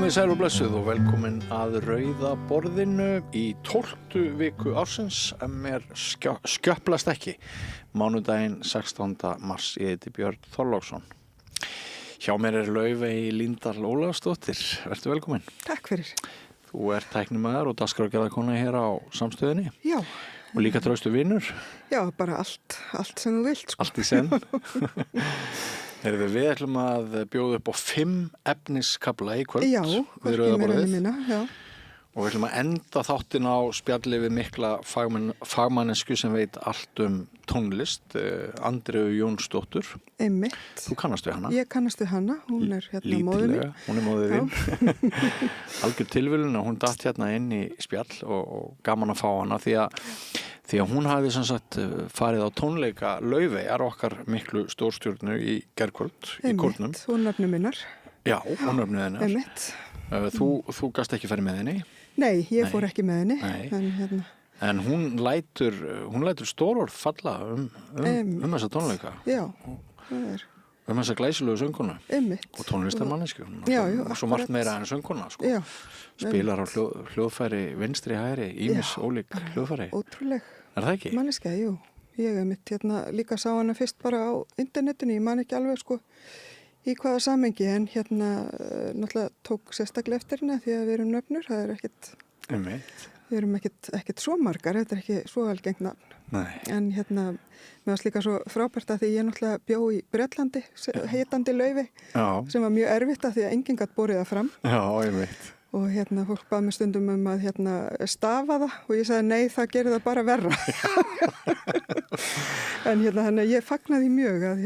Komið sæl og blessuð og velkomin að Rauða borðinu í 12. viku ársins mér skjöplast ekki mánudaginn 16. mars. Ég heiti Björn Þorláksson. Hjá mér Laufey Líndal Ólafsdóttir. Vertu velkomin. Takk fyrir. Þú ert tæknimaður og dagskrárgerðarkona hér á Samstöðinni. Já. Og líka traustu vinur. Já, bara allt sem þú vilt. Sko. Allt í senn. Við ætlum að bjóða upp á 5 efniskafla í kvöld. Já, við Rauða borðið. Mína, já. Og við ætlum að enda þáttin á spjalli við mikla fagmannesku sem veit allt tónlist, Andreu Jónsdóttur. Einmitt. Þú kannast við hana? Ég kannast við hana, hún er hérna móðir mín. Hún er móðir þín. Algjör tilviljun og hún datt hérna inn í spjall og gaman að fá hana því að hún hafði sem sagt farið á tónleika Laufeyjar okkar miklu stórstjórnu í gærkvöld í kórnum. Einmitt, hún nöfnu minnar. Já, hún nöfnu hennar. Einmitt. Þú gast ekki farið með henni? Nei, ég fór ekki með henni. En hún lætur stórorð falla þessa tónleika. Já, það er. Þessa glæsilegu sönguna. Einmitt. Og tónlistarmannesku. Já, svo margt meira en sönguna, sko. Já. Spilar á hljóðfæri vinstri hægri, ýmis ólík hljóðfæri. Ótrúleg. Er það ekki? Manneska, jú. Ég líka sá hana fyrst bara á internetinu, ég man ekki alveg sko í hvaða samengi, en náttúrulega tók sérstaklega eftir hérna því að við erum nöfnur, það er ekkert. Við erum ekkert svo margar, þetta er ekki svo algengt nafn. Nei. En mér varst líka svo frábært að því ég náttúrulega bjó í Bretlandi, heitandi Laufey, sem var mjög erfitt að því að enginn gat borið það fram. Já, einmitt. Og fólk bað mér stundum að stafa það og ég sagði nei, það gerir það bara verra. En þannig ég fagnaði mjög að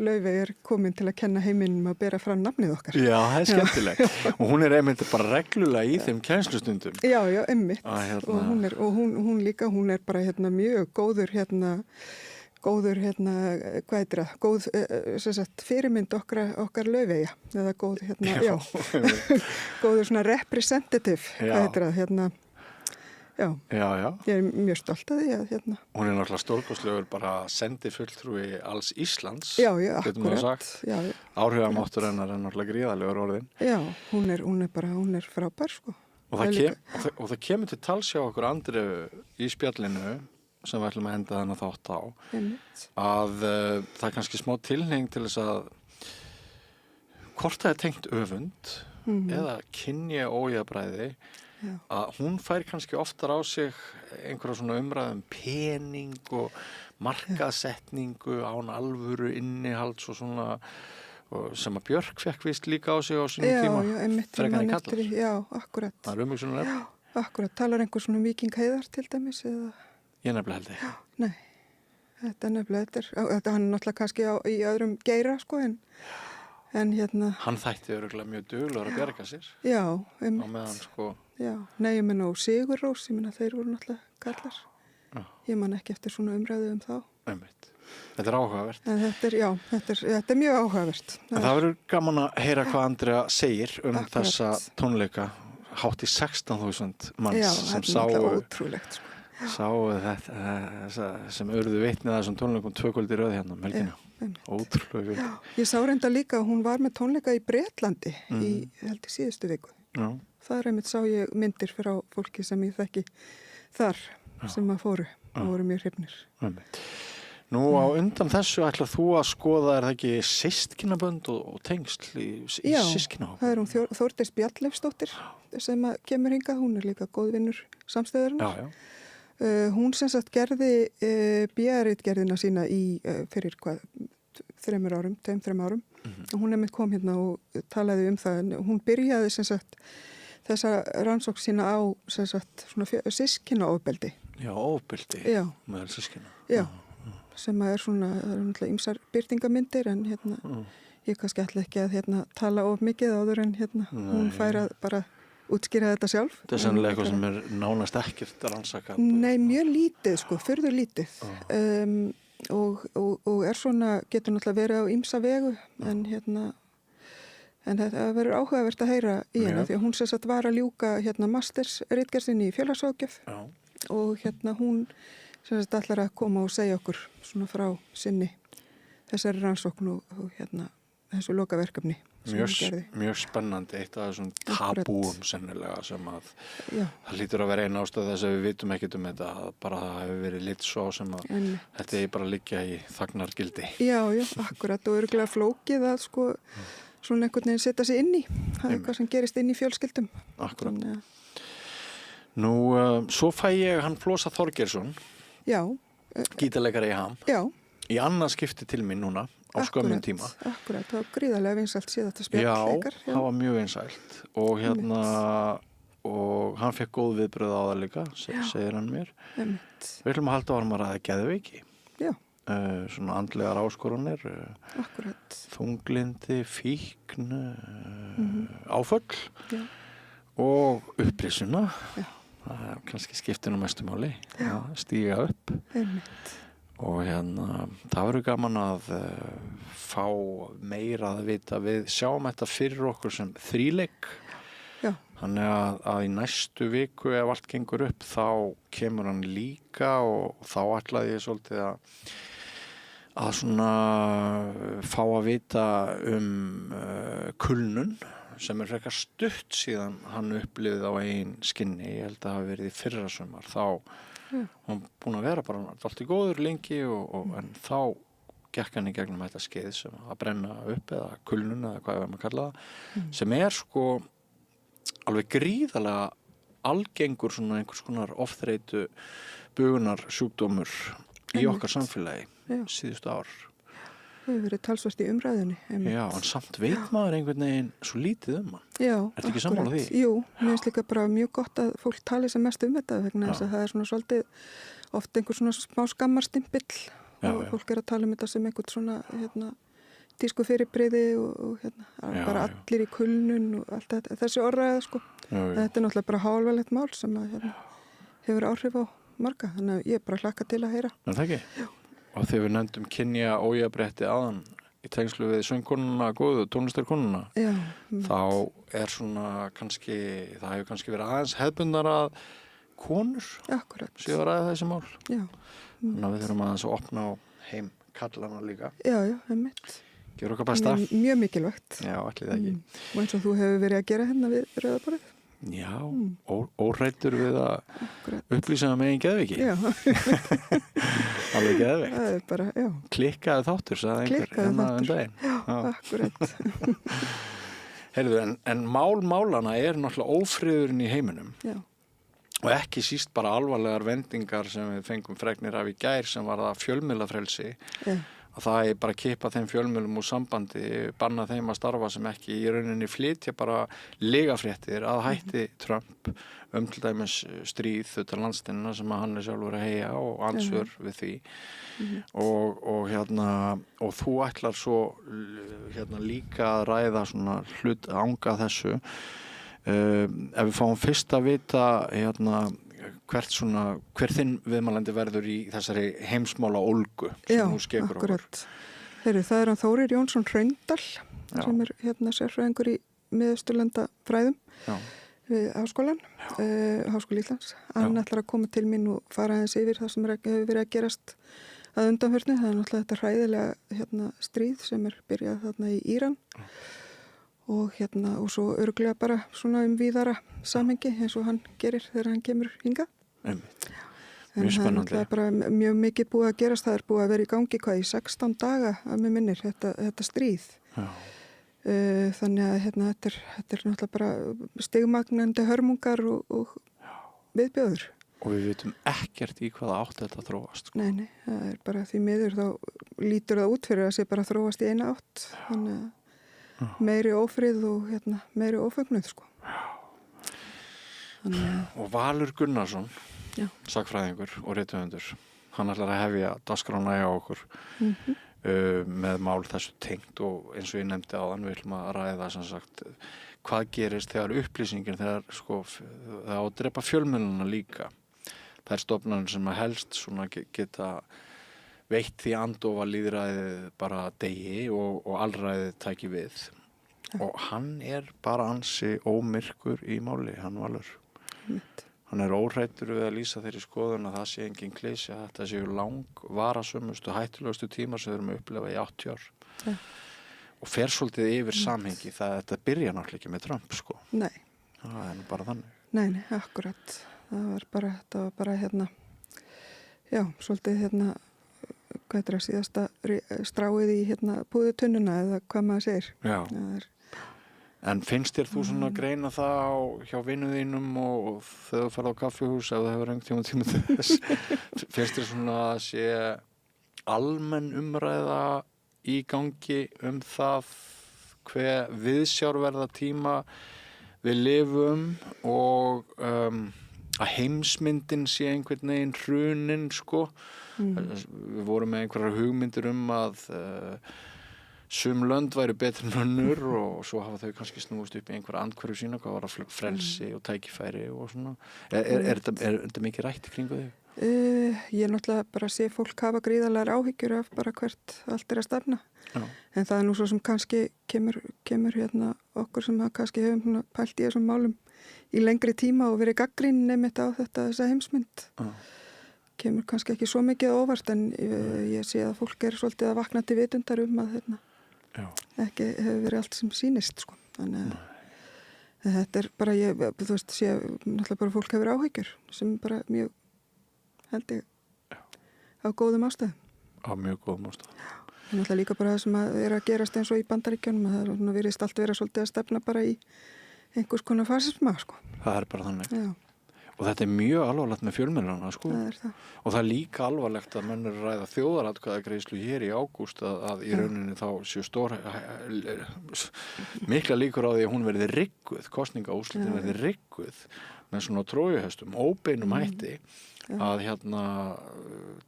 Laufey er komin til að kenna heiminum að bera fram nafnið okkar. Já, það er skemmtilegt. Og hún er einmitt bara reglulega í þeim kennslustundum. Já, einmitt. Og hún líka, hún er bara mjög góður góð fyrirmynd okkar Laufeyja, eða góð, góður svona representative, já. Ég er mjög stolt að því að Hún er náttúrulega stórkostlegur bara sendifulltrúi alls Íslands. Já, akkurat. Áhrifamáttur hennar er náttúrulega gríðarlegur orðin. Já, hún er frábær, sko. Og það kemur til tals hjá okkur Andreu í spjallinu, sem við ætlum að enda þennan þátt á, að það er kannski smá tilhneiging til þess að hvort það er tengt öfund eða kynja ójafnræði, að hún fær kannski oftar á sig einhverja svona umræðum pening og markaðsetningu án alvöru innihalds og svona sem að Björk fekk vist líka á sig á sínum tíma. Frekar en kallar. Já, akkurat. Það er umhugsunar. Já, akkurat. Talar einhver svona Víking Heiðar til dæmis eða? Ég nefnilega held ekki. Nei, þetta er hann náttúrulega kannski í öðrum geira, sko, en Hann þætti örugglega mjög duglegur að bjarga sér. Já, á meðan, sko. Já, nei, ég meina og Sigurrós, þeir voru náttúrulega kallar. Já. Ég man ekki eftir svona umræðu þá. Einmitt. Þetta er áhugavert. En þetta er mjög áhugavert. En það verður gaman að heyra hvað Andrea segir þessa tónleika, hátt í 16.000 manns sem sáu ótrúlegt, sko. Sáu þetta sem urðu vitnið að þessum tónleikum 2 kvöld í röð hérna helgina. Ótrúlega vilt. Ég sá reynda líka að hún var með tónleika í Bretlandi í síðustu viku. Já. Það einmitt sá ég myndir frá fólki sem ég þekki þar sem að fóru og voru mjög hrifnir. Nú á undan þessu ætlar þú að skoða, er það ekki systkinabönd og tengsl í systkinahópnum? Já, það er hún Þórdís Bjarnleifsdóttir sem kemur hingað, hún er líka góðvinnur Samstöðarinnar. Já. Hún sem sagt gerði BR-ritgerðina sína fyrir 2-3 árum. Og hún einmitt kom hérna og talaði um það. Hún byrjaði sem sagt þessa rannsókn sína á sem sagt svona systkinaofbeldi. Já, ofbeldi. Já. Meðal systkina. Já. Sem að er náttúrulega ýmsar birtingamyndir en ég kannski ætla ekki að tala of mikið áður en hún fær að bara útskýra þetta sjálf. Þetta er sennilega eitthvað sem er nánast ekkert rannsakað. Nei, mjög lítið, sko, furður lítið. Og er svona, getur náttúrulega verið á ýmsa vegu, en þetta verður áhugavert að heyra í henni, því að hún sem sagt var að ljúka masters ritgerðinni í félagsráðgjöf og hún sem sagt ætlar að koma og segja okkur svona frá sinni þessari rannsókn og þessu lokaverkefni. sem hún gerði. Mjög spennandi, eitt af þessum tabúum sennilega sem að Já. það hlýtur að vera eina ástæð þess að við vitum ekkert um þetta, að bara það hefur verið lit svo sem að þetta er bara að liggja í þagnargildi. Já, akkurat og örugglega flókið að sko svona einhvern veginn setja sig inn í það er eitthvað sem gerist inn í fjölskyldum. Akkurat. Þannig að Nú, svo fæ ég hann Flosa Þorgeirsson, já, gítarleikari í Ham, já, í annað skipti til mín núna á skömmum tíma. Akkurat, það var gríðarlega vinsælt síðan þetta spjall ykkar. Já, það var mjög vinsælt og og hann fekk góð viðbröð á það líka, segir hann mér. Við ætlum að halda árum að ræða geðveiki. Já. Svona andlegar áskorunir, akkurat. Þunglindi, fíkn, áföll og upplýsuna. Já. Það er kannski skiptinu mestu máli að stíga upp. Og það verður gaman að fá meira að vita. Við sjáum þetta fyrir okkur sem þríleik. Já. Þannig að í næstu viku ef allt gengur upp þá kemur hann líka og þá ætlaði ég svolítið að svona fá að vita kulnun sem er frekar stutt síðan hann upplifið á eigin skinni. Ég held að það hafi verið í fyrrasumar. Þá hann búin að vera bara allt í góður lengi en þá gekk hann í gegnum þetta skeið sem að brenna upp eða kulnun eða hvað við erum að kalla það sem er sko alveg gríðarlega algengur svona einhvers konar ofþreytu bugunar sjúkdómur í okkar samfélagi síðustu ár. Það hefur verið talsvert í umræðunni. Já, en samt veit maður einhvern veginn svo lítið um hann. Já, ertu ekki sammála því? Jú, mér finnst líka bara mjög gott að fólk tali sem mest um þetta vegna þess að það er svona svolítið oft einhver svona smá skammarstimpill og fólk er að tala um þetta sem einhvern svona tísku fyrirbrigði og bara allir í kulnun og allt þetta, þessi orðræða sko. Þetta er náttúrulega bara hálfalegt mál sem að hefur áhrif á marga, þannig að ég bara hlakka til að heyra. En það ekki? Já. Og þegar við nefndum kynja ójafnrétti áðan í tengslu við söngkonuna, góðu tónlistarkonuna, þá er svona kannski, það hefur kannski verið aðeins hefðbundnar að konur séu að ræða þessi mál. Já. Þannig að við þurfum aðeins að opna á heim kallana líka. Já, einmitt. Gjör okkar besta. Mjög mikilvægt. Já, allir það ekki. Og eins og þú hefur verið að gera hérna við rauðaborðið. Já, óhræddur við að upplýsa um eigin geðveiki. Já. Alveg geðveikt. Það er bara, já. Klikkaði þáttur, sagði einhver. Klikkaði þáttur, já, akkurat. Heyrðu, en málana er náttúrulega ófriðurinn í heiminum. Já. Og ekki síst bara alvarlegar vendingar sem við fengum fregnir af í gær sem var það fjölmiðlafrelsi. Já. Að það er bara að kippa þeim fjölmiðlum úr sambandi, banna þeim að starfa sem ekki í rauninni flytja bara lygafréttir að hætti Trump til dæmis stríð utan landsteinina sem að hann er sjálfur að heyja og ansvör við því. Og þú ætlar svo líka að ræða svona anga þessu. Ef við fáum fyrst að vita hver þinn viðmælandi verður í þessari heimsmála ólgu sem nú skefur okkur. Það er hann Þórir Jónsson Hraundal sem er sérfræðingur í Miðausturlanda fræðum við Háskólan, Háskóli Íslands. Hann ætlar að koma til mín og fara aðeins yfir það sem hefur verið að gerast að undanförnu. Það er náttúrulega þetta hræðilega stríð sem er byrjað þarna í Íran. Og svo örugglega bara svona víðara samhengi eins og hann gerir þegar hann kemur hingað. Mjög spennandi. Það er bara mjög mikið búið að gerast. Það er búið að vera í gangi í 16 daga að mig minnir þetta stríð. Já. Þannig að þetta er náttúrulega bara stigmagnandi hörmungar og viðbjóður. Og við vitum ekkert í hvaða átt þetta þróast. Sko. Nei, það er bara því miður þá lítur það út fyrir að sé bara þróast í eina átt. Þannig að meiri ófrið og meiri ófögnuð sko. Og Valur Gunnarsson sagfræðingur og rithöfundur hann ætlar að hefja dagskrána hjá okkur með mál þessu tengt og eins og ég nefndi áðan við ætlum að ræða sem sagt hvað gerist þegar upplýsingin þegar það á að drepa fjölmiðluna líka það er stofnanir sem að helst svona geta veitt því andofa lýðræðið bara degi og allræðið tæki við. Og hann er bara ansi ómyrkur í máli, hann Valur. Hann er óhræddur við að lýsa þeirri skoðun að það sé engin klisja, þetta séu varasömustu, hættulegustu tímar sem við erum að upplifa í 80 ár. fer svolítið yfir samhengi. Þetta byrja náttúrulega ekki með Trump, sko. Nei. Það nú bara þannig. Nei, akkurat. Þetta var bara já, svolítið hvað er það síðasta stráið í púðutunnuna eða hvað maður segir. Já. En finnst þér þú svona að greina það hjá vinum þínum og þegar þú ferð á kaffihús ef það hefur einhvern tíma til þess finnst þér svona að sé almenn umræða í gangi það hver viðsjárverða tíma við lifum og að heimsmyndin sé einhvern veginn hrunin, sko. Við vorum með einhverjar hugmyndir að sum lönd væri betri en önnur og svo hafa þau kannski snúist upp í einhverja andhverfu sína, hvað var að frelsi og tækifæri og svona. Er þetta mikið rætt í kringu þig? Ég náttúrulega bara sé fólk hafa gríðarlegar áhyggjur af bara hvert allt að stefna. Já. En það nú svo sem kannski kemur okkur sem kannski hefum pælt í þessum málum í lengri tíma og verið gagnrýnin einmitt á þessa heimsmynd. Kemur kannski ekki svo mikið óvart en ég sé að fólk svolítið að vakna til vitundar að ekki hefur verið allt sem sýnist, sko. Þannig að þetta bara, þú veist, sé náttúrulega bara fólk hefur áhyggjur sem bara mjög, held ég, á góðum ástæðum. Á mjög góðum ástæðum. Það náttúrulega líka bara það sem að gerast eins og í Bandaríkjunum að það virðist allt vera svolítið að stefna bara í einhvers konar fasisma, sko. Það bara þannig. Já. Og þetta mjög alvarlegt með fjölmiðlana, sko. Það. Og það líka alvarlegt að menn ræða þjóðaratkvæðagreiðslu hér í ágúst að í rauninni þá séu mikla líkur á því að hún verði rigguð, kosningaúrslitin verði rigguð með svona trójuhestum, óbeinum hætti að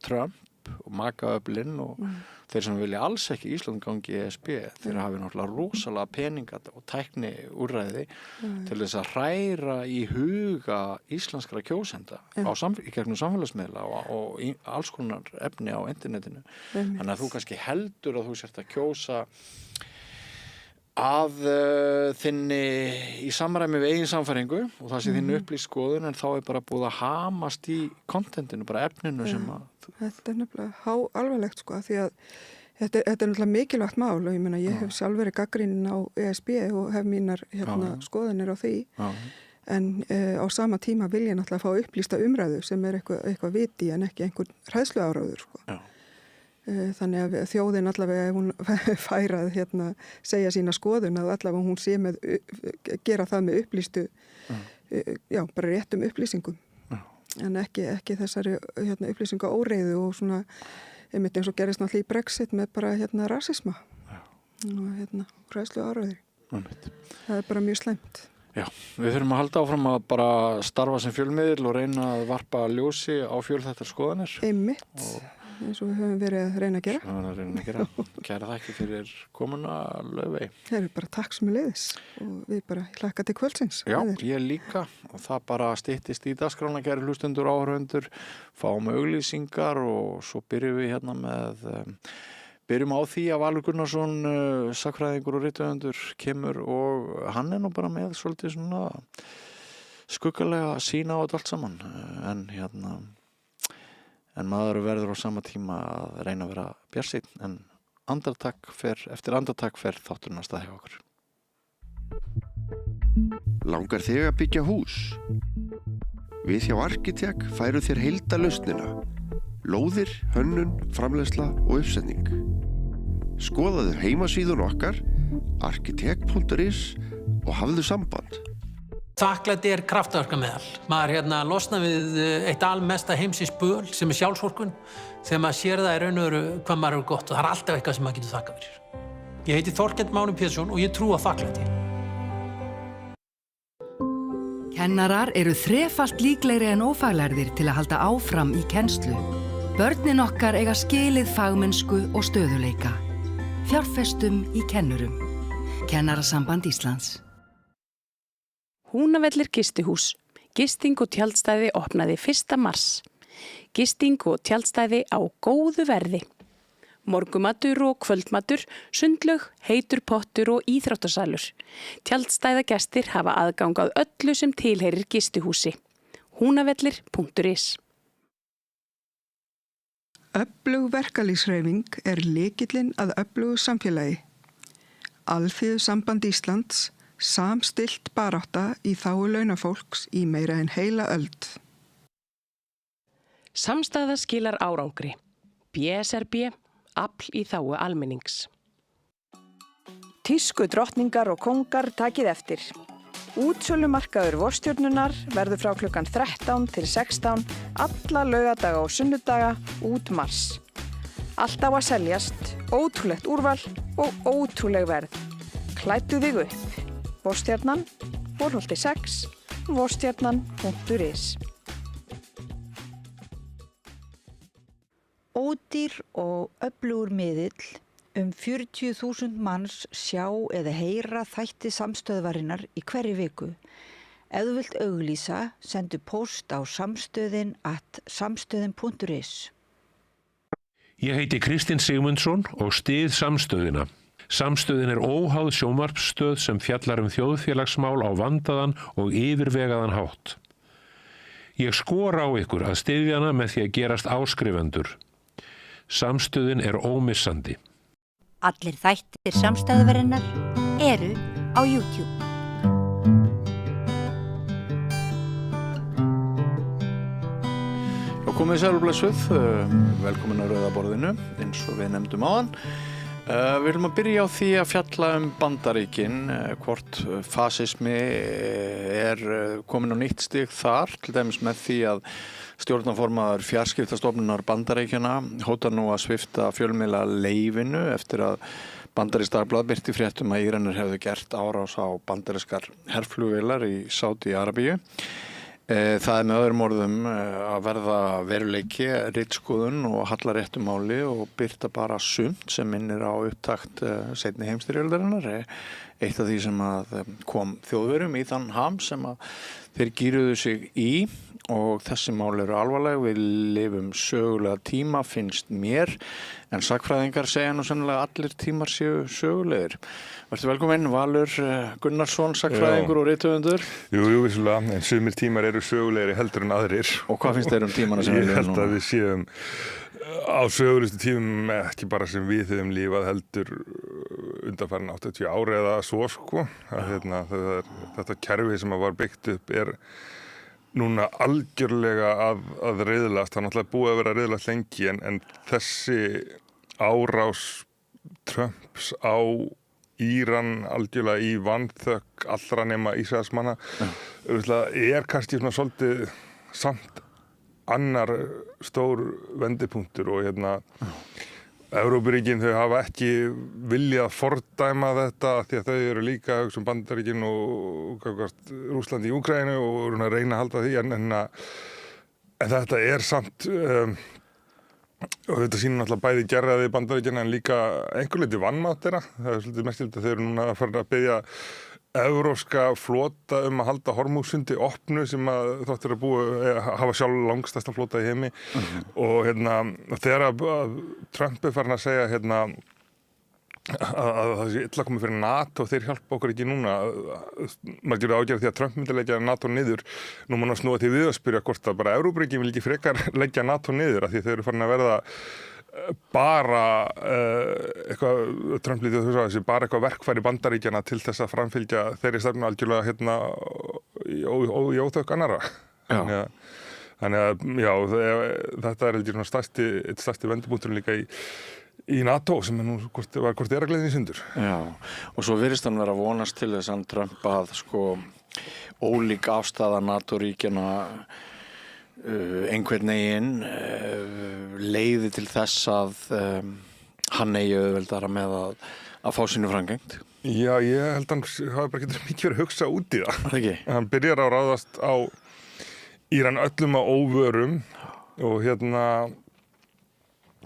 Trump og makaöflin og þeir sem vilja alls ekki Ísland gangi í ESB, þeir hafi náttúrulega rosalega peninga og tækni úrræði til þess að hræra í huga íslenskra kjósenda í gegnum samfélagsmiðla og alls konar efni á internetinu. Þannig að þú kannski heldur að þú sért að kjósa að þinni í samræmi við eigin samfæringu og það sé þinn upplýst skoðun en þá bara búið að hamast í kontentinu, bara efninu sem að... Þetta nefnilega alvarlegt, sko, því að þetta nefnilega mikilvægt mál og ég meina ég hef sjálf verið gagnrýnin á ESB og hef mínar skoðanir á því en á sama tíma vil ég náttúrulega fá upplýsta umræðu sem eitthvað viti en ekki einhvern hræðsluáróður, sko. Þannig að þjóðin allavega hún færað segja sína skoðun að allavega hún sé gera það með upplýstu bara réttum upplýsingum en ekki þessari upplýsinga óreiðu og svona einmitt eins og gerist náttúrulega í Brexit með bara rasisma og hræðslu áræður. Það bara mjög slæmt. Já, við þurfum að halda áfram að bara starfa sem fjölmiðil og reyna að varpa ljósi á fjölþættar skoðanir. Einmitt. Eins og við höfum verið að reyna að gera. Kæra þakki fyrir komuna, Laufey. Það eru bara takk sem leiðis og við bara hlakka til kvöldsins. Já, ég líka og það bara styttist í dagskrána, kæri hlustendur, áhorfendur, fáum auglýsingar og svo byrjum við byrjum á því að Valur Gunnarsson, sagnfræðingur og rithöfundur kemur og hann nú bara með svolítið svona skuggalega sína á þetta allt saman en maður verður á sama tíma að reyna að vera bjartsýnn en eftir andartak fer þátturinn að stað hjá okkur. Langar þig að byggja hús? Við hjá Arkitek færum þér heildarlausnina. Lóðir, hönnun, framleiðsla og uppsetning. Skoðaðu heimasíðun okkar arkitek.is og hafðu samband. Þakklæti kraftaverkameðal. Maður losna við eitt almesta heimsins böl sem sjálfsvorkunn þegar maður sér það í raun og veru hvað maður er gott og það er alltaf eitthvað sem maður getur þakkað fyrir. Ég heiti Þorkell Máni Pétursson og ég trúi á þakklæti. Kennarar eru þrefalt líklegri en ófaglærðir til að halda áfram í kennslu. Börnin okkar eiga skilið fagmennsku og stöðuleika. Fjárfestum í kennurum. Kennarasamband Íslands. Húnavellir gistihús. Gisting og tjaldstæði opnaði 1. mars. Gisting og tjaldstæði á góðu verði. Morgumatur og kvöldmatur, sundlaug, heitur pottur og íþróttasalur. Tjaldstæðagestir hafa aðgangað öllu sem tilheyrir gistihúsi. Húnavellir.is. Öflug verkalýðshreyfing lykillinn að öflugu samfélagi. Alþýðusamband Íslands, samstillt barátta í þágu launafólks í meira en heila öld. Samstæða skilar árangri. BSRB, afl í þágu almennings. Tísku drottningar og kongar takið eftir. Útsölumarkaður vorstjörnunar verður frá klukkan 13 til 16 alla laugardaga og sunnudaga út mars. Allt á að seljast, ótrúlegt úrval og ótrúleg verð. Klæddu þig upp. Vorstjarnan, Borholti 6, vorstjarnan.is. Ódýr og öflugur miðill 40.000 manns sjá eða heyra þætti samstöðvarinnar í hverri viku. Ef þú vilt auglýsa, sendu póst á samstöðin@samstöðin.is. Ég heiti Kristinn Sigmundsson og styð Samstöðina. Samstöðin er óháð sjónvarpsstöð sem fjallar þjóðfélagsmál á vandaðan og yfirvegaðan hátt. Ég skora á ykkur að styðja hana með því að gerast áskrifendur. Samstöðin er ómissandi. Allir þættir samstæðuverinnar eru á YouTube. Komið sæl og blessuð, velkomin á Rauða borðinu, eins og við nefndum áðan. Við viljum að byrja á því að fjalla Bandaríkin, hvort fasismi komin á nýtt stig þar, til dæmis með því að stjórnarformaður fjarskiptastofnunar Bandaríkjanna hótar nú að svipta fjölmiðla leyfinu eftir að Bandarískt Dagblað birti fréttum að Íranar hefðu gert árás á bandarískar herflugvélar í Sádi-Arabíu. Það með öðrum orðum að verða veruleiki, ritskoðun og hallaréttumáli og birta bara sumt sem minnir á upptakt seinni heimsstyrjaldarinnar. Eitt af því sem að kom Þjóðverjum í þann ham sem að þeir gýruðu sig í og þessi mál eru alvarleg. Við lifum sögulega tíma, finnst mér, en sagnfræðingar segja nú sennilega allir tímar séu sögulegir. Vertu velkominn, Valur Gunnarsson, sagnfræðingur og rithöfundur. Jú, vissulega, en sumir tímar eru sögulegri heldur en aðrir. Og hvað finnst þér tímana sem við lifum núna? Ég held að við séum á sögulegustu tímum, ekki bara sem við höfum lífað heldur undanfarin 80 ári eða svo sko. Þetta kerfi sem var byggt upp núna algjörlega að riðlast. Það er náttúrulega búið að vera riðlast lengi en þessi árás Trumps á Íran algjörlega í vanþökk allra nema Ísraelsmanna kannski svona svolítið samt annar stór vendipunktur og Evrópuríkin þau hafa ekki viljað fordæma þetta því að þau eru líka að hugsa Bandaríkin og Rússland í Úkraínu og reyna að halda því en þetta samt og þetta sýnir náttúrulega bæði gerðaði Bandaríkjanna en líka einhver leyti vanmátt þeirra. Það svolítið merkilegt að þau eru núna að fara að biðja evrópska flota að halda Hormúzsundi opnu sem að þóttir að hafa sjálf langstærsta flota í heimi og þegar Trump farin að segja að það sé illa komið fyrir NATO og þeir hjálpa okkur ekki núna maður gerir ágjörð því að Trump myndi leggja NATO niður nú má hann snúa til við að spyrja hvort að bara Evrópuríkin vil ekki frekar leggja NATO niður af því þau eru farin að verða bara Trump lítið að hugsa þessi bara eitthvað verkfæri Bandaríkjanna til þess að framfylgja þeirri stefnu algjörlega í óþökk annarra. Þannig að þetta heldur eitt stærsti vendipunkturinn líka í NATO sem nú hvort að gleðin í sundur. Já, og svo virðist hann vera að vonast til þess að Trump að ólík afstaða NATO-ríkjanna einhvern veginn leiði til þess að hann eigi auðveldara með að fá sínu framgengt. Já, ég held að hann hafi bara getur mikið verið að hugsa út í það. Hann byrjar að ráðast á Íran öllum á óvörum og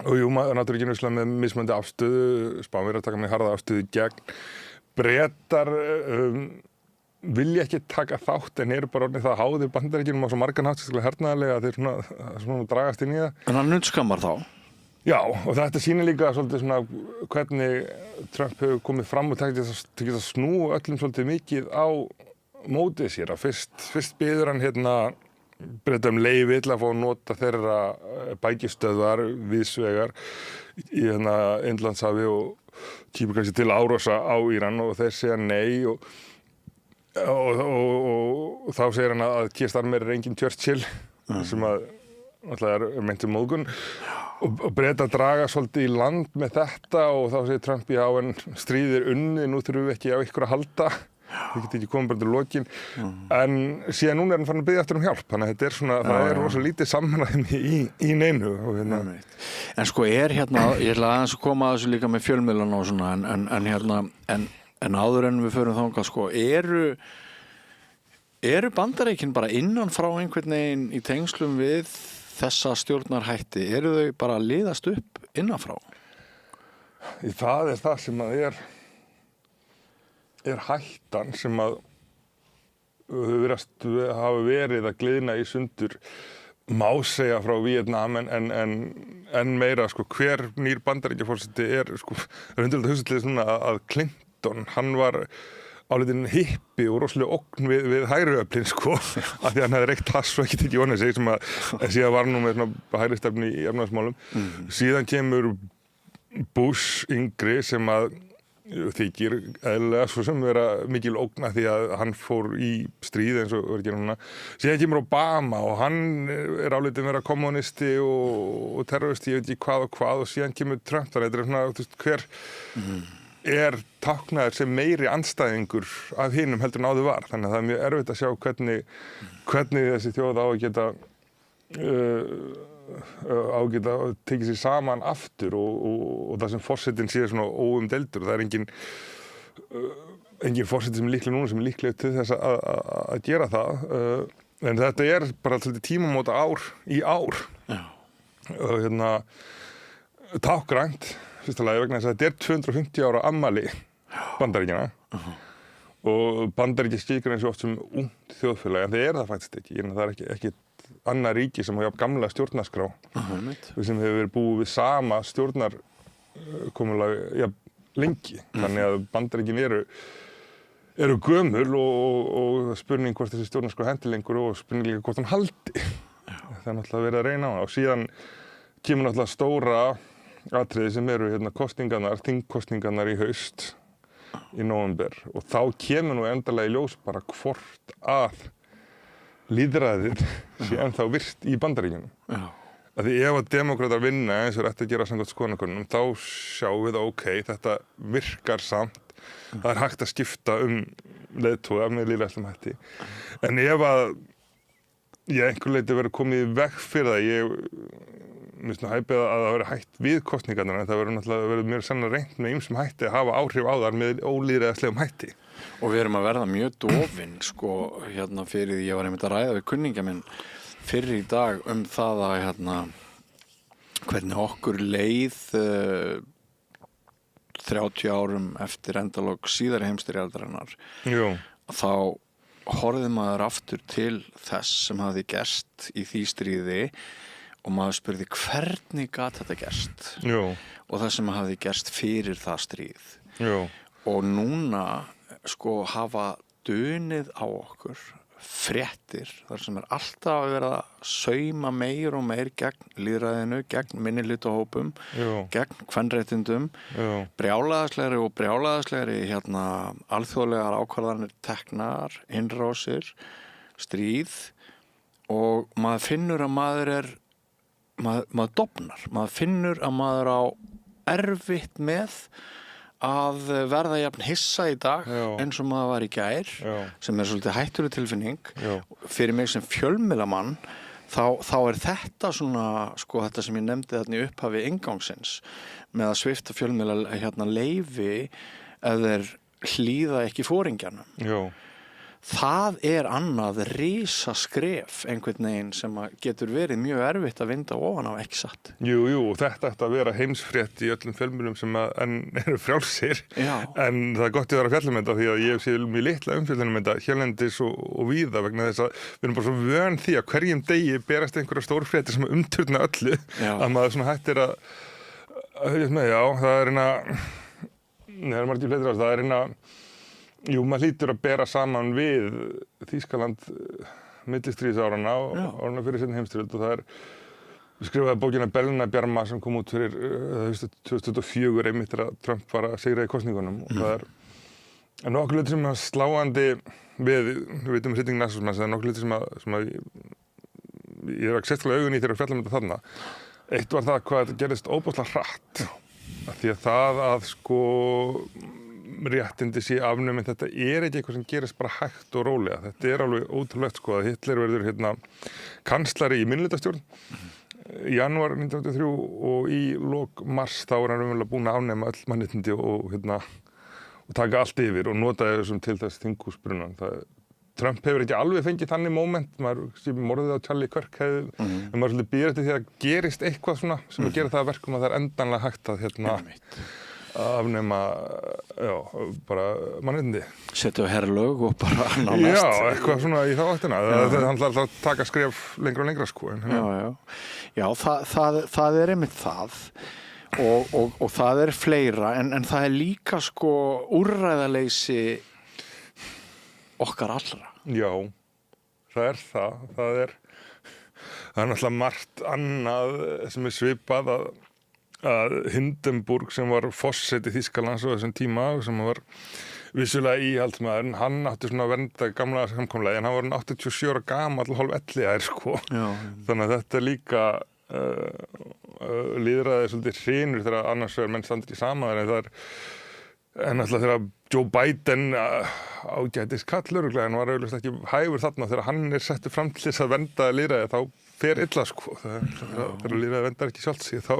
og jú, náttúrulega ekki með mismunandi afstöðu, Spánverjar að taka með harða afstöðu gegn. Bretar vilja ekki taka þátt en eru bara orðnir það háðir Bandaríkjunum á svo margan hátt sérstaklega hernaðarlega að þeir svona dragast inn í það. En hann nuddskammar þá? Já, og þetta sýnir líka svolítið svona hvernig Trump hefur komið fram og tekið að snúa öllum svolítið mikið á mótið sér. Fyrst biður hann Breta leyfi til að fá að nota þeirra bækistöðvar viðsvegar í Indlandshafi og kemur kannski til árása á Íran og þeir segja nei og þá segir hann að Keir-Starmer engin Churchill sem að alltaf meint móðgun og Breta draga svolítið í land með þetta og þá segir Trump já en stríðir unnið, nú þurfum við ekki á ykkur að halda, við getum ekki komið bara til lokin en síðan núna hann farin að biðja eftir hjálp, þannig að þetta svona, það rosa lítið samræmi í neinu og En sko ég ætla aðeins að koma að þessu líka með fjölmiðlana og svona en áður en við förum þangað sko, eru Bandaríkin bara innan frá einhvern veginn í tengslum við þessa stjórnarhætti, eru þau bara að liðast upp innanfrá? Það það sem að er hættan sem að hafa verið að gliðna í sundur má segja frá Víetnam en meira sko, hver nýr Bandaríkjaforseti sko, undirlega hugsaðlega svona að Clinton, hann var álitin hippi og rosalega ógn við hægri öflin sko, af því að hann hefði reykt hass og ekki tekið í sig sem að síðan var nú með hægri stefnu í efnahagsmálum. Síðan kemur Bush yngri sem að þykir eðlilega svo sem vera mikil ógn af því að hann fór í stríð eins og verður ekki núna. Síðan kemur Obama og hann álitin vera kommunisti og terroristi, ég veit ekki hvað og síðan kemur Trump, þannig að þetta svona, þú veist, hver táknaður sem meiri andstæðingur af hinum heldur en áður var. Þannig að það mjög erfitt að sjá hvernig þessi þjóð á að geta tekið sér saman aftur og það sem forsetinn sé svona óumdeildur. Það engin forseti sem líklega núna sem líklega til þess að gera það. En þetta bara svolítið tímamóta ár í ár. Tákgrænt. Fyrsta lagi vegna þess að þetta 250 ára afmæli Bandaríkjanna og Bandaríki skilgreina sig oft sem ungt þjóðfélag en það það faktisk ekki. Það ekki annað ríki sem hafa gamla stjórnarskrá sem hefur verið búið við sama stjórnarkomulag lengi. Þannig að Bandaríkin eru gömul og spurning hvort þessi stjórnarskrá hendi lengur og spurning líka hvort hann haldi. Það náttúrulega verið að reyna á það og síðan kemur náttúrulega stóra atriði sem eru þingkosningarnar í haust í nóvember og þá kemur nú endanlega í ljós bara hvort að lýðræðið sé ennþá virt í Bandaríkjunum. Af því ef að demókratar vinna eins og ætti að gera samkvæmt skoðanakönnunum þá sjáum við að þetta virkar samt, það hægt að skipta leiðtoga með lýðræðslegum hætti. En ef að einhver leyti verður komið í veg fyrir það, mér finnst hæpið að það verður hægt við kosningarnar en það verður mjög sannlega reynt með ýmsum hætti að hafa áhrif á þar með ólýðræðislegum hætti. Og við erum að verða mjög dofin sko fyrir því ég var einmitt að ræða við kunningja minn fyrir í dag það að hvernig okkur leið 30 árum eftir endalok síðari heimsstyrjaldarinnar. Þá horfði maður aftur til þess sem hafði gerst í því stríði og maður spurði hvernig gat þetta gerst og það sem hafði gerst fyrir það stríð. Og núna sko hafa dunið á okkur fréttir þar sem alltaf að vera að sauma meir og meir gegn lýðræðinu, gegn minnihlutahópum, gegn kvenréttindum, brjálæðislegri alþjóðlegar ákvarðanir teknar, innrásir, stríð og maður finnur að maður dofnar, maður finnur að maður á erfitt með að verða jafn hissa í dag eins og maður var í gær sem svolítið hættuleg tilfinning fyrir mig sem fjölmiðlamann þá þetta svona sko þetta sem ég nefndi þarna í upphafi inngangsins með að svipta fjölmiðla leyfi ef þeir hlýða ekki foringjanum. Það annað risaskref einhvern veginn sem getur verið mjög erfitt að vinda ofan á, ekki satt. Jú, og þetta ætti að vera heimsfrétt í öllum fjölmiðlum sem enn eru frjálsir. En það gott að vera fjallumenda því að ég sé mjög litla fjallumenda hérlendis og víða vegna þess að við erum bara svo vön því að hverjum degi berast einhverja stórfréttir sem umturna öllu að maður svona hættir að það margir fleiri það jú, maður hlýtur að bera saman við Þýskaland millistríðsáranna og árana fyrir seinni heimsstyrjöld og það við skrifaði bókina Berlínarbjarma sem kom út fyrir 2024 einmitt þegar Trump var að sigra í kosningunum og það nokkuð hluti sem sláandi við veitum sýting nasismans, það nokkuð hluti sem ég ekki sérstaklega augun í þegar við fjallum þetta þarna. Eitt var það hvað þetta gerðist óbúslega hratt. Því að það að sko réttindi sé afnumin, þetta ekki eitthvað sem gerist bara hægt og rólega. Þetta alveg ótrúlegt sko að Hitler verður kanslari í minnihlutastjórn í janúar 1983 og í lok mars þá hann raunverulega búinn að afnema öll mannréttindi og taka allt yfir og nota þessum til þess þinghúsbrunan. Trump hefur ekki alveg fengið þannig moment, maður sé morðið á Charlie Kirk en maður svolítið býr eftir því að gerist eitthvað svona sem að gera það að verkum að það endanlega hægt að afnema bara mannréttindi. Setja á herlög og bara nánast. Já, eitthvað svona í þá áttina. Það handlar alltaf að taka skref lengra og lengra sko. Já, það einmitt það og það fleira en það líka sko úrræðaleysi okkar allra. Já, það það. Það er náttúrulega margt annað sem svipað að Hindenburg sem var forseti Þýskalands á þessum tíma sem var vissulega íhaldsmaður en hann átti svona að vernda gamla samkomulagi en hann var 87 ára gamall hálf elliær sko. Þannig að þetta líka lýðræði svolítið hrynur þegar annars vegar menn standir í samaður en alltaf þegar Joe Biden ágætis kall örugglega en var auðvitað ekki hæfur þarna þegar hann settur fram til þess að vernda lýðræði þá fer illa sko þegar lýðræði vendar ekki sjálft sig þá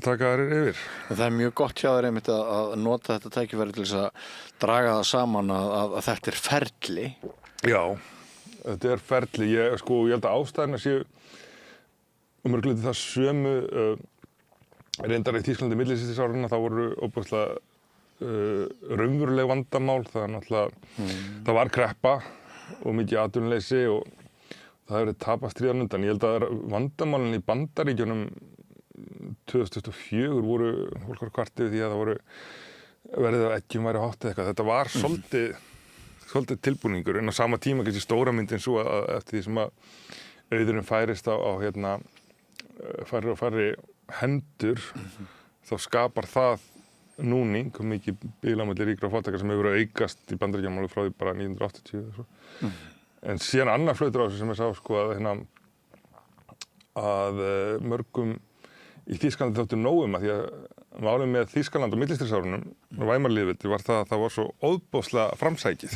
taka þær yfir. Það mjög gott hjá þér einmitt að nota þetta tækifæri til þess að draga það saman að þetta ferli. Já, þetta ferli. Ég held að ástæðina séu mörg hluti það sömu reyndar í Þýskalandi millistríðsárunna þá voru óbúslega raunveruleg vandamál það var kreppa og mikið atvinnuleysi og það hefur tapað stríðan undan. Ég held að vandamálin í Bandaríkjunum 2004 voru fólk kvartið því að það voru verið að eggjum væri hátt eitthvað. Þetta var svolítið tilbúningur en á sama tíma kannski stóra myndin svo að eftir því sem að auðurinn færist á færri og færri hendur þá skapar það núning og mikið bílamöldi ríkra og fátækra sem hefur verið að aukast í Bandaríkjunum alveg frá því bara 1980 en síðan annar flautur á þessu sem ég sá sko að mörgum í Þýskalandi þóttu nóg að því að málið með Þýskaland og millistríðsárunum og Weimarlýðveldi var það að það var svo óðbóðslega framsækið.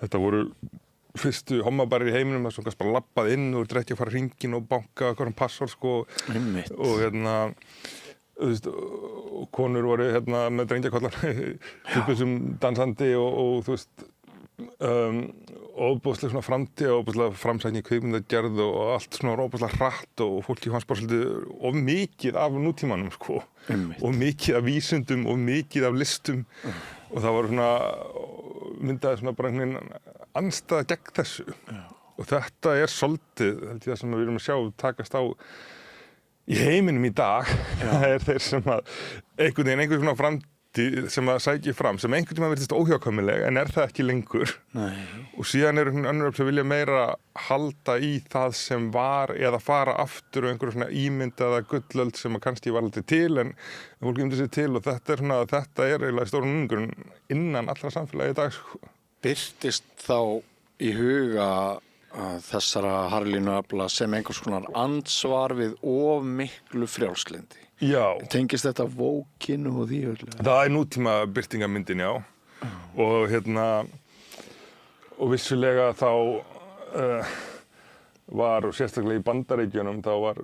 Þetta voru fyrstu hommabarir í heiminum þess að kannski bara lappað inn og ekki að fara hringinn og banka eitthvað passvort sko og konur voru með drengjakollar sem dansandi og þú veist óbúðslega svona framtíð og óbúðslega framsækni kvikmyndagerð og allt svona óbúðslega hratt og fólki fannst bara svolítið of mikið af nútímanum sko og mikið af vísindum og mikið af listum og það var svona myndaði svona bara einhvern veginn andstæða gegn þessu og þetta svolítið held ég það sem við erum að sjá takast á í heiminum í dag það þeir sem að einhver svona framtíð sem að sækja fram sem einhvern tímann virðist óhjákvæmileg en það ekki lengur og síðan önnur öfl sem vilja meira halda í það sem var eða fara aftur og einhverju svona ímyndaða gullöld sem að kannski var aldrei til en fólk ímynda sér til og þetta eiginlega stóra núningurinn innan allra samfélagi í dag sko. Birtist þá í huga þessara harðlínuafla sem einhvers konar andsvar við of miklu frjálslyndi? Já. Tengist þetta vókinu og því öllu? Það nútíma birtingamyndin, já. Og og vissulega þá var, og sérstaklega í Bandaríkjunum, þá var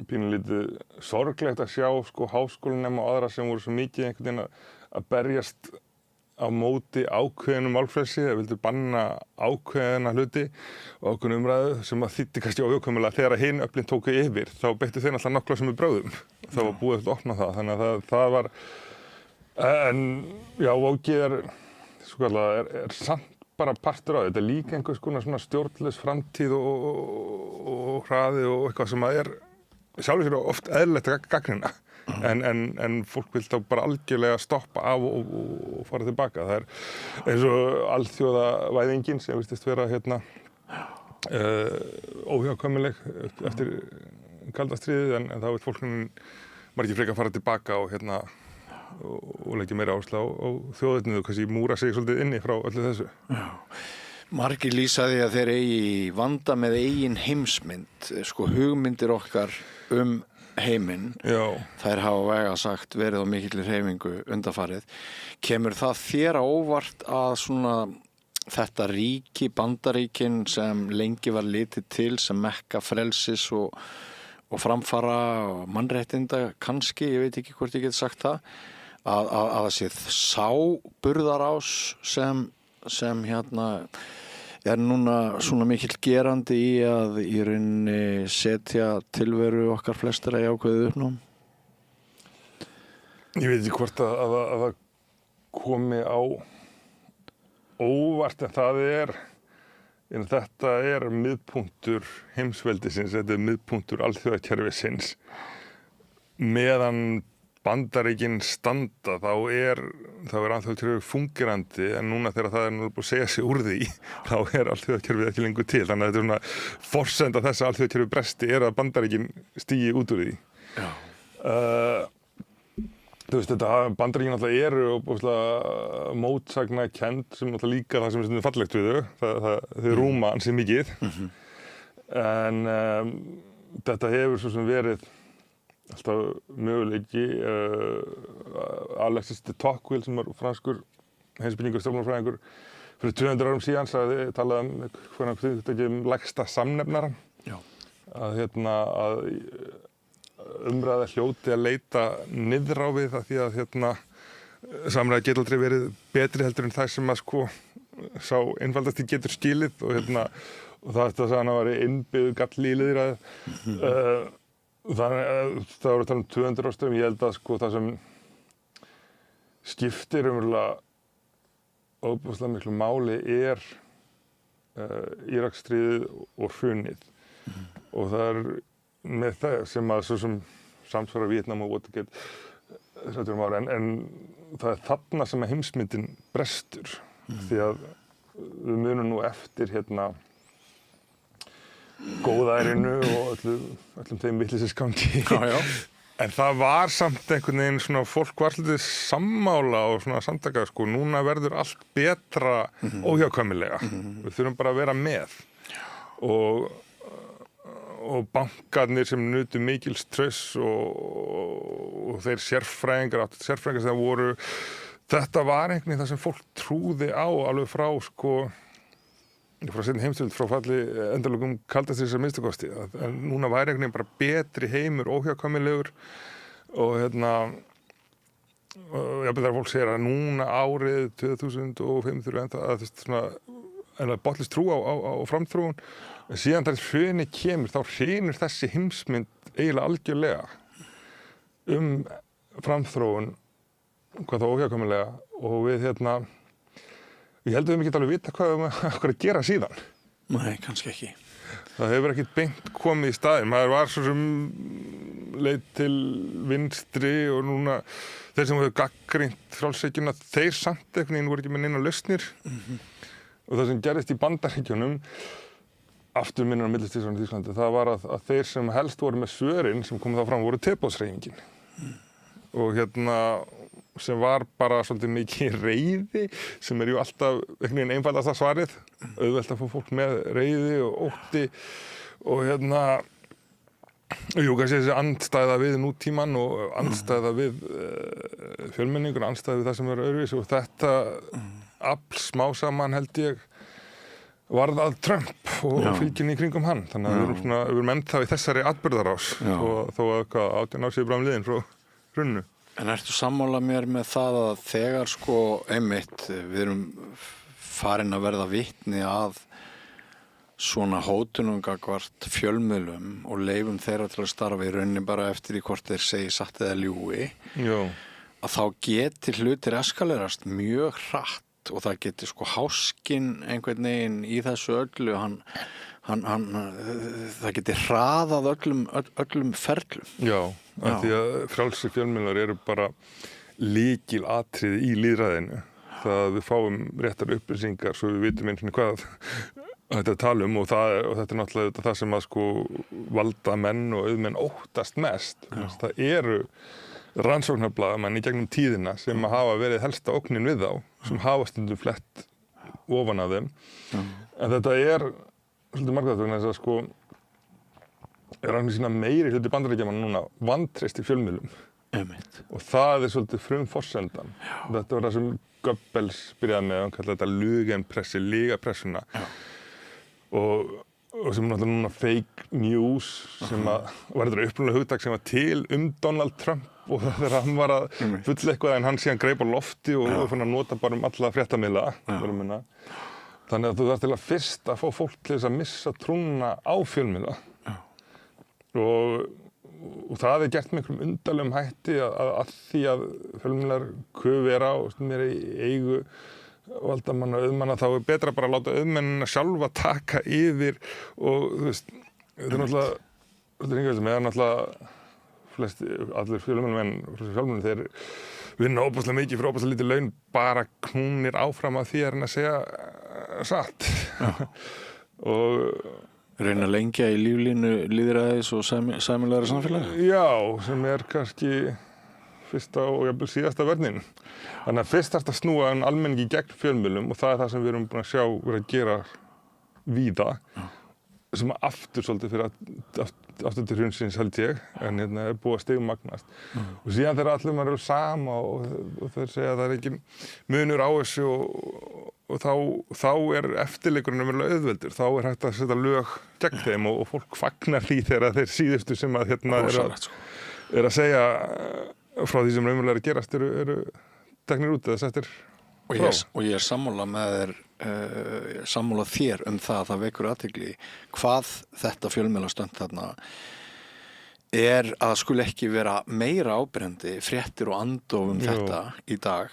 pínulítið sorglegt að sjá sko háskólanema og aðra sem voru svo mikið einhvern veginn að berjast á móti ákveðnum málfrelsi, það vildu banna ákveðna hluti og ákveðna umræðu sem að þýddi kannski óhjákvæmilega þegar að hin öflin tóku yfir, þá beittu þeir náttúrulega nokkla sem við bröðum. Það var búið að opna það, þannig að það var, en já, vókið er samt bara partur á þetta, líka einhvers konar svona stjórnlaus framtíð og hraði og eitthvað sem að sjálfur sér oft eðlilegt að gagnrýna. En fólk vil þá bara algjörlega stoppa af og fara tilbaka. Það eins og alþjóðavæðingin sem virtist vera óhjákvæmileg eftir kalda stríðið en þá er fólk margir frekar að fara tilbaka og leggja meira áherslu á þjóðernið og kannski múra sig svolítið inni frá öllu þessu. Já. Margir lýsa því að þeir eigi vanda með eigin heimsmynd, hugmyndir okkar heiminn. Já. Þær hafa væga sagt verið á mikilli hreyfingu undanfarið. Kemur það þér á óvart að svona þetta ríki, Bandaríkin sem lengi var litið til sem mekka frelsis og framfara og mannréttinda kannski, ég veit ekki hvort ég get sagt það, að það sé sá burðarás sem er núna svona mikill gerandi í að í rauninni setja tilveru okkar flestra í ákveðið uppnám? Ég veit ekki hvort að það komi á óvart en þetta er miðpunktur heimsveldisins, þetta er miðpunktur alþjóðakerfisins. Meðan Bandaríkin standa þá er alþjóðakerfið fungirandi en núna þegar það er búið að segja sig úr því þá er alþjóðakerfið ekki lengur til. Þannig að þetta er svona forsenda þess að alþjóðakerfið bresti er að Bandaríkin stígi út úr því. Já. Þú veist, Bandaríkin alltaf eru mótsagnakennd sem alltaf líka það sem er fallegt við þau rúma ansi mikið. En þetta hefur svo sem verið alltaf möguleiki. Alexis de Tocqueville sem var franskur heimspekingur og stjórnmálafræðingur fyrir 200 árum síðan talaði um lægsta samnefnarann. Já. Að umræða hljóti að leita niður á við það því að samræða getur aldrei verið betri heldur en það sem að sá einfaldasti getur skilið og það sagði hann að vera innbyggður galli í lýðræði. Það voru að tala um 200 árum, ég held að það sem skiptir umverulega óbúslega miklu máli er Íraksstríðið og hrunið og það er með það sem að svo sem samsvara Víetnam og Watergate 30 ára en það er þarna sem að heimsmyndin brestur því að við munum nú eftir góðærinu og öllum þeim vitleysisgangi. En það var samt einhvern veginn svona fólk var svolítið sammála og svona samtaka núna verður allt betra óhjákvæmilega. Við þurfum bara að vera með og bankarnir sem nutu mikils trausts og þeir sérfræðingar sem voru, þetta var einhvern veginn það sem fólk trúði á alveg frá seinni heimsstyrjöld, frá falli endalökum kalda stríðs að minnsta kosti. En núna væri einhvern veginn bara betri heimur, óhjákvæmilegur og þegar fólk segir að núna árið 2005 þurfa að botlist trú á framþróun. Síðan þegar hruni kemur, þá hrynur þessi heimsmynd eiginlega algjörlega framþróun, hvað það óhjákvæmilega og við ég held að við ekki alveg vita hvað við að gera síðan. Nei, kannski ekki. Það hefur ekkert beint komið í staðinn. Maður var svo sem leið til vinstri og núna þeir sem hefur gagnrýnt frjálshyggjuna, þeir samt einhvern veginn voru ekki með neina lausnir. Og það sem gerðist í Bandaríkjunum aftur minnur á millistríðsárinu í Þýskalandi, það var að þeir sem helst voru með svörin sem kom þá fram voru teboðshreyfingin. Og sem var bara svolítið mikið reiði sem er jú alltaf einhvern veginn einfaldasta svarið, auðvelt að fá fólk með reiði og ótti og kannski þessi andstæða við nútímann og andstæða við fjölmenningur, andstæða við það sem er öðruvísi og þetta afl smá saman held ég varð að Trump og fylginu í kringum hann. Þannig að við erum ennþá í þessari atburðarás og þó að 18 ár séu bráðum liðin frá hruninu. En ertu sammála mér með það að þegar einmitt við erum farin að verða vitni að svona hótunum gagnvart fjölmiðlum og leyfum þeirra til að starfa í rauninni bara eftir í hvort þeir segi satt eða ljúgi, að þá geti hlutir eskalerast mjög hratt og það geti háskinn einhvern veginn í þessu öllu, það geti hraðað öllum ferlum. Já, því að frjálsir fjölmiðlar eru bara lykilatriði í lýðræðinu. Það að við fáum réttar upplýsingar svo við vitum eins og hvað þetta tala og þetta náttúrulega það sem að sko valda menn og auðmenn óttast mest. Það eru rannsóknarblaðamenn í gegnum tíðina sem hafa verið helsta ógnin við þá, sem hafa stundum flett ofan af þeim. En þetta svolítið margðað vegna þess að sko rannsóknir sína meiri hluti Bandaríkjamanna núna vantreysti fjölmiðlum. Og það svolítið frumforsendan. Þetta var það sem Goebbels byrjaði með, hann kallaði þetta lugenpressi, lygapressuna. Og sem náttúrulega núna fake news sem var þetta upprunalega hugtak sem var til Donald Trump og þegar hann var að fulla eitthvað en hann síðan greip á lofti og fann að nota bara alla fréttamiðla. Þannig að þú þarft til að fyrst að fá fólk til þess að missa trúna á fjölmiðla. Og það gert með einhverjum undarlegum hætti að því að fjölmiðlar kufera og stundum í eigu valdamanna og auðmanna, þá betra bara að láta auðmennina sjálfa taka yfir og þú veist, þetta náttúrulega allir fjölmiðlamenn, þeir vinna óbúslega mikið fyrir óbúslega lítið laun, bara knúnir áfram að því að segja satt. Og reyna að lengja í líflínu lýðræðis og sæmilegra samfélagi? Já, sem kannski fyrsta og jafnvel síðasta vörnin. Þannig að fyrst þarf að snúa almenningi gegn fjölmiðlum og það það sem við erum búin að sjá verið að gera víða, sem aftur svolítið fyrir aftur til hrunsins held ég, en búið að stigmagnast. Og síðan þegar allir maður eru sama og þeir segja að það ekki munur á þessu og þá eftirleikurinn umverulega auðveldur. Þá hægt að setja lög gegn þeim og fólk fagnar því þegar þeir síðustu sem að að segja frá því sem raunverulega gerast eru teknir út eða settir frá. Og ég sammála með þér, sammála þér það að það vekur athygli hvað þetta fjölmiðlastönd þarna að skuli ekki vera meira áberandi fréttir og andof þetta í dag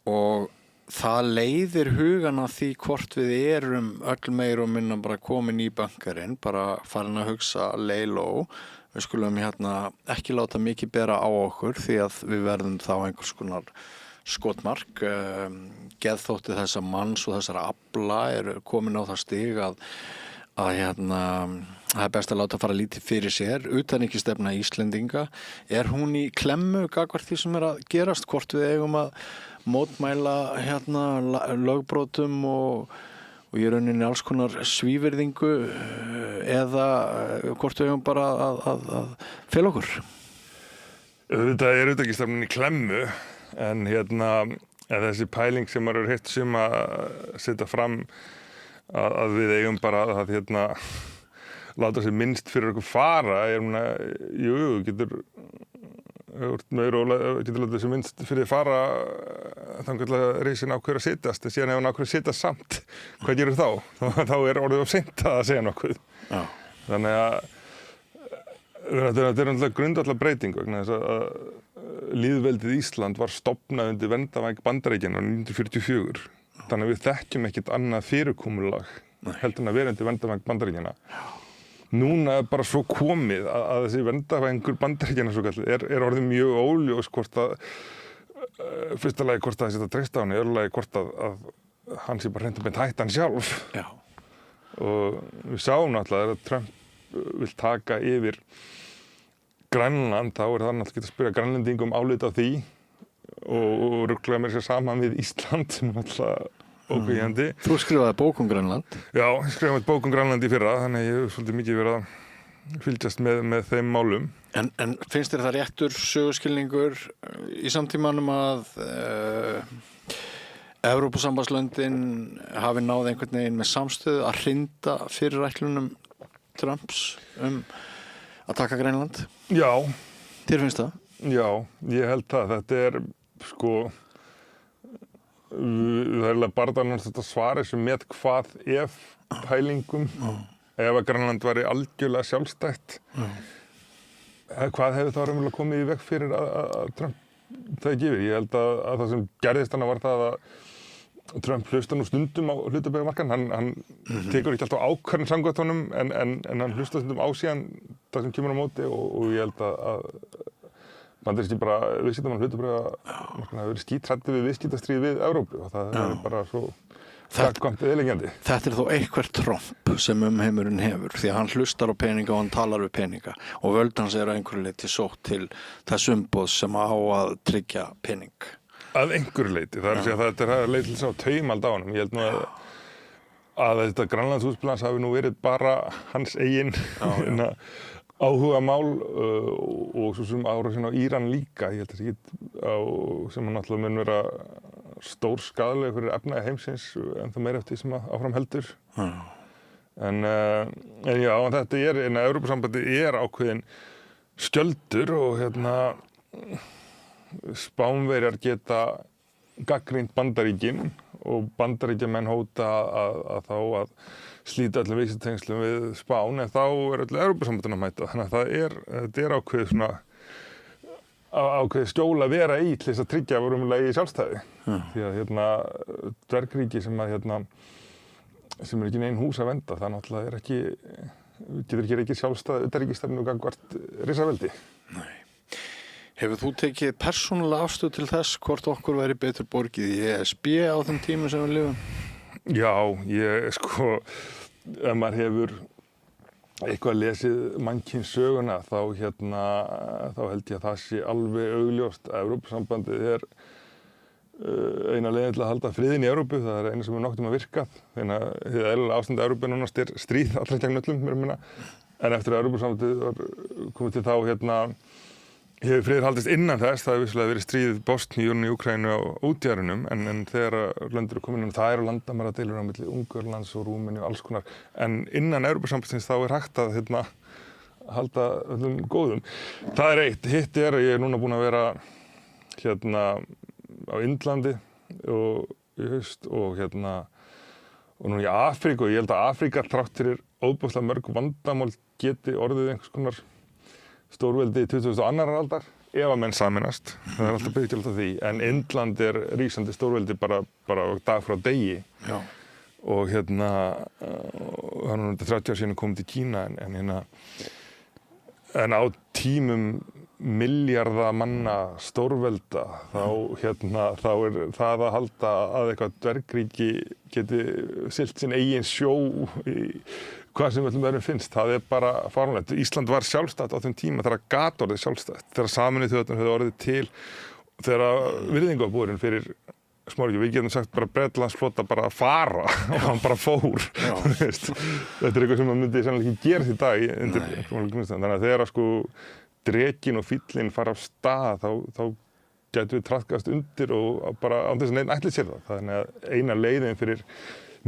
og það leiðir hugan að því hvort við erum öll meira og minna bara komin í bunkerinn, bara farin að hugsa lay low. Við skulum ekki láta mikið bera á okkur því að við verðum þá einhvers konar skotmark. Geðþótti þessa manns og þessara afla komin á það stig að það best að láta fara lítið fyrir sér. Utanríkisstefna Íslendinga, hún í klemmu gagnvart því sem að gerast, hvort við eigum að mótmæla lögbrotum og í rauninni alls konar svívirðingu eða hvort við höfum bara að fela okkur. Þetta utanríkisstefnan í klemmu en þessi pæling sem maður hefur heyrt sem að setja fram að við eigum bara að láta sér minnst fyrir okkur fara getur látað þessi minnst fyrir fara þannig að reisin ákveður að setjast en síðan ef hann ákveður að setjast samt hvað gerur þá? Þá orðið of seint að segja nokkuð. Þannig að þetta er náttúrulega grundvallar breyting vegna þess að lýðveldið Ísland var stofnað undir verndarvæng Bandaríkjanna 1944 þannig að við þekkjum ekkert annað fyrirkomulag heldur en að vera undir verndarvæng Bandaríkjanna. Núna bara svo komið að þessi verndarvængur Bandaríkjanna svo kallið orðið mjög óljós hvort að fyrsta lagi hvort að það setja treysta á hann, í öðru lagi hvort að hann sé bara hreint og beint hætt hann sjálf. Og við sáum náttúrulega að Trump vill taka yfir Grænland, þá það náttúrulega getað að spyrja grænlendingum álit á því og ruglaði mér sér saman við Ísland sem náttúrulega ókvíðandi. Þú skrifaði bók Grænland? Já, ég skrifaði bók Grænland í fyrra, þannig að ég hef svolítið mikið verið að fylgjast með þeim málum. En finnst þér það réttur söguskilningur í samtímanum að Evrópusambandslöndin hafi náð einhvern veginn með samstöðu að hrinda fyrirætlunum Trumps að taka Grænland? Já. Þér finnst það? Já, ég held það. Þetta sko það barðan þetta svari sem með hvað ef pælingum ef að Grænland væri algjörlega sjálfstætt hvað hefur þá raunverulega komið í veg fyrir að Trump það gefið. Ég held að það sem gerðist hana var það að Trump hlusta nú stundum á hlutabréfamarkaðinn. Hann tekur ekki alltaf ákvörðun samkvæmt honum en hann hlusta stundum á síðan það sem kemur á móti og ég held að bandaríski bara viðskiptamann hlutabréfamarkaðinn hafi verið skítræddur við viðskiptastríð við Evrópu og það er bara svo gagnkvæmt eðileggjandi. Þetta þó eitthvað tromp sem heimurinn hefur því að hann hlustar á peninga og hann talar við peninga og völd hans einhverju leyti sótt til þess umboð sem á að tryggja pening. Að einhverju leyti, það að segja að þetta leyti til að taumald á honum. Ég held nú að þetta Grænlandsútspil hans hafi nú verið bara hans eigin áhuga mál og svo sem árásin á Íran líka. Ég held að þetta sem hann náttúrulega mun vera stór skaðleg fyrir efnaði heimsins en það meira eftir sem áfram heldur. En já, þetta Evrópusambandi ákveðin skjöldur og Spánverjar geta gagnrýnt Bandaríkin og Bandaríkjamenn hóta að slíta öllum viðskiptatengslum við Spán en þá öll Evrópusambandinu að mæta. Þannig að þetta ákveðið svona ákveðið skjól að vera í til þess að tryggja í sjálfstæði. Því að dvergríki sem sem ekki nein hús að venda, það náttúrulega getur ekki reikið sjálfstæði utanríkisstefnu gagnvart risaveldi. Nei. Hefur þú tekið persónulega afstöðu til þess hvort okkur væri betur borgið í ESB á þeim tímum sem við lifum? Já, ef maður hefur eitthvað lesið mannkyns söguna þá held ég að það sé alveg augljóst að Evrópusambandið eina leiðin til að halda friðinn í Evrópu, það eina sem nokkuð að virkað. Þannig að hið eðlilega ástand Evrópu núna stríð allra gegn öllum, en eftir að Evrópusambandið var komið til þá hefur friður haldist innan þess, það hefur vissulega verið stríð Bosníu, Úkraínu og útjárunum, en þegar lönd komin inn, það landamæradeilur á milli Ungverjalands og Rúmeníu og alls konar, en innan Evrópusambandsins þá hægt að halda öllum góðum. Það eitt, hitt að ég núna búin að vera á Indlandi og í haust og núna í Afríku og ég held að Afríka þrátt fyrir óbúslega mörg vandamál geti orðið einhvers konar stórveldi í 2002. Aldar ef að menn sameinast, það alltaf byggt til því, en Indland rísandi stórveldi bara dag frá degi. Já. Og hann er 30 ár síðan komið til Kína en á tímum milljarða manna stórvelda þá það að halda að eitthvað dvergríki geti siglt sinn eigin sjó í hvað sem öllum öðrum finnst, það bara fáránlegt. Ísland var sjálfstætt á þeim tíma þegar gat orðið sjálfstætt, þegar Sameinuðu þjóðirnar höfðu orðið til, þegar virðing var borin fyrir smáríki. Við getum sagt bara Bretlandsflota bara að fara og hann bara fór. Þetta eitthvað sem myndi sannlega ekki gerast í dag þannig að þegar drekinn og fíllinn fara af stað þá gætum við traðkast undir og bara án þess að neinn ætli sér það. Þannig að eina leiðin fyrir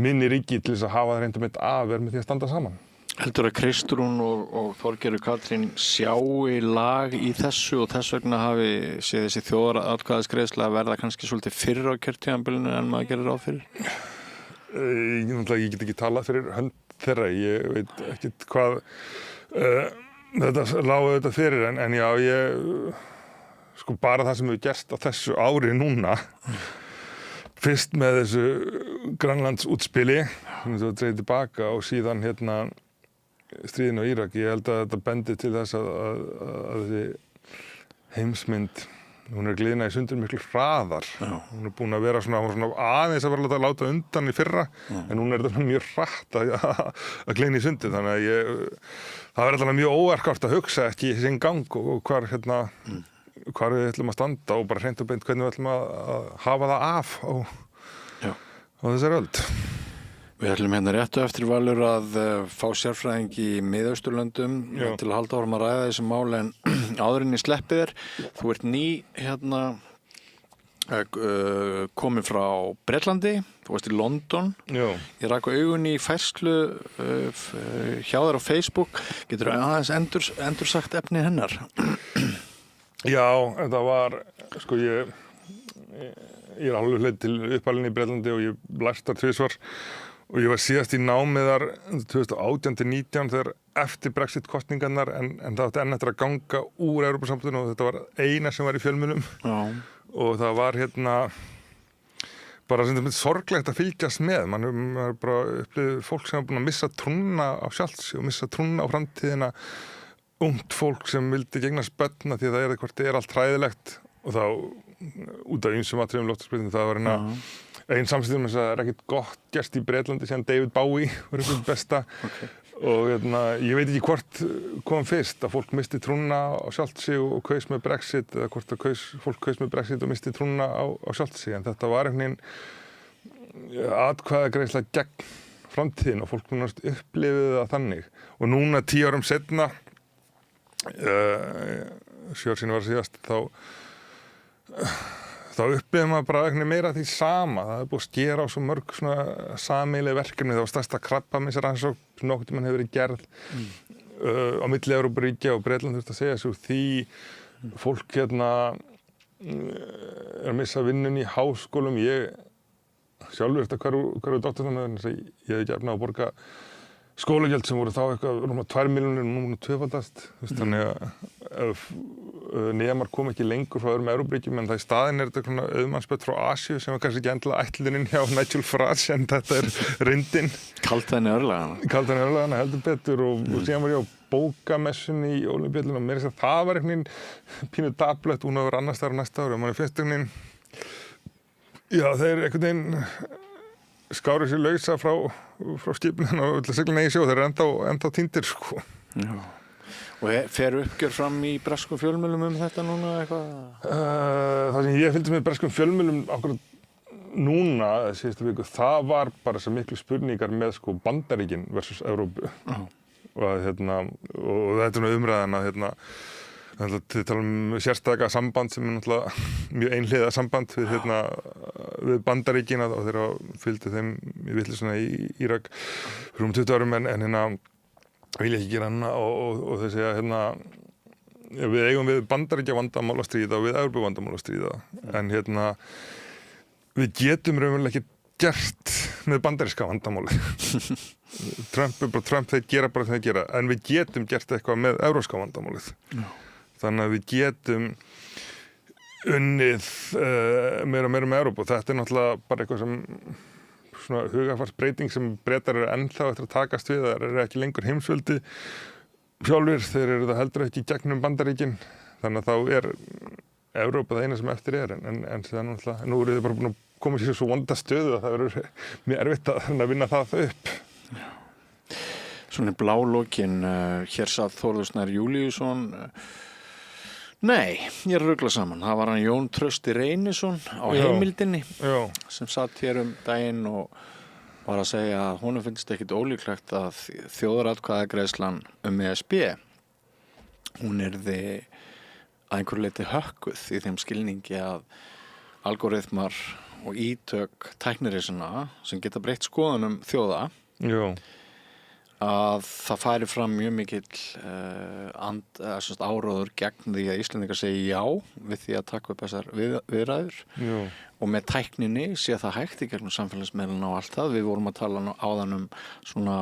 minni ríki til þess að hafa það reyndum eitt með því að standa saman. Heldur að Kristrún og Þorgerður Katrín sjái lag í þessu og þess vegna hafi séð þessi þjóðaratkvæðisgreiðsla að verða kannski svolítið fyrr á kjörtímabilinu en maður gerir ráð fyrir? Ég get ekki talað fyrir hönd þeirra, ég veit ekkert hvað þetta lágu þetta fyrir en já, bara það sem hefur gerst á þessu ári núna fyrst með þessu Grænlandsútspili sem þú dreigir tilbaka og síðan stríðinu á Írak. Ég held að þetta bendi til þess að þessi heimsmynd hún gliðnað í sundur miklu hraðar. Hún búin að vera svona aðeins að vera að láta undan í fyrra en hún þetta mjög hratt að gliðna í sundur þannig að það verður alltaf mjög óverkárt að hugsa ekki sinn gang og hvar við ætlum að standa og bara hreint og beint hvernig við ætlum að hafa það af á þessari öld. Við ætlum réttu eftir Valur að fá sérfræðing í Miðausturlöndum til að halda áfram að ræða þessi mál en áðurinn í sleppið þú ert ný komin frá Bretlandi, þú varst í London. Ég rak augun í færslu hjá þér á Facebook. Geturðu aðeins endursagt efni hennar? Já, þetta var, ég alveg hleit til uppalinn í Bretlandi og ég lærst þar tvisvar og ég var síðast í námið þar 2018-19 þegar eftir Brexit-kosningarnar en það átti enn eftir að ganga úr Evrópusambandinu og þetta var eina sem var í fjölmiðlum og það var bara sem sorglegt að fylgjast með. Man bara upplifði fólk sem var búin að missa trúna á sjálfs og missa trúna á framtíðina. Ungt fólk sem vildi gegnast börna því að það allt hræðilegt og þá út af ýmsum atriðum loftslagsbreytingum það var Einn samstæðum þess að það ekkert gott gerst í Bretlandi síðan David Bowie var eitthvað besta. Og ég veit ekki hvort kom fyrst, að fólk misti trúna á sjálft sig og kaus með Brexit, eða hvort að fólk kaus með Brexit og misti trúna á sjálft sig. En þetta var einhvern veginn atkvæðagreiðsla gegn framtíðin og fólk núna upplifið það þannig. Og núna 10 árum setna, 7 ár síðan var síðast, þá upplifir maður bara eitthvað meira því sama. Það búið að skera á svo mörg svona sameiginleg verkefni. Það var stærsta krabbameinsrannsókn sem nokkuð tímann hefur verið gerð á milli Evrópuríkja og Bretland þurfti að segja svo því fólk er að missa vinnun í háskólum. Ég sjálfur eftir hverju doktorsnám ég hef ekki efna að borga skólagjöld sem voru þá eitthvað rúmlega 2 milljónir og núna 2-faldast. Þannig að ef nemar kom ekki lengur frá öðrum Evrópuríkjum en það í staðinn þetta svona auðmannsbörn frá Asíu sem var kannski ekki endilega ætlunin hjá Nigel Farage en þetta reyndin. Kaldaðinni örlagana heldur betur og síðan var ég á bókamessunni í Ólympíuleikunum og meira þess að það var einhvern veginn pínu dablegt búin að vera annars staðar næsta ári og manni finnst einhvern veginn þeir einhvern veginn skáru sér lausa frá skipinu og öll að sigla negi sjó, þeir eru ennþá týndir sko. Já. Og fer uppgjör fram í breskum fjölmiðlum þetta núna eitthvað? Það sem ég fylgdist með breskum fjölmiðlum akkurat núna síðustu viku, það var bara svo miklu spurningar með sko Bandaríkin versus Evrópu. Og þetta er umræðan að þið tala sérstaka samband sem náttúrulega mjög einhliða samband við Bandaríkin og þeirra fylgdu þeim í vitleysunni í Írak fyrir 20 árum en vilja ekki gera hana og þeir segja við eigum við Bandaríkja vandamál að stríða og við Evrópu vandamál að stríða en við getum raunverulega ekki gert með bandaríska vandamáli Trump er bara Trump, þeir gera bara þeir gera en við getum gert eitthvað með evrópska vandamálið þannig að við getum unnið meira með Evrópu og þetta náttúrulega bara eitthvað sem svona hugarfarsbreyting sem Bretar eru ennþá eftir að takast við, það eru ekki lengur heimsveldi sjálfur, þeir eru það heldur ekki gegnum Bandaríkin, þannig að þá er Evrópa það eina sem eftir en síðan náttúrulega, nú eru þið bara búin að koma sér svo vonda stöðu að það verður mjög erfitt að vinna það upp. Svona blálókin, hér satt Þórður Snær Júlíusson, nei, ég er að rugla saman. Það var hann Jón Trausti Reynisson á Heimildinni sem satt hér daginn og var að segja að honum finnst ekkit ólíklegt að þjóðaratkvæðagreiðslan ESB, hún yrði að einhverju leyti hökkuð í þeim skilningi að algoritmar og ítök tæknirisuna sem geta breytt skoðunum þjóða að það færi fram mjög mikill áróður gegn því að Íslendingar segi já við því að taka upp þessar viðræður og með tækninni sé það hægt í gegnum samfélagsmiðluna og allt það. Við vorum að tala áðan svona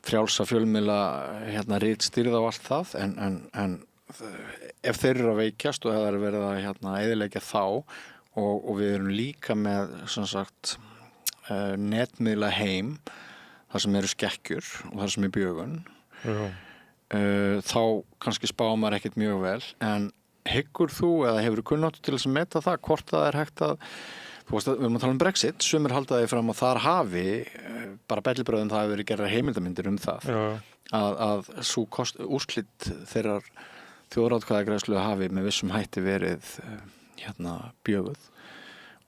frjálsa fjölmiðla ritstýrða og allt það en ef þeir eru að veikjast og það er verið að eyðileggja þá og við erum líka með sagt, netmiðla heim þar sem eru skekkjur og þar sem er bjögun þá kannski spáum maður ekkert mjög vel en hyggur þú eða hefur kunnáttu til þess að meta það hvort það er hægt að þú veist að við erum að tala um Brexit sumir halda því fram að þar hafi bara bellibröðum það hefur verið gerðar heimildamindir það að svo úrslit þeirrar þjóðaratkvæðagreiðslu hafi með vissum hætti verið bjöguð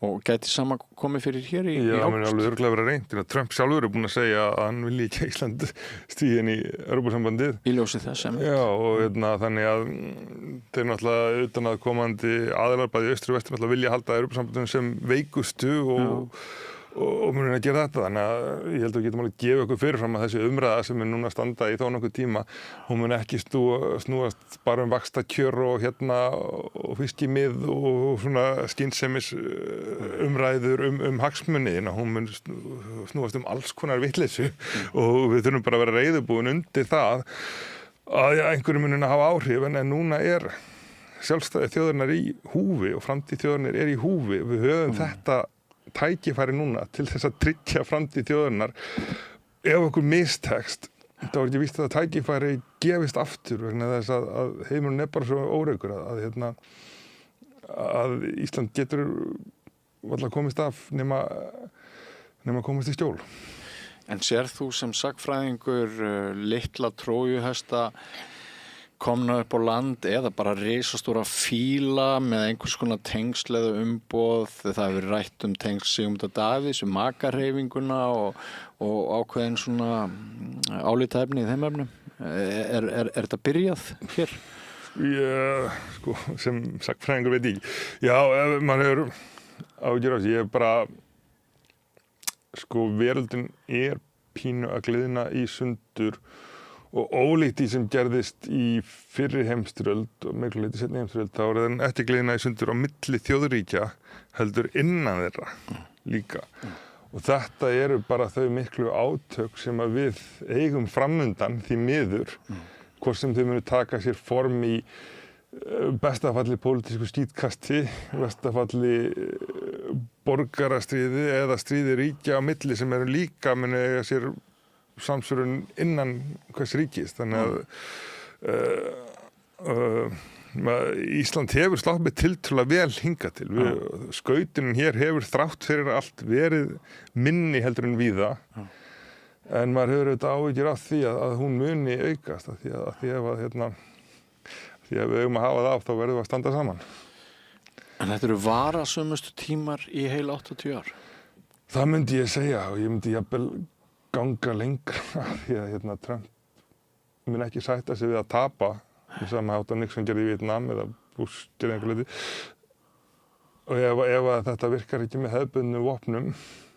og gæti sama komið fyrir hér í ágúst? Já, menn alveg örglega verið reynt. Trump sjálfur er búinn að segja að hann vilji ekki Ísland stíga inn í Evrópusambandið. Í ljósi þess, Já, og þannig að þeir náttúrulega utan að komandi aðilar bæði austri og vestur náttúrulega vilja halda Evrópusambandinu sem veikustu og munum að gera þetta. Þannig að ég held að við getum alveg gefa okkur fyrirfram að þessi umræða sem er núna að standa í þó nokkuð tíma, hún mun ekki snúast bara vaxtakjör og fiskimið og svona skynsemis umræður hagsmunina, hún mun snúast alls konar vitleysu og við þurfum bara að vera reiðubúin undir það að einhverjum munum að hafa áhrif en núna er sjálfstæði þjóðarinnar í húfi og framtíð þjóðarinnar er í húfi. Við höfum þetta tækifæri núna til þess að tryggja framtíð þjóðarinnar ef okkur mistekst þá er ekki víst að tækifæri gefist aftur vegna þess að heimurinn er bara svo óreikur að Ísland getur varla komist af nema komist í skjól. En sér þú sem sagnfræðingur litla trójuhesta komna upp á land eða bara risastóra fíla með einhvers konar tengsl eða umboð? Það hefur verið rætt tengsl Sigmundar Davíðs makarhreyfinguna og ákveðin svona álitaefni í þeim efnum. Er þetta byrjað hér? Sko, sem sagnfræðingur veit ég. Já, maður hefur ágjör á þessu. Ég bara, sko, veröldin pínu að gliðna í sundur og ólíkt því sem gerðist í fyrri heimsstyrjöld og miklu leyti seinni heimsstyrjöld, þá den ekki gliðna í sundur á milli þjóðríkja heldur innan þeirra líka. Og þetta eru bara þau miklu átök sem að við eigum framundan því miður, hvort sem þau munu taka sér form í bestafalli pólitísku skítkasti, bestafalli borgarastríði eða stríði ríkja á milli sem eru líka muni eiga sér samsvörun innan hvers ríkis. Þannig að Ísland hefur sloppið tiltölulega vel hingað til. Skautunin hér hefur þrátt fyrir allt verið minni heldur en víða. En maður hefur auðvitað áhyggjur af því að hún muni aukast. Því að við eigum að hafa það af, þá verðum við að standa saman. En þetta eru varasömustu tímar í heil 80 ár? Það myndi ég segja og ég myndi jafnvel ganga lengra því að Trump mun ekki sætta sig við að tapa sama hátt að Nixon gerði í Vietnam eða Bush gerði einhver leyti. Og ef þetta virkar ekki með hefðbundnu vopnum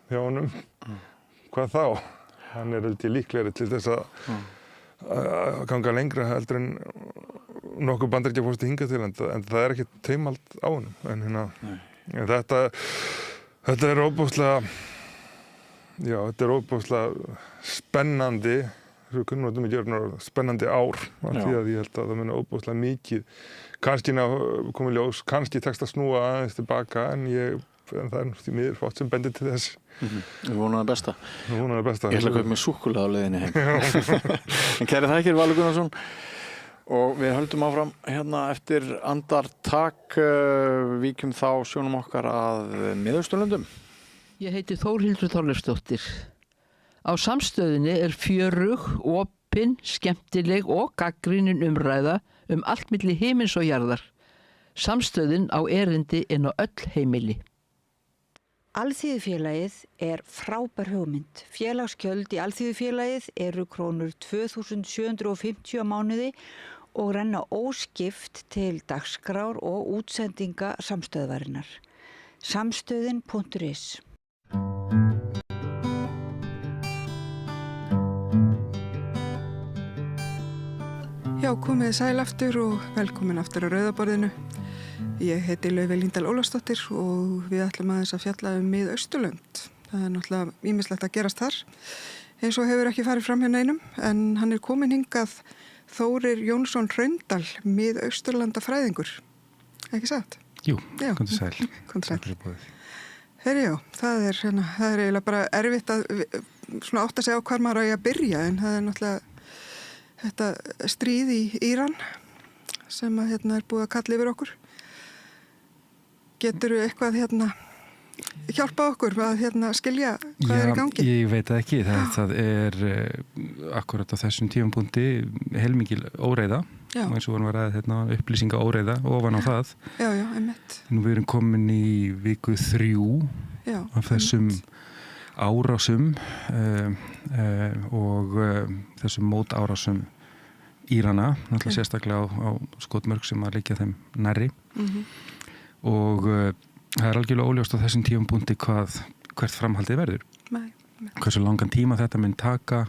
hjá honum, hvað þá? Hann held ég líklegri til þess að ganga lengra heldur en nokkuð Bandaríkjaforseti hingað til, en það er ekki taumhald á honum. En þetta er óbúslega spennandi, spennandi ár, af því að ég held að það muni óbúslega mikið, kannski komið ljós, kannski tekst að snúa aðeins tilbaka, en það er því miður fátt sem bendir til þess. Við vonum það besta. Ég ætla að kaupa með súkkulaði á leiðinni heim. En kæri þakkir, Valur Gunnarsson. Og við höldum áfram hérna eftir andartak, víkjum þá sjónum okkar að Miðausturlöndum. Ég heiti Þórhildur Þorleifsdóttir. Á Samstöðinni er fjörug, opin, skemmtileg og gagnrýnin umræða allt milli himins og jarðar. Samstöðin á erindi inn á öll heimili. Alþýðufélagið er frábær hugmynd. Félagsgjöld í Alþýðufélagið eru krónur 2.750 á mánuði og renna óskipt til dagskrár og útsendinga samstöðvarinnar. Samstöðin.is. Já, komið sæl aftur og velkomin aftur á Rauðaborðinu. Ég heiti Laufey Líndal Ólafsdóttir og við ætlum aðeins að fjalla Miðausturlönd. Það er náttúrulega ýmislegt að gerast þar. Eins og hefur ekki farið fram hjá neinum, en hann er komin hingað Þórir Jónsson Hraundal, Miðausturlandafræðingur. Ekki satt? Jú, komdu sæl. Komdu sæl. Herri, já, það er eiginlega bara erfitt að átta sig á hvar maður á að byrja, en það er náttúrulega þetta stríð í Íran sem að er búið að kalla yfir okkur. Geturðu eitthvað hjálpa okkur að skilja hvað er í gangi? Ég veit það ekki. Það er akkurat á þessum tímapunkti heilmikil óreiða. Og eins og vorum að ræða upplýsinga óreiða ofan á það. Já, einmitt. Nú við erum komin í viku 3 af þessum árásum og þessum mótárásum Írana, náttúrulega sérstaklega á skotmörk sem að liggja þeim nærri. Og það er algjörlega óljóst á þessum tímapunkti hvert framhaldið verður. Hversu langan tíma þetta mun taka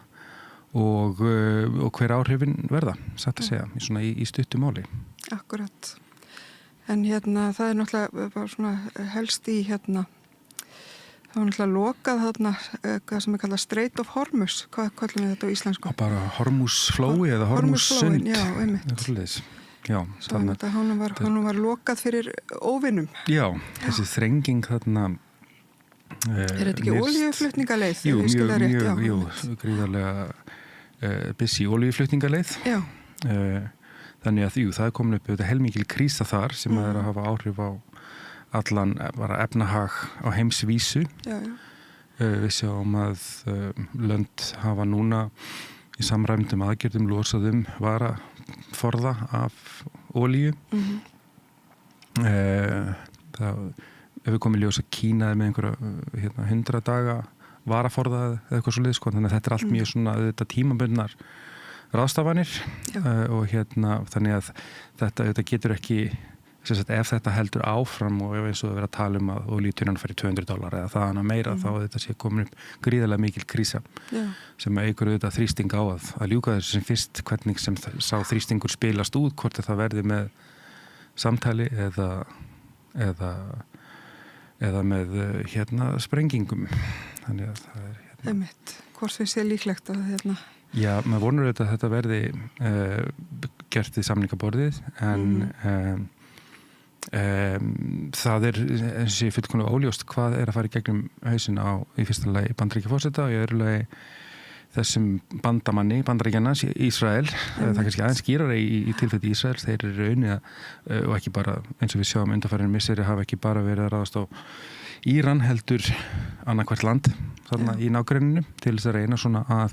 og hver áhrifin verða, satt að segja, í stuttu máli. Akkurat. En það er náttúrulega bara helst í það var náttúrulega lokað hvað sem er kallað Strait of Hormuz. Hvað kallum við þetta á íslensku? Bara Hormuzflói eða Hormuzsund. Já, einmitt. Já, hann var lokað fyrir óvinum. Já, þessi þrenging þarna er þetta ekki olíuflutningaleið? Jú, gríðarlega busy olíuflutningaleið. Já. Þannig að það er komin upp heilmikil krísa þar sem er að hafa áhrif á allan bara efnahag á heimsvísu. Já. Við sjáum að lönd hafa núna í samræmdum aðgerðum losaðum varaforða af olíu. Það hefur komið ljós að Kína er með einhverja 100 daga varaforða eða eitthvað svoleiðis, þannig að þetta er allt mjög svona þetta tímabundnar ráðstafanir og þannig að þetta getur ekki, ef þetta heldur áfram og eins og það verið að tala um að olíutunnan færi $200 eða það hana meira þá þetta sé komin upp gríðarlega mikil krísa sem eigur auðvitað þrýsting á að ljúka þessu sem fyrst, hvernig sem sá þrýstingur spilast út, hvort það verði með samtali eða með sprengingum. Þannig að það er Einmitt, hvort finnst þér líklegt að Já, maður vonur auðvitað að þetta verði gert við samningaborðið en það er eins og fullkomlega óljóst hvað er að fara í gegnum hausinn á í fyrsta lagi Bandaríkjaforseta og í öðru lagi þessum bandamanni Bandaríkjanna, Ísrael. Það er kannski aðeins skýrara í tilfelli Ísrael. Þeir eru raunni og ekki bara, eins og við sjáum undanfarin misseri, hafa ekki bara verið að ráðast á Íran heldur annarkvært land þarna í nágrenninu til þess að reyna svona að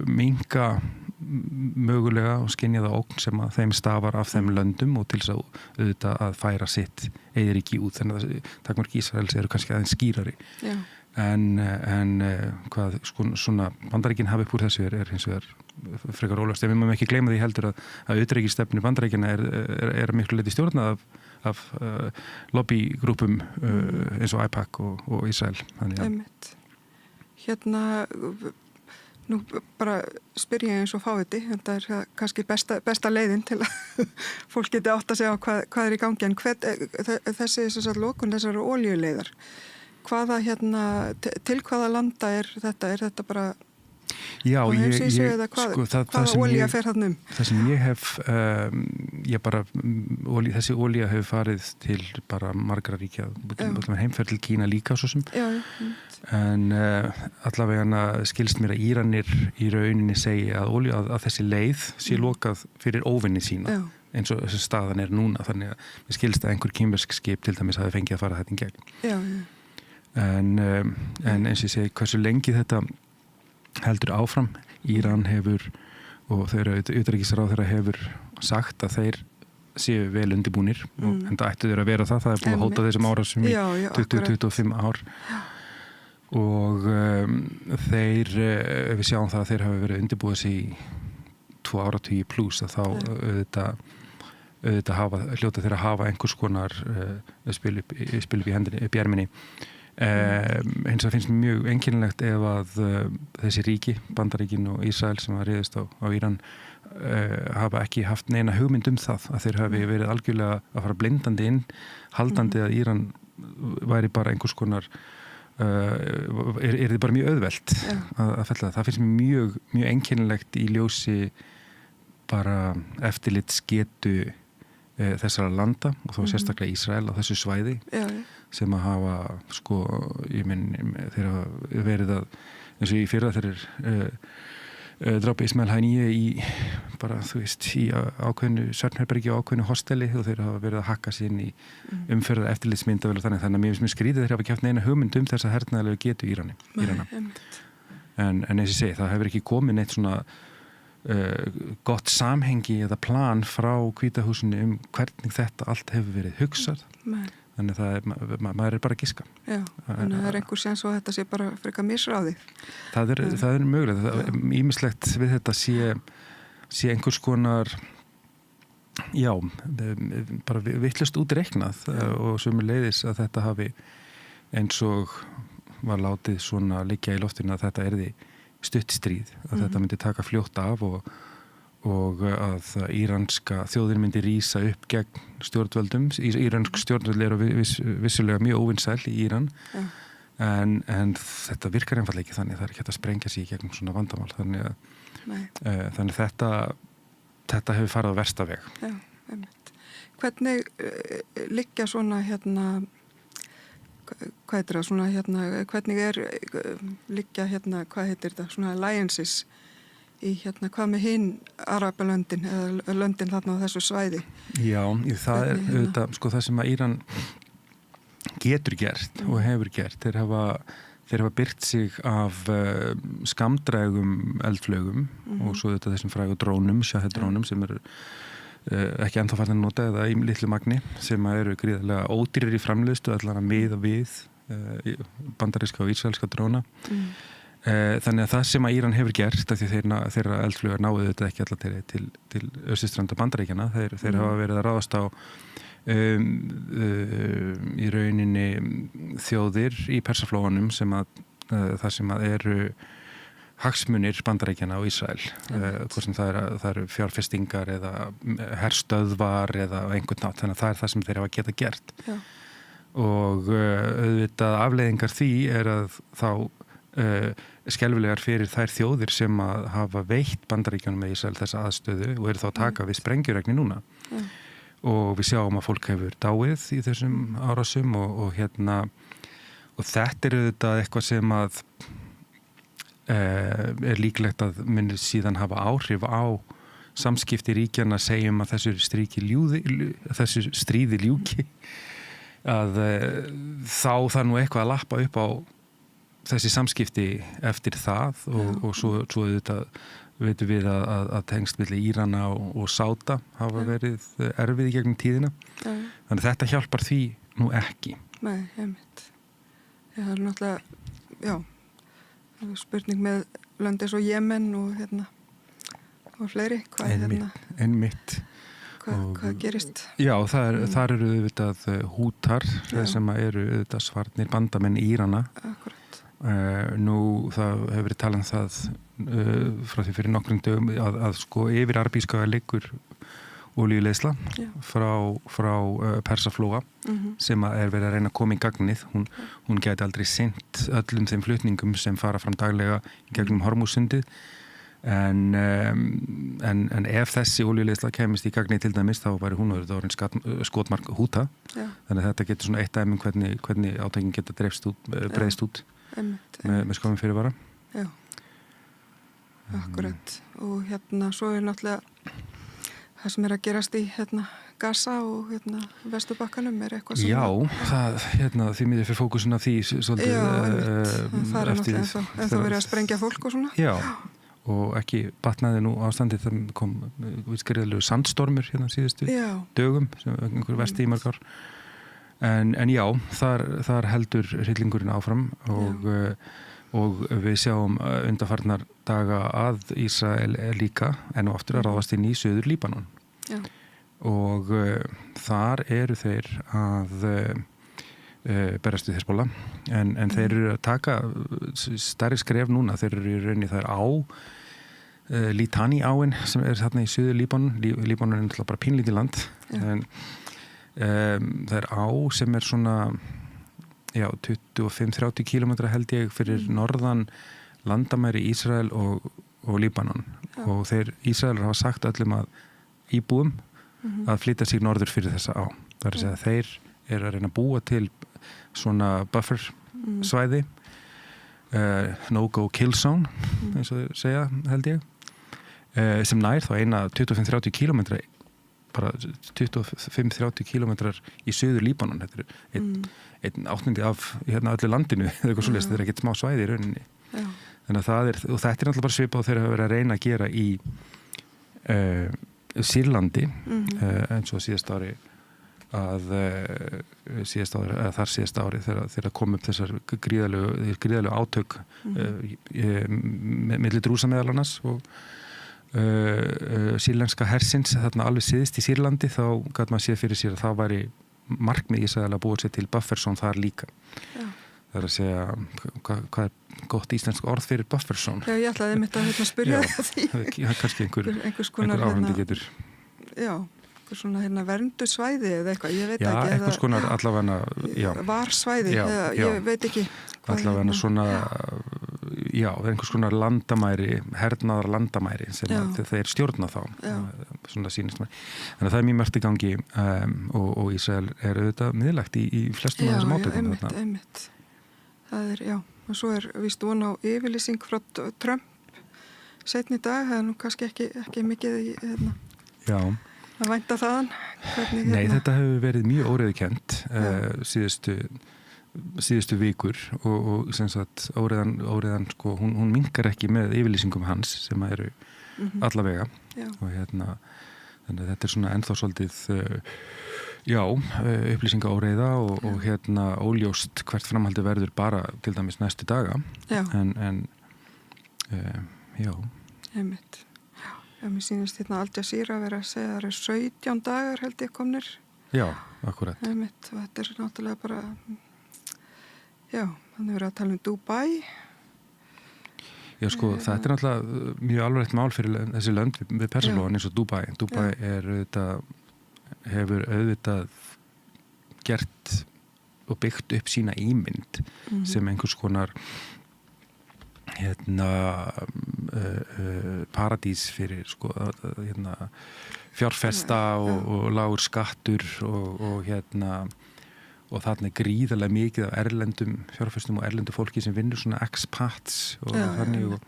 minnka mögulega og skynja það ógn sem að þeim stafar af þeim löndum og til þess að auðvitað að færa sitt eyðiríki út. Þannig að takmörk Ísraels eru kannski aðeins skýrari. Já. En hvað svona Bandaríkin hafa upp úr þessu er hins vegar frekar óljóst. En við máum ekki gleyma því heldur að utanríkisstefnu Bandaríkjanna er miklu leyti stjórnað af lobbygrúpum eins og IPAC og Ísrael. Einmitt. Nú bara spyr ég eins og fáviti, þetta er kannski besta leiðin til að fólk geti átt að segja hvað er í gangi, en þessi lokun þessar olíuleiðar, til hvaða landa er þetta bara Já, hvaða olía fer þarna Það sem ég hef þessi olía hefur farið til bara margra ríkja heimferð til Kína líka svo sem en allavega skilst mér að Íranir í rauninni segja að þessi leið sé lokað fyrir óvinni sína eins og þessi staðan er núna, þannig að mér skilst að einhver kínversk skip til dæmis hafi fengið að fara þetta í gegn en eins og ég segi hversu lengi þetta heldur áfram. Íran hefur og þeirra utanríkisráðherra hefur sagt að þeir séu vel undirbúnir og enda ættu þeir að vera það er búið að hóta þessum árásum í 20-25 ár og þeir við sjáum það að þeir hafa verið undirbúið sig í 2 áratugi pluss að þá auðvitað hljóta þeir að hafa einhvers konar spil upp í hendinni, upp í erminni. Hins vegar finnst mjög einkennilegt ef að þessi ríki, Bandaríkin og Ísrael sem að riðist á Íran hafa ekki haft neina hugmynd það að þeir hafi verið algjörlega að fara blindandi inn, haldandi að Íran væri bara einhvers konar er þið bara mjög auðvelt að fella það finnst mjög einkennilegt í ljósi bara eftirlitsgetu þessara landa og þá sérstaklega Ísrael á þessu svæði sem að hafa þeir hafa verið að eins og í fyrra þeir drápa Ismail Haniyeh í bara í ákveðinu svefnherbergi og ákveðinu hosteli og þeir hafa verið að hakka sér inn í umferðar eftirlitsmyndavél og þannig að mér finnst skrítið þeir hafa ekki haft neina hugmynd þessa hernaðarlegu getu Írana. En eins og ég segi, það hefur ekki komið neitt svona gott samhengi eða plan frá Hvíta húsinu hvernig þetta allt hefur verið hugsað. Þannig að maður er bara að giska. Já, þannig að það er einhver séns og þetta sé bara frekar misráðið. Það er mögulegt. Ýmislegt við þetta sé einhvers konar bara vitlaust útreiknað og sömuleiðis að þetta hafi eins og var látið svona liggja í loftinu að þetta erði stutt stríð, að þetta myndi taka fljótt af og að íranska þjóðin myndi rísa upp gegn stjórnvöldum. Íransk stjórnvöld eru vissulega mjög óvinsæl í Íran en þetta virkar einfallega ekki þannig, það er ekki hægt að sprengja sig gegn svona vandamál þannig þetta hefur farið á versta veg. Já, einmitt. Hvernig liggja svona hvað heitir það, svona hvernig liggja hvað heitir þetta, svona alliances hvað með hinn Arabalöndin eða löndin þarna á þessu svæði. Já, það er auðvitað, sko, það sem að Íran getur gert og hefur gert. Þeir hafa byrt sig af skamdrægum eldflögum og svo þetta þessum frægu drónum, Shahed-drónum sem eru ekki ennþá farin að nota eða í litlu magni sem eru gríðarlega ódýrir í framleiðslu allan að miða við bandaríska og ísraelska dróna. Þannig að það sem að Íran hefur gert, af því þeirra eldflugar náðu þetta ekki allar til austurstranda Bandaríkjanna, þeir hafa verið að ráðast á í rauninni þjóðir í Persaflóanum sem eru hagsmunir Bandaríkjanna og Ísrael, hvort sem það eru fjárfestingar eða herstöðvar eða einhvern nátt, þannig að það er það sem þeir hafa geta gert. Já. Og auðvitað afleiðingar því er að þá skelfilegar fyrir þær þjóðir sem að hafa veitt Bandaríkjanum með Ísrael þessa aðstöðu og eru þá að taka við sprengjuregni núna. Já. Og við sjáum að fólk hefur dáið í þessum árásum og þetta er auðvitað eitthvað sem að er líklegt að muni síðan hafa áhrif á samskipti ríkjanna, segjum að þessu stríði ljúki, að þá það nú eitthvað að lappa upp á þessi samskipti eftir það og svo auðvitað veitum við að tengsl milli Írana og Sáta hafa verið erfið í gegnum tíðina. Þannig að þetta hjálpar því nú ekki. Nei, einmitt. Það er náttúrulega, það er spurning með löndis og Jemen og fleiri. Einmitt. Hvað gerist? Já, þar eru auðvitað hútar sem eru auðvitað svarnir bandamenn Írana. Akkurat. Nú það hefur verið talað það frá því fyrir nokkrum dögum að sko yfir Arabískaga liggur olíuleiðsla frá Persaflóa sem er verið að reyna að koma í gagnið. Hún gæti aldrei sinnt öllum þeim flutningum sem fara fram daglega í gegnum Hormússundið en ef þessi olíuleiðsla kemist í gagnið til dæmis þá væri hún orðin skotmark húta. Þannig að þetta getur svona eitt dæmi hvernig átökin geta breiðst út með skömmum fyrirvara. Já, akkurat. Og svo er náttúrulega það sem er að gerast í Gaza og Vesturbakkanum er eitthvað sem... Já, því miður fyrir fókusun af því svolítið... Já, það er náttúrulega en það verið að sprengja fólk og svona. Já, og ekki batnaði nú ástandið, það kom skriðalegu sandstormur síðustu dögum, sem einhver versti í mörg ár. En já, þar heldur hryllingurinn áfram og við sjáum undanfarnar daga að Ísrael líka enn og aftur að ráðast inn í Suður Líbanon. Já. Og þar eru þeir að berast við Hezbollah en þeir eru að taka stærri skref núna, þeir eru í rauninni þær á Litani áin sem er þarna í Suður Líbanon. Líbanon er náttúrulega bara pínlítið land en það er á sem er svona 25-30 kilometra held ég fyrir norðan landamæri Ísrael og Líbanon og Ísraelar hafa sagt öllum að íbúum að flytja sig norður fyrir þessa á. Það er að segja að þeir eru að reyna að búa til svona buffer svæði no-go kill zone eins og þeir segja held ég sem nær þá eina 25-30 kilometra bara 25-30 kilometrar í Suður Líbanon. Þetta er einn áttindi af öllu landinu eða eitthvað svoleiðis, þetta er ekkert smá svæði í rauninni. Já. Þannig að og þetta er náttúrulega bara svipað og þeir hafa verið að reyna að gera í Sýrlandi eins og síðast ári þar síðast ári þegar kom upp þessar gríðalegu átök milli Drúsa meðal annars og sýrlenska hersins þarna alveg síðist í Sýrlandi þá gæti maður séð fyrir sér að það væri markmið Ísrael að búa sér til bufferzone þar líka. Já. Það er að segja hvað er gott íslensk orð fyrir bufferzone? Já, ég ætlaði einmitt að spyrja því. Kannski einhver áhandi getur. Já, einhver svona verndu svæði eða eitthvað, ég veit ekki. Já, einhvers konar allavega, já. Varsvæði, ég veit ekki. Allavega svona, einhvers konar landamæri, hernaðar landamæri sem þeir stjórna þá. Svona sýnist mér. Þannig að það er mjög margt í gangi og Ísrael er auðvitað miðlægt í flestum af þessum átökum. Já, einmitt. Það er, og svo er víst von á yfirlýsing frá Trump seinni dag, það nú kannski ekki mikið í Já. Að vænta þaðan. Hvernig, Nei, þetta hefur verið mjög óreiðukennt síðustu vikur og sem sagt óreiðan sko, hún minnkar ekki með yfirlýsingum hans sem eru allavega og þannig að þetta svona ennþá svolítið upplýsingaóreiða og óljóst hvert framhaldi verður bara til dæmis næstu daga en Einmitt. Já, mér sýnist Al Jazeera að vera að segja að það eru 17 dagar held ég komnir. Já, akkurat. Einmitt, og þetta náttúrulega bara, þannig verið að tala Dubai. Já, sko, þetta náttúrulega mjög alvarlegt mál fyrir þessi lönd við Persaflóan eins og Dubai. Dubai hefur auðvitað gert og byggt upp sína ímynd sem einhvers konar paradís fyrir sko, fjárfesta og lágur skattur og þarna gríðarlega mikið af erlendum fjárfestum og erlendu fólki sem vinnur svona expats og þannig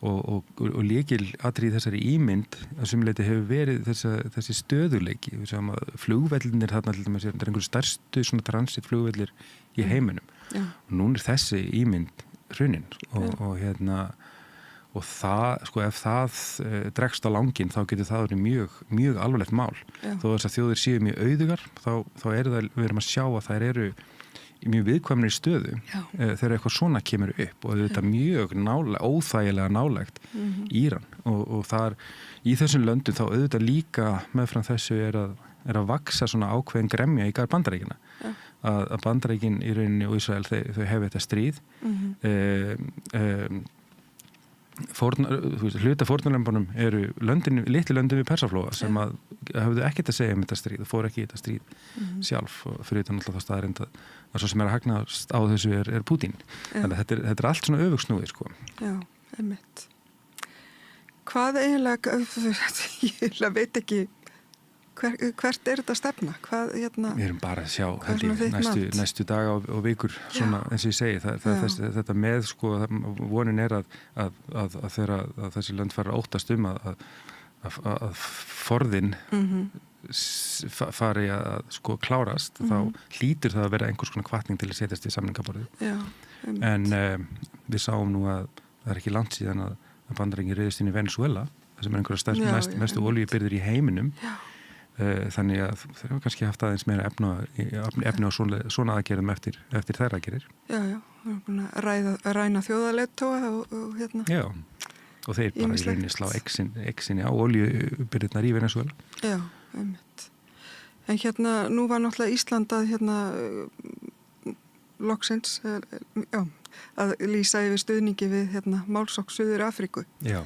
og lykil atrið þessari ímynd að sumleiti hefur verið þessi stöðuleiki flugvellinir þarna til dæmis er einhverju stærstu svona transit flugvellir í heiminum og núna er þessi ímynd hrunin og það, sko, ef það dregst á langinn þá getur það verið mjög, mjög alvarlegt mál. Þó þess að þjóðir séu mjög auðugar þá eru það, við erum að sjá að þær eru í mjög viðkvæmri stöðu þegar eitthvað svona kemur upp og þetta er mjög óþægilega nálægt Íran og þar í þessum löndum þá auðvitað líka meðfram þessu er að vaksa svona ákveðin gremja í garð Bandaríkjanna að Bandaríkin í rauninni og Ísrael þau hefur þetta stríð hluta fórnarlömbunum eru litlu löndin við Persaflóa sem að hafðu ekkert að segja þetta stríð og fór ekki í þetta stríð sjálf og fyrir utan alltaf það staðarind að svo sem er að hagnast á þessu er Pútín þannig að þetta er allt svona öfugsnúið sko. Já, einmitt Hvað eiginlega ég veit ekki hvert er þetta stefna? Við erum bara að sjá næstu daga og vikur svona eins og ég segi þetta með sko vonin er að þessi lönd fara að óttast að forðin fari að sko klárast þá hlýtur það að vera einhvers konar hvatning til að setjast í samningaborðið en við sáum nú að það er ekki langt síðan að Bandaríkin reiðist inn í Venezuela sem er einhverja mestu olíubirgðir í heiminum þannig að þeir hafa kannski haft aðeins meira efni á svona aðgerðum eftir þær aðgerðir. Já, við erum búin að ræna þjóðaleiðtóga og Já, og þeir bara í rauninni slá exinni á olíubirgðirnar í Venezuela. Já, einmitt. En nú var náttúrulega Ísland að loksins að lýsa yfir stuðningi við málsókn Suður Afríku. Já.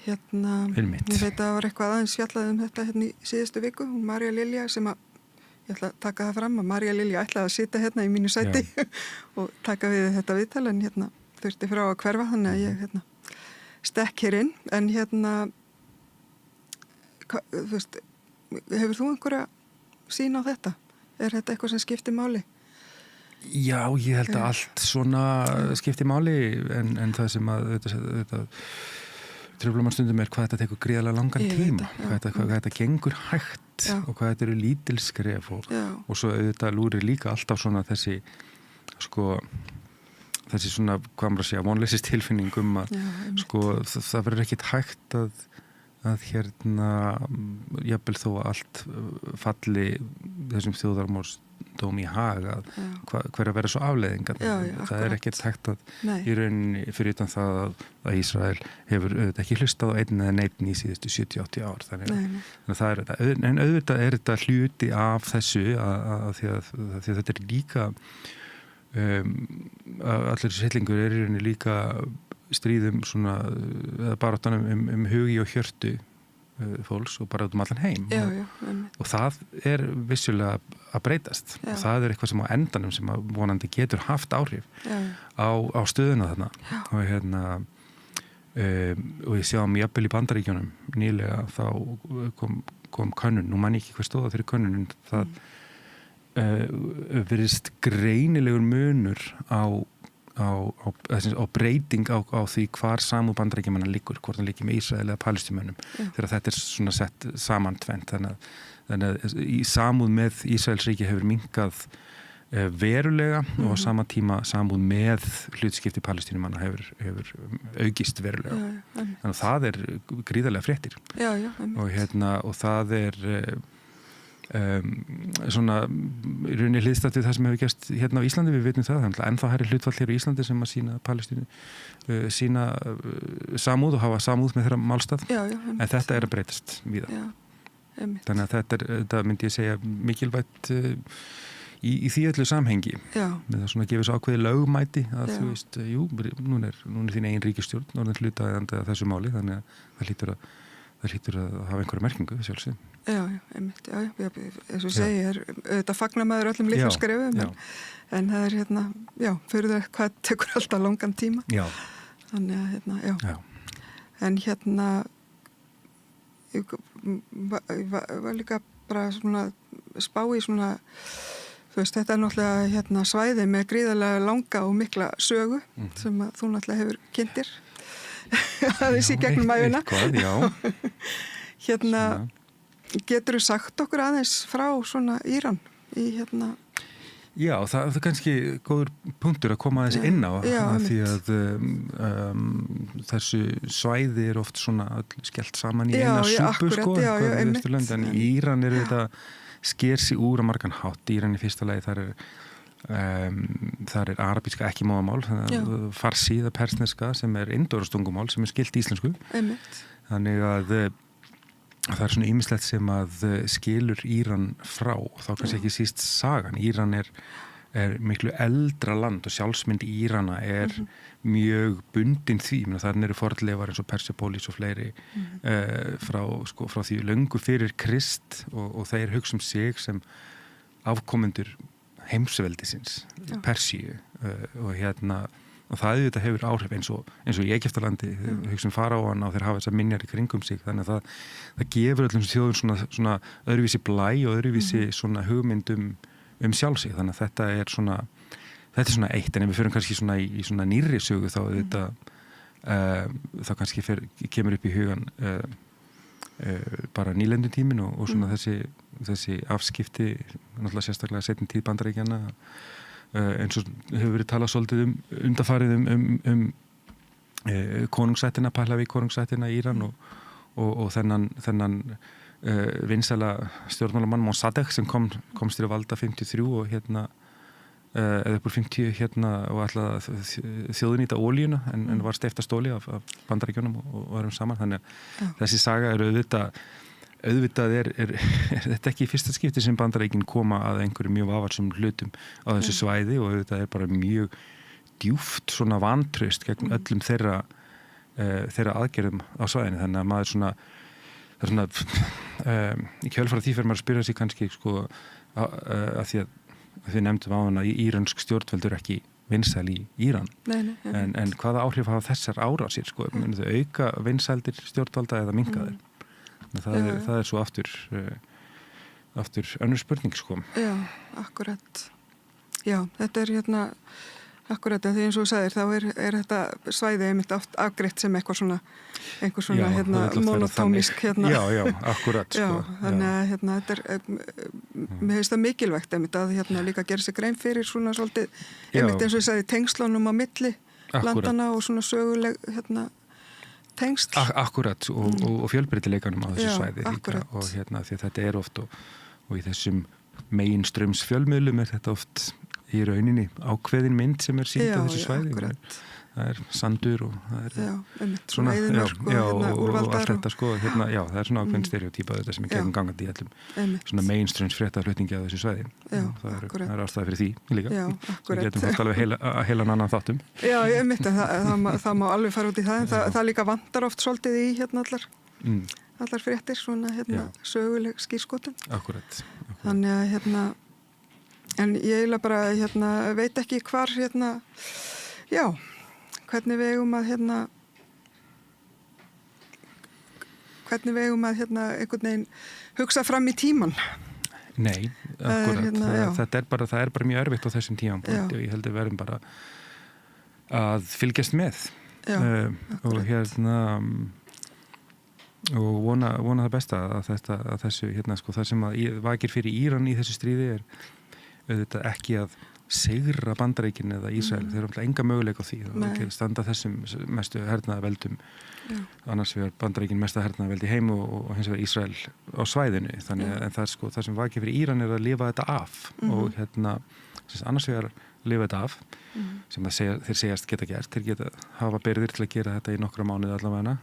Ég veit að það var eitthvað aðeins fjallað þetta í síðustu viku, Marja Lilja sem að, ég ætla að taka það fram að Marja Lilja ætlaði að sitja í mínu sæti og taka við þetta viðtal en þurfti frá að hverfa þannig að ég stekk hér inn en þú veist, hefur þú einhverja sýn á þetta? Er þetta eitthvað sem skiptir máli? Já, ég held að allt svona skiptir máli en það sem að þetta truflamar stundum er hvað þetta tekur gríðarlega langan tíma, hvað þetta gengur hægt og hvað þetta eru lítil skref og svo auðvitað lúrir líka alltaf svona þessi svona, hvað maður að segja, vonleysistilfinningum að sko það verður ekkit hægt að jafnvel þó að allt falli þessum þjóðarmórsdómi í hag að hver að vera svo afleiðingar það er ekkert hægt að í rauninni fyrir utan það að Ísrael hefur auðvitað ekki hlustað á einn eða neitt í síðustu 70-80 ár þannig að það er þetta, en auðvitað er þetta hluti af þessu að því að þetta er líka allir þessi hellingur er í rauninni líka stríðum svona baráttanum hugi og hjörtu fólks og bara út allan heim og það er vissulega að breytast og það er eitthvað sem á endanum sem að vonandi getur haft áhrif á stöðuna þarna og ég sjá jafnvel í Bandaríkjunum nýlega þá kom könnun, nú man ég ekki hvað stóða fyrir könnun það virðist greinilegur munur á breyting á því hvar samúð Bandaríkjamanna liggur, hvort hann liggur með Ísrael eða Palestínumönnum, þegar þetta er svona sett saman tvennt, þannig að í samúð með Ísraelsríki hefur minnkað verulega og á sama tíma samúð með hlutskipti Palestínumanna hefur aukist verulega. Þannig að það er gríðarlega fréttir. Og það er svona í rauninni hliðstætt við það sem hefur gerst hérna á Íslandi, við veitum það er ennþá hærri hlutfall hér á Íslandi sem að sína Palestínu sína samúð og hafa samúð með þeirra málstað, en þetta er að breytast víða. Þannig að þetta myndi ég segja mikilvægt í því öllu samhengi með það svona að gefa svo ákveði lögmæti að þú veist, núna er þín eigin ríkisstjórn orðin hlutaðeigandi að þessu máli, þannig að það hlýtur að hafa einhverja merkingu sjálfsög. Einmitt, eins og segi, auðvitað fagnar maður öllum litlum skrefum, en það er fyrir það hvað tekur alltaf langan tíma. Þannig að en ég var líka bara svona spá í svona, þú veist, þetta er náttúrulega svæði með gríðarlega langa og mikla sögu sem að þú náttúrulega hefur kynntir aðeins í gegnum ævina. Geturðu sagt okkur aðeins frá svona Íran í Já, það er kannski góður punktur að koma aðeins inn á því að þessu svæði er oft svona skellt saman í eina súpu en í Íran er þetta sker sig úr að margan hátt. Íran í fyrsta lagi þar er arabíska ekki móðamál, farsi eða persneska sem er indórastungumál sem er skylt íslensku. Þannig að það er svona ýmislegt sem að skilur Íran frá, þá kannski ekki síst sagan. Íran er miklu eldra land og sjálfsmynd Írana er mjög bundin því, þar eru fornleifar eins og Persepólis og fleiri frá því löngu fyrir Krist og þeir hugsa sig sem afkomendur heimsveldisins, Persíu og það auðvitað hefur áhrif eins og í Egyptalandi, hugsa faraóana og þeir hafa þessar minjar í kringum sig, þannig að það gefur öllum þjóðum svona öðruvísi blæ og öðruvísi svona hugmyndum sjálfsig, þannig að þetta er svona eitt, en ef við förum kannski svona í svona nýrri sögu þá þá kannski kemur upp í hugan bara nýlendutímin og svona þessi afskipti, náttúrulega sérstaklega seinni tíð Bandaríkjanna, eins og hefur verið talað svolítið undanfarið konungsættina, Pahlaví konungsættina í Íran og þennan vinsæla stjórnmálamann Mossadegh sem komst til að valda 53 og eða upp úr 50 og alltaf þjóðnýta ólíuna en var steypt að stóli af Bandaríkjunum og varum saman, þannig að þessi saga er auðvitað er þetta ekki í fyrsta skipti sem Bandaríkin koma að einhverju mjög vafarsum hlutum á þessu svæði og auðvitað er bara mjög djúpt svona vantraust gegn öllum þeirra aðgerðum á svæðinu, þannig að maður svona í kjölfara því fyrir maður að spyrja sig kannski að því að við nefndum á hana að írönsk stjórnvöld eru ekki vinsæl í Íran en hvaða áhrif hafa þessar árásir munu þau auka vinsældir stjórnvalda eða minnka þeir? Það er svo aftur önnur spurning Já, akkurat. Já, þetta er akkurat, því eins og þú sagðir, þá er þetta svæði einmitt oft afgreitt sem einhver svona monotómisk Já, akkurat þannig að þetta er mér finnst það mikilvægt einmitt að líka gera sig grein fyrir svona svolítið einmitt eins og ég sagði tengslunum á milli landana og svona söguleg tengsl. Akkurat og fjölbreytileikanum á þessu svæði líka og því að þetta er oft og í þessum meginströms fjölmiðlum er þetta oft í rauninni ákveðin mynd sem er sýnd á þessu svæði. Það er sandur og það er svona og allt þetta það er svona ákveðin stereotýpa þetta sem er gegn gangandi í allum svona mainstreams fréttaflutningi á þessu svæði. Það er ástæði fyrir því líka. Við getum fótt alveg heilan annan þáttum. Já, það má alveg fara út í það, en það líka vantar oft svolítið í allar fréttir, svona söguleg skírskotun. Akkurat. Þannig að en ég eiginlega bara veit ekki hvar hvernig við eigum að einhvern veginn hugsa fram í tíman. Nei, akkurat. Það er bara mjög erfitt á þessum tíman og ég held að við verðum bara að fylgjast með og og vona það besta að þessu sko, það sem vakir fyrir Íran í þessu stríði auðvitað ekki að sigra Bandaríkin eða Ísrael, þeir eru enga möguleik á því að standa þessum mestu hernaðarveldum, annars vegar Bandaríkin mesta hernaðarveldi heim og hins vegar Ísrael á svæðinu, þannig en það sem vakir fyrir Íran að lifa þetta af og annars vegar lifa þetta af sem þeir segjast geta gert, þeir geta hafa byrðir til að gera þetta í nokkra mánuði allavega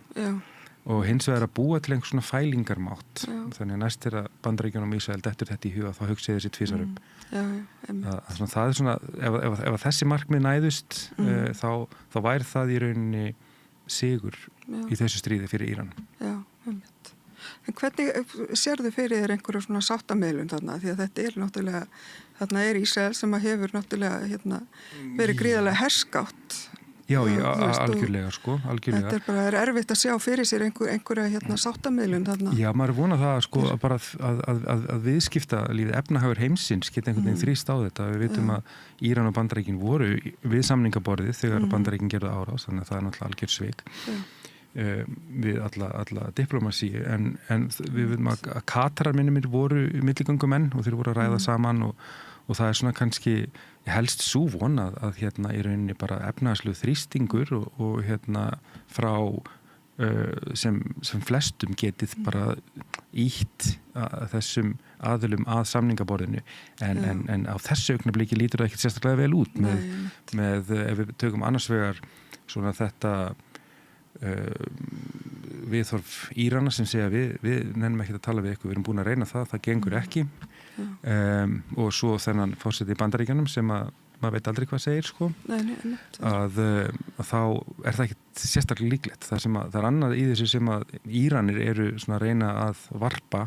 og hins vegar að búa til einhvers svona fælingarmátt þannig að næst að Bandaríkjunum og Ísrael dettur þetta í huga þá hugsiði þessi tvísarum það svona ef þessi markmið næðust þá væri það í rauninni sigur í þessu stríði fyrir Íran. Já, einmitt. En hvernig sérðu fyrir þér einhverju svona sáttamiðlun þarna því að þetta náttúrulega þarna Ísrael sem hefur náttúrulega verið gríðarlega herskátt. Já, algjörlega sko, algjörlega. Þetta er erfitt að sjá fyrir sér einhverja sáttamiðlun þarna. Já, maður vona það sko bara að viðskipta lífið efnahagur heimsins geta einhvern veginn þrýst á þetta. Við vitum að Íran og Bandaríkin voru við samningaborðið þegar Bandaríkin gerðu árás, þannig að það náttúrulega algjör svik við alla diplomasi en við veitum að Katarar minnumir voru milligöngumenn og þeir voru að ræða saman og það svona kannski helst svo vonað að í rauninni bara efnahagslegur þrýstingur og frá sem flestum getið bara ítt þessum aðilum að samningaborðinu en á þessu augnabliki lítur það ekkert sérstaklega vel út með ef við tökum annars vegar svona þetta viðhorf Írana sem segja við nennum ekki að tala við ykkur, við erum búin að reyna það gengur ekki og svo þennan forseti í Bandaríkjunum sem að maður veit aldrei hvað segir sko að þá er það ekki sérstaklega líklegt það er annað í þessu sem að Íranir eru svona að reyna að varpa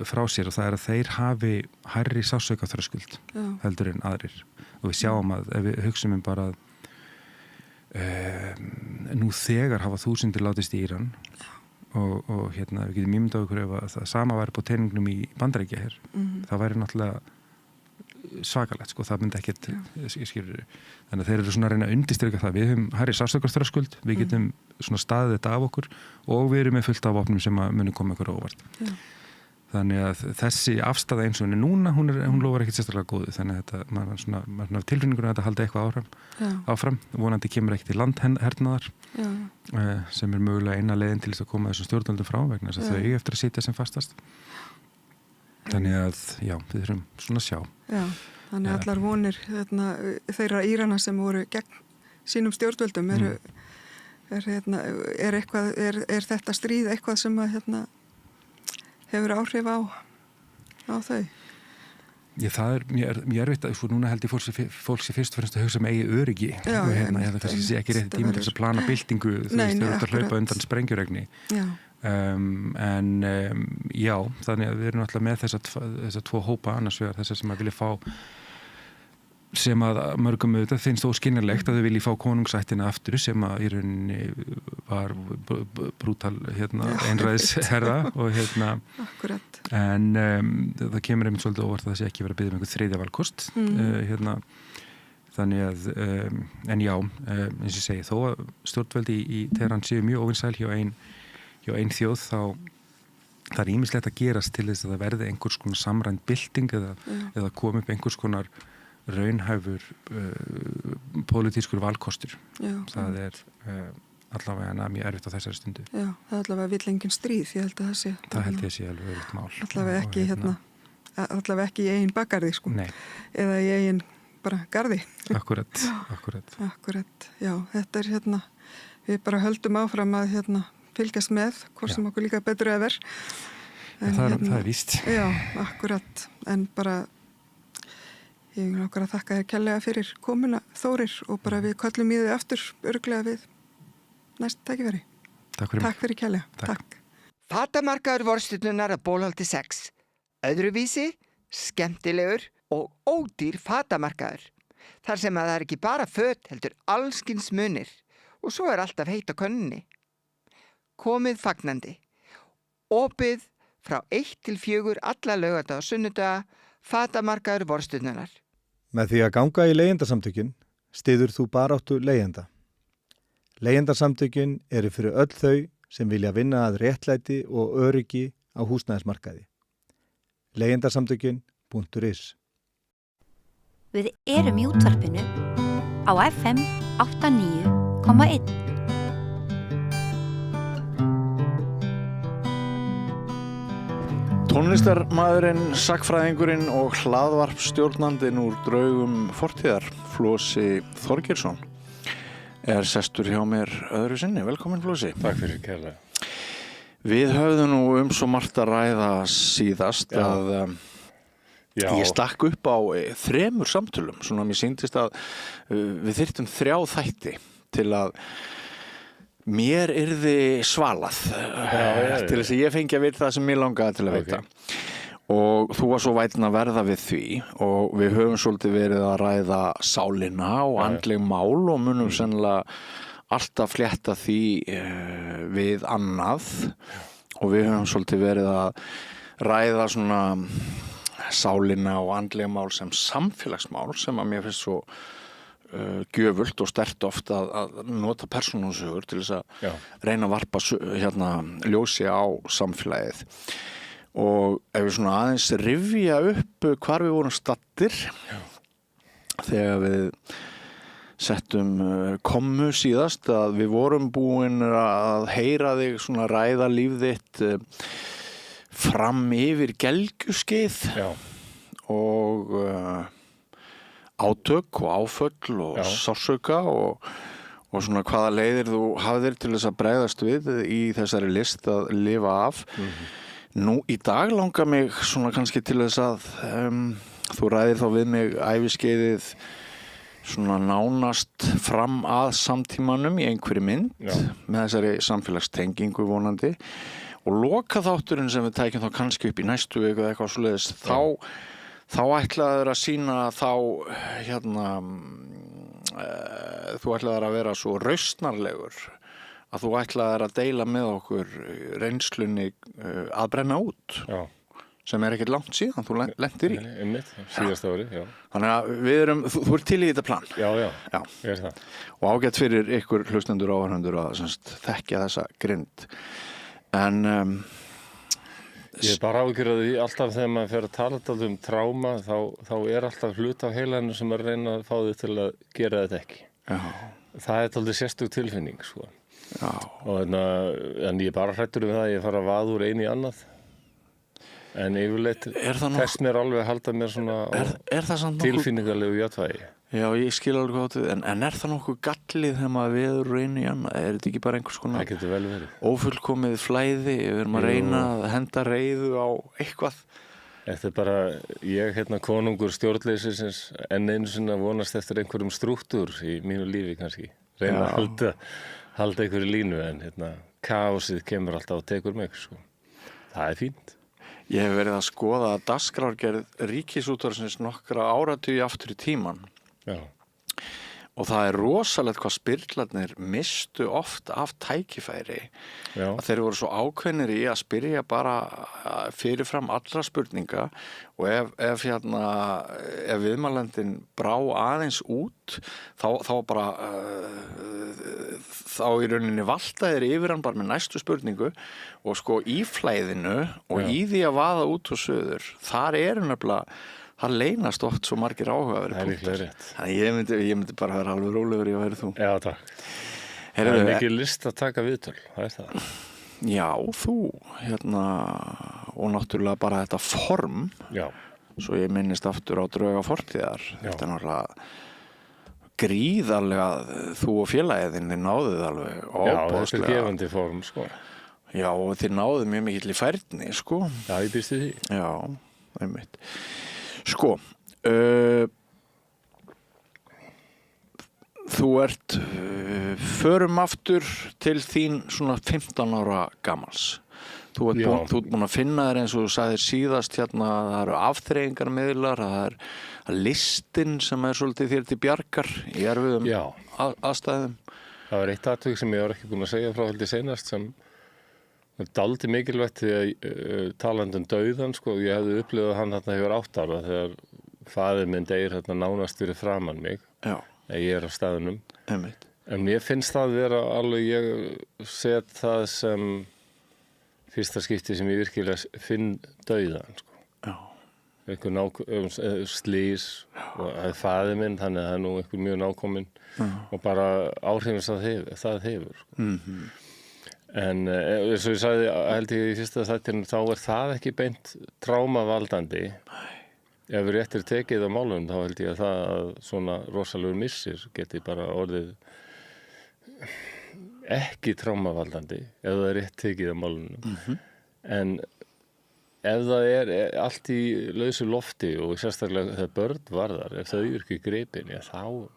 frá sér og það er að þeir hafi hærri sársaukaþröskuld heldur en aðrir og við sjáum að ef við hugsum bara að nú þegar hafa þúsundir látist í Íran og við getum ímyndað okkur ef að það sama væri på teningnum í Bandaríkja hér það væri náttúrulega svakalegt sko, það myndi ekkert þannig að þeir eru svona að reyna að undirstrika það við höfum hærri sársaukaþröskuld við getum svona staðið þetta af okkur og við erum með fullt af vopnum sem að muni koma okkur óvart þannig að þessi afstaða eins og henni núna hún lofar ekkert sérstaklega góðu þannig að maður tilfinningur að þetta haldi eitthvað áfram vonandi kemur ekkert í landhernaðar sem mögulega eina leiðin til þess að koma þessum stjórnvöldum frá vegna þess að þau eftir að sitja sem fastast þannig að við þurfum svona að sjá þannig að allar vonir þeirra Írana sem voru gegn sínum stjórnvöldum er þetta stríð eitthvað sem að hefur áhrif á þau? Já, það er mjög erfitt að núna held ég fólk sé fyrst og fremst að hugsa um eigi öryggi og það kannski sé ekki rétt tíma til þess að plana byltingu þau eru að hlaupa undan sprengjuregni en þannig að við erum alltaf með þessa tvo hópa annars vegar þessar sem að vilja fá sem að mörgum auðvitað finnst óskynjarlegt að þau vilji fá konungsættina aftur sem að í rauninni var brútal einræðisherra og en það kemur einmitt svolítið óvart að það sé ekki verið að biðja einhver þriðja valkost þannig að en eins og ég segi þó að stjórnveldi í Teheran séu mjög óvinsæl hjá ein þjóð þá það er ýmislegt að gerast til þess að það verði einhvers konar samrænd bylting eða komi upp einhvers konar raunhæfur pólitískur valkostur það er allavega mjög erfitt á þessari stundu Já, það er allavega vill engin stríð ég held að það sé það held ég sé alveg örugt mál allavega ekki allavega ekki í eigin bakgarði sko eða í eigin bara garði Akkurat Já, þetta er við bara höldum áfram að fylgjast með hvort sem okkur líka betur að ver það er víst Já, akkurat en bara ég vil okkar að þakka þér kærlega fyrir komuna Þórir og bara við köllum í þið aftur örugglega við næst tækifæri. Takk fyrir kærlega. Takk. Fatamarkaður vorstjörnunnar að Bólholti 6. Öðruvísi, skemmtilegur og ódýr fatamarkaður. Þar sem að það er ekki bara föt heldur allskins munir og svo er alltaf heitt á könnunni. Komið fagnandi. Opið frá 1 til 4 alla laugardaga og sunnudaga, fatamarkaður vorstjörnunnar. Með því að ganga í leigjendasamtökin styður þú baráttu leigjenda. Leigjendasamtökin eru fyrir öll þau sem vilja vinna að réttlæti og öryggi á húsnæðismarkaði. Leigjendasamtökin.is. Við erum í útvarpinu á FM 89,1. Tónlistarmaðurinn, sagnfræðingurinn og hlaðvarpstjórnandinn úr draugum fortíðar, Flosi Þorgeirsson, sestur hjá mér öðru sinni. Velkomin, Flosi. Takk fyrir kærlega. Við höfðum nú svo margt að ræða síðast að ég stakk upp á 3 samtölum. Svona mér sýndist að við þyrftum 3 þætti til að mér yrði svalað til þess að ég fengi að vita það sem mér langaði til að vita. Og þú var svo vænn að verða við því og við höfum svolítið verið að ræða sálina og andleg mál og munum sennilega alltaf flétta því við annað og við höfum svolítið verið að ræða svona sálina og andleg mál sem samfélagsmál sem að mér finnst svo gjöfult og sterkt oft að nota persónusögur til þess að reyna að varpa ljósi á samfélagið. Og ef við svona aðeins rifja upp hvar við vorum staddir þegar við settum kommu síðast, að við vorum búin að heyra þig svona ræða líf þitt fram yfir gelgjuskeið og átök og áföll og sársauka og svona hvaða leiðir þú hafðir til þess að bregðast við í þessari list að lifa af. Nú, í dag langar mig svona kannski til þess að þú ræðir þá við mig æviskeiðið svona nánast fram að samtímanum í einhverju mynd með þessari samfélagstengingu vonandi og loka þátturinn sem við tækjum þá kannski upp í næstu viku eða eitthvað svoleiðis þá ætlaður að sýna þá þú ætlaður að vera svo rausnarlegur að þú ætlaðir að deila með okkur reynslunni að brenna út sem ekkert langt síðan þú lentir í. Einmitt, síðasta ári, Þannig að þú ert til í þetta plan. Já, ég það. Og ágætt fyrir ykkur hlustendur og áhorfendur að þekkja þessa grind. En ég bara áhyggjur að því alltaf þegar maður fer að tala um tráma þá alltaf hluti af heilanum sem að reyna að fá þig til að gera þetta ekki. Það dálítið sérstök tilfinning, sko. En ég bara hrættur við það að ég fara að vaða úr einu í annað en yfirleitt þess mér alveg að halda mér svona tilfinningarlegu játvægi. Já, ég skil alveg hvað þetta en það nokkuð gallið þegar maður veður úr einu í annað? Þetta ekki bara einhvers konar það getur vel verið. Ófullkomið flæði, við erum að reyna að henda reiðu á eitthvað? Þetta bara, ég konungur stjórnleysisins enn einu sinni að vonast eftir einhverjum strúktúr í mínu lífi kannski. Reyna að halda einhverju línu en kaosið kemur alltaf og tekur mig, sko. Það fínt. Ég hef verið að skoða að dagskrárgerð Ríkisútvarpsins nokkra áratugi aftur í tímann. Og það rosalegt hvað spyrlarnir mistu oft af tækifæri. Að þeir voru svo ákveðnir í að spyrja bara fyrirfram allra spurninga og ef viðmælandinn brá aðeins út þá bara þá í rauninni valtaðir yfir hann bara með næstu spurningu og sko í flæðinu og í því að vaða út og söður þar nefnilega það leynast oft svo margir áhugaverðir punktar. Þannig ég myndi bara vera alveg rólegur í að vera þú. Já, takk. Það mikið list að taka viðtöl, það það. Já, þú, og náttúrulega bara þetta form. Já. Svo ég minnist aftur á drauga fortíðar. Þetta náttúrulega gríðarlega þú og félagið þið náðuð alveg óbóðslega. Já, þetta gefandi form, sko. Já, og þið náðuð mjög mikill í færni, sko. Já, ég býst því. Já, einmitt. Sko, þú förum aftur til þín svona 15 ára gamals. Þú ert búin að finna þér eins og þú sagðir síðast það eru afþreyingarmiðlar, það listin sem svolítið þér til bjargar í erfiðum aðstæðum. Það var eitt atvik sem ég var ekki búin að segja frá heldur seinast sem dálítið mikilvægt því að talandi dauðan, sko, ég hefði upplifað hann hefur 8 ára þegar faðir minn deyr nánast fyrir framan mig ég á staðunum. Einmitt. En mér finnst það vera alveg, ég set það sem fyrsta skipti sem ég virkilega finn dauðan, sko. Já. Einhver slís og það er faðir minn, þannig að það er nú einhver mjög nákominn og bara áhrifin það hefur, sko. En eins og ég sagði, held ég í fyrsta þættinu, þá er það ekki beint trámavaldandi. Ef við réttir tekið á málunum, þá held ég að það að svona rosalegur missir geti bara orðið ekki trámavaldandi ef það er rétt tekið á málunum. En ef það er allt í lausu lofti og sérstaklega þegar börn varðar, ef þau eru ekki gripin, þá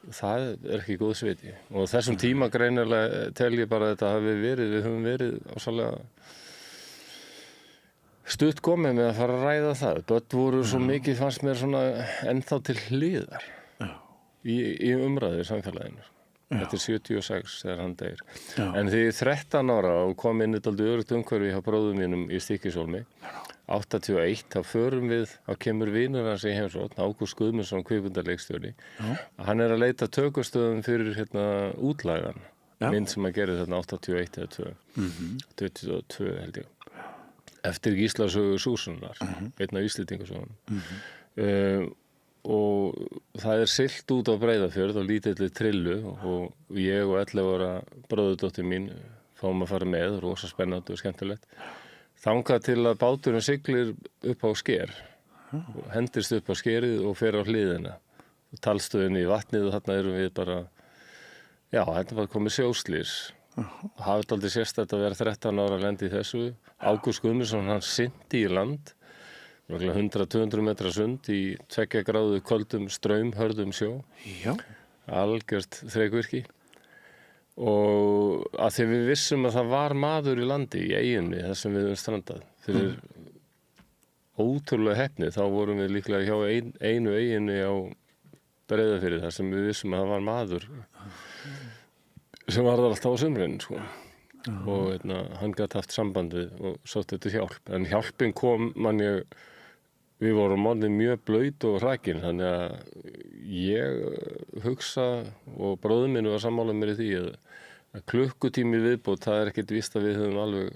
það er ekki góð sviti. Og þessum tíma greinilega tel ég bara að þetta hafi verið, við höfum verið ásalega stutt komið með að fara að ræða það. Börn voru svo mikið, fannst mér svona ennþá til hliðar í umræðu í samfélaginu. Þetta er 76 þegar hann deyr. En þegar ég 13 ára og kom inn í dálítið öruggt umhverfi hjá bróðum mínum í Stykkishólmi, 81, þá förum við, þá kemur vinur hans í heimsókn, Ágúst Guðmundsson, kvikmyndaleikstjóri. Hann er að leita tökustöðum fyrir útlægan, mynd sem að gera þarna 81 eða 22 held ég. Eftir Gísla sögu Súsunar, einn af Íslendingasögunum. Og það er siglt út á Breiðafjörð og lítilli trillu og ég og 11 ára bróðurdóttir mín fáum að fara með, rosa spennandi og skemmtilegt. Þangað til að báturinn siglir upp á sker og hendist upp á skerið og fer á hliðina. Talstöðinni í vatnið og þarna erum við bara, já, þetta var komið sjóslís. Hafði aldrei sérstætt að vera 13 ára að lenda í þessu. Ágúst Guðmundsson, hann synti í land, 100-200 metra sund í 2 gráðu köldum straumhörðum sjó. Já. Algjört þrekvirki. Og að því við vissum að það var maður í landi í eyjunni þar sem við höfum strandað. Fyrir ótrúlega heppni þá vorum við líklega hjá einu eyjunni á Breiðafirði þar sem við vissum að það var maður sem var þar alltaf á sumrin, sko. Og hann gat haft samband við og sótt eftir hjálp. En hjálpin kom, við vorum orðin mjög blöyt og hrakin, þannig að ég hugsa og bróðir minn var sammála mér í því að klukkutími viðbót, það er ekkert víst að við höfum alveg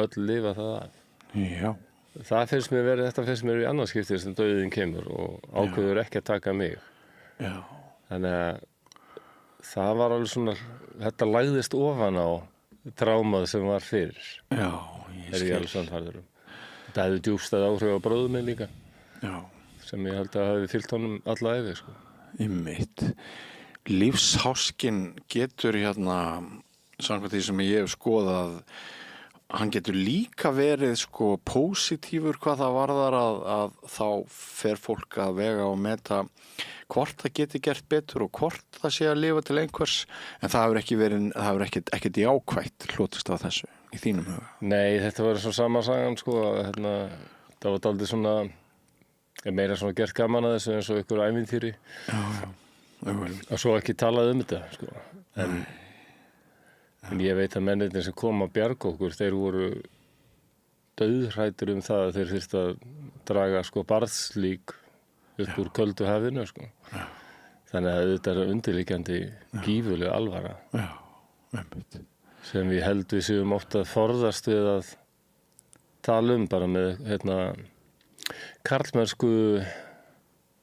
öll lifað það af. Já. Þetta finnst mér í annarskiptið sem dauðinn kemur og ákveður ekki að taka mig. Já. Þannig að það var alveg svona, þetta lagðist ofan á trámað sem var fyrir. Já, ég skil. Þetta hefði djúpstæð áhrif á bróður minn líka. Já. Sem ég held að hafi fylgt honum alla ævi, sko. Einmitt. Lífsháskin getur samkvæmt því sem ég hef skoðað, hann getur líka verið sko pósitífur hvað það varðar að þá fer fólk að vega og meta hvort það geti gert betur og hvort það sé að lifa til einhvers, en það hefur ekkert jákvætt hlotist af þessu í þínum huga. Nei, þetta var svo sama sagan, sko, það var dálítið svona, meira svona gert gaman að þessu eins og ykkur ævintýri. Já. Og svo ekki talað þetta, sko. En ég veit að mennirnir sem kom að bjarga okkur, þeir voru dauðhræddir það að þeir þyrftu að draga sko barðslík upp úr köldu hafinu, sko. Já. Þannig að þetta er undirliggjandi gífurleg alvara. Já, einmitt. Sem ég held við séum oft að forðast við að tala bara með karlmennsku